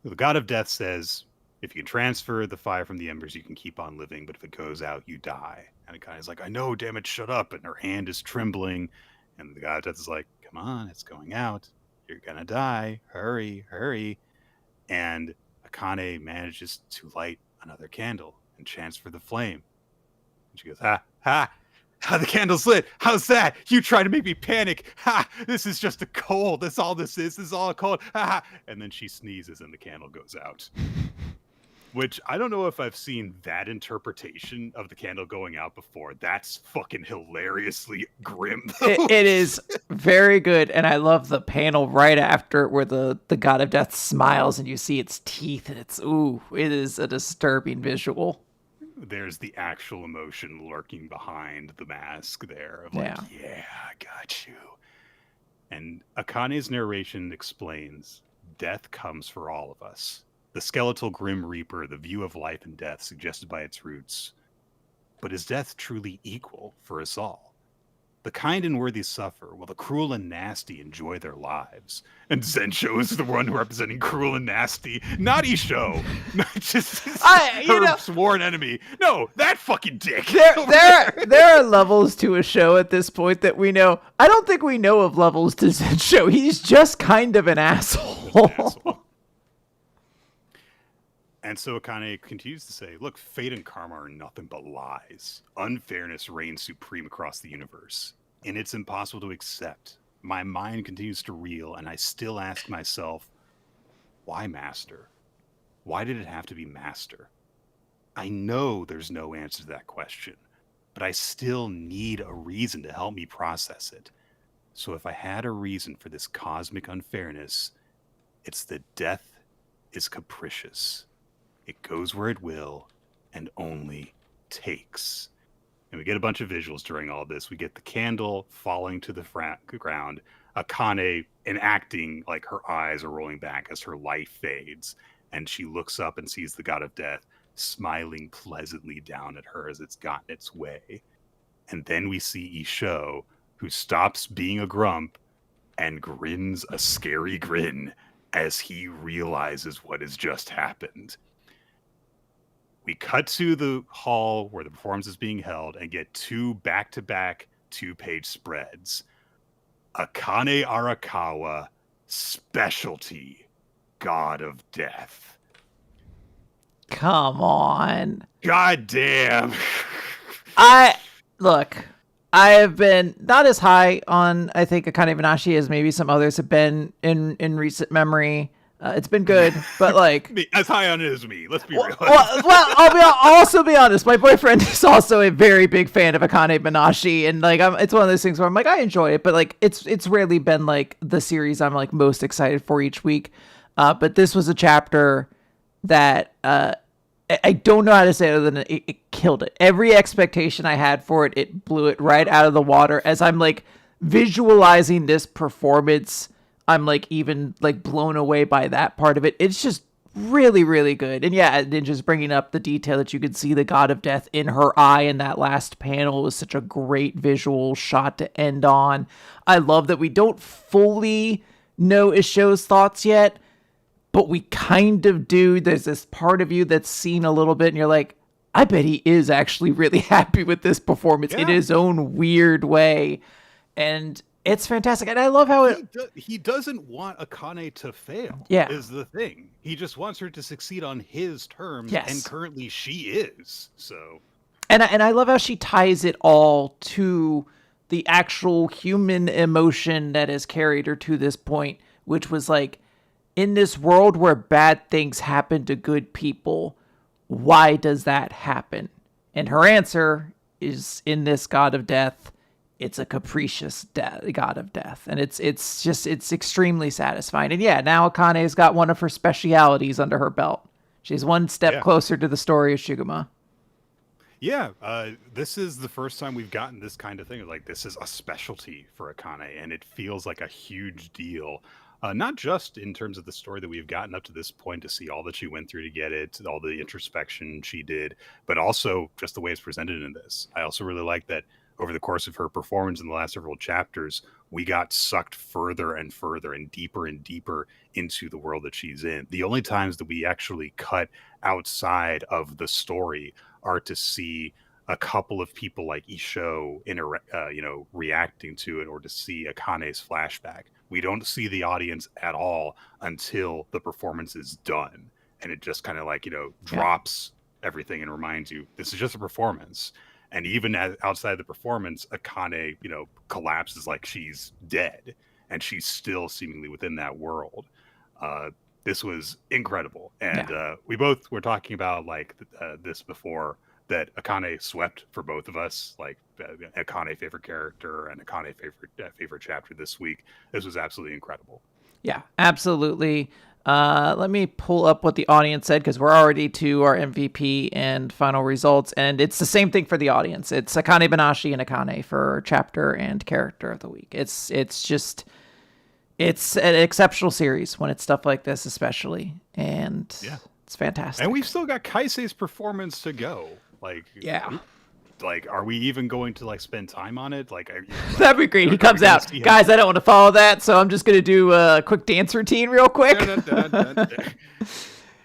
The god of death says, if you can transfer the fire from the embers, you can keep on living, but if it goes out, you die. And Akane's like, I know, damn it, shut up. And her hand is trembling. And the god of death is like, come on, it's going out. You're gonna die. Hurry, hurry. And Akane manages to light another candle and transfer the flame. And she goes, ha, ha. The candle's lit. How's that? You try to make me panic. Ha! This is just a cold. That's all this is. This is all a cold. Ha! And then she sneezes and the candle goes out. Which I don't know if I've seen that interpretation of the candle going out before. That's fucking hilariously grim. It is very good, and I love the panel right after where the god of death smiles and you see its teeth, and it is a disturbing visual. There's the actual emotion lurking behind the mask there of like, yeah, I got you. And Akane's narration explains, death comes for all of us. The skeletal grim reaper, the view of life and death suggested by its roots. But is death truly equal for us all? The kind and worthy suffer, while the cruel and nasty enjoy their lives. And Zensho is the one representing cruel and nasty, not Isho. Not just her sworn enemy. No, that fucking dick. There are levels to a show at this point that we know. I don't think we know of levels to Zensho. He's just kind of an asshole. And so Akane continues to say, look, fate and karma are nothing but lies. Unfairness reigns supreme across the universe. And it's impossible to accept. My mind continues to reel, and I still ask myself, Why Master? Why did it have to be Master? I know there's no answer to that question, but I still need a reason to help me process it. So if I had a reason for this cosmic unfairness, it's that death is capricious. It goes where it will and only takes. And we get a bunch of visuals during all this. We get the candle falling to the ground, Akane enacting like her eyes are rolling back as her light fades, and she looks up and sees the god of death smiling pleasantly down at her as it's gotten its way. And then we see Isho, who stops being a grump and grins a scary grin as he realizes what has just happened. We cut to the hall where the performance is being held and get 2 back-to-back 2-page spreads. Akane Arakawa, specialty, god of death. Come on. God damn. I have been not as high on, I think, Akane-banashi as maybe some others have been in recent memory. It's been good, but like as high on it as me. Let's be real. Well, I'll also be honest. My boyfriend is also a very big fan of Akane-banashi, and like it's one of those things where I'm like, I enjoy it, but like it's rarely been like the series I'm like most excited for each week. But this was a chapter that I don't know how to say it other than it killed it. Every expectation I had for it, it blew it right out of the water. As I'm like visualizing this performance, I'm like even like blown away by that part of it. It's just really, really good. And yeah, and just bringing up the detail that you could see the god of death in her eye in that last panel was such a great visual shot to end on. I love that we don't fully know Isho's thoughts yet, but we kind of do. There's this part of you that's seen a little bit and you're like, I bet he is actually really happy with this performance in his own weird way. And it's fantastic. And I love how he doesn't want Akane to fail. Yeah. Is the thing. He just wants her to succeed on his terms. Yes. And currently she is. So. And I love how she ties it all to the actual human emotion that has carried her to this point, which was like, in this world where bad things happen to good people, why does that happen? And her answer is, in this god of death, it's a capricious god of death. And it's extremely satisfying. And yeah, now Akane's got one of her specialities under her belt. She's one step closer to the story of Shiguma. Yeah, this is the first time we've gotten this kind of thing. Like, this is a specialty for Akane, and it feels like a huge deal. Not just in terms of the story that we've gotten up to this point to see all that she went through to get it, all the introspection she did, but also just the way it's presented in this. I also really like that over the course of her performance in the last several chapters, we got sucked further and further and deeper into the world that she's in. The only times that we actually cut outside of the story are to see a couple of people like Isho reacting to it, or to see Akane's flashback. We don't see the audience at all until the performance is done. And it just kind of like, drops everything and reminds you, this is just a performance. And even outside the performance, Akane, collapses like she's dead, and she's still seemingly within that world. This was incredible. And we both were talking about this before, that Akane swept for both of us, like Akane favorite character and Akane favorite chapter this week. This was absolutely incredible. Yeah, absolutely. Let me pull up what the audience said, because we're already to our MVP and final results, and it's the same thing for the audience. It's Akane-banashi and Akane for chapter and character of the week. It's an exceptional series when it's stuff like this, especially, and it's fantastic. And we've still got Kaisei's performance to go. Are we even going to spend time on it? That'd be great. He comes out, guys. I don't want to follow that, so I'm just gonna do a quick dance routine real quick.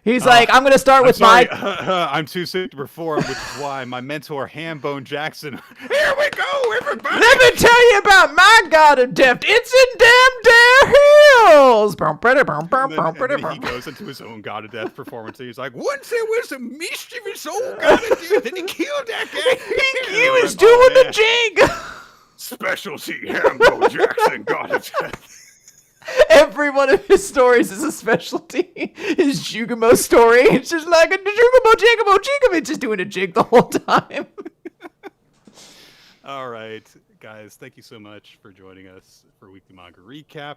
He's like, I'm gonna start with my. I'm too sick to perform, which is why my mentor Hambone Jackson. Here we go, everybody. Let me tell you about my god of death. It's in damn hills. And then he goes into his own god of death performance, and he's like, once there was a mischievous old god of death, and he killed that guy. He was doing the jig. Specialty Hambone Jackson, god of death. every one of his stories is a specialty. His Jugamo story, it's just like a Jugamo, it's just doing a jig the whole time. All right, guys, thank you so much for joining us for Weekly Manga Recap.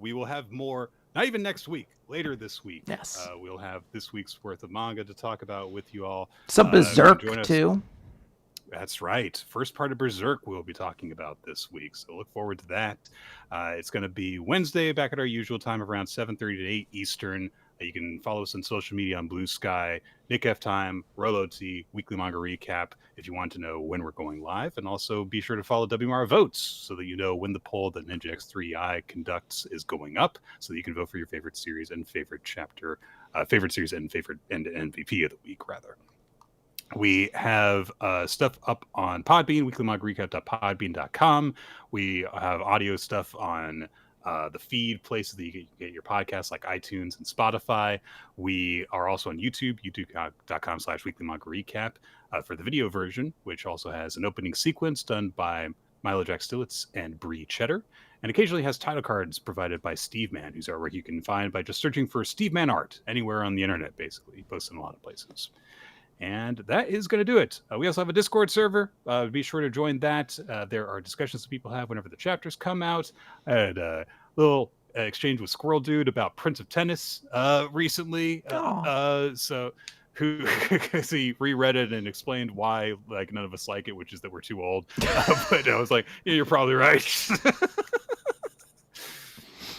We will have more, not even next week, later this week. Yes. We'll have this week's worth of manga to talk about with you all. Some Berserk, too. That's right. First part of Berserk we'll be talking about this week, so look forward to that. It's going to be Wednesday, back at our usual time of around 7:30 to 8 Eastern. You can follow us on social media on BlueSky, Nick F Time, Rolo T, Weekly Manga Recap, if you want to know when we're going live. And also be sure to follow WMR Votes so that you know when the poll that Ninja X3i conducts is going up, so that you can vote for your favorite series and favorite chapter, favorite series and favorite and MVP of the week, rather. We have stuff up on Podbean, weeklymangarecap.podbean.com. We have audio stuff on the feed places that you can get your podcasts like iTunes and Spotify. We are also on YouTube, youtube.com/weeklymanga-recap for the video version, which also has an opening sequence done by Milo Jack Stilitz and Bree Cheddar, and occasionally has title cards provided by Steve Man, whose artwork you can find by just searching for Steve Man Art anywhere on the internet, basically. He posts in a lot of places. And that is going to do it. We also have a Discord server. Be sure to join that. There are discussions that people have whenever the chapters come out. I had a little exchange with Squirrel Dude about Prince of Tennis recently. So he reread it and explained why like none of us like it, which is that we're too old. But I was like, yeah, you're probably right.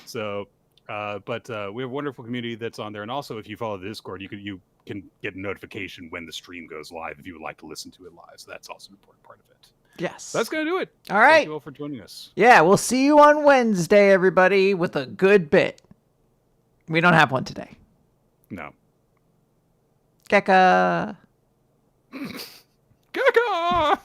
So, but we have a wonderful community that's on there. And also, if you follow the Discord, you can get a notification when the stream goes live if you would like to listen to it live. So that's also an important part of it. Yes. So that's going to do it. All right. Thank you all for joining us. Yeah, we'll see you on Wednesday, everybody, with a good bit. We don't have one today. No. Keka. Keka!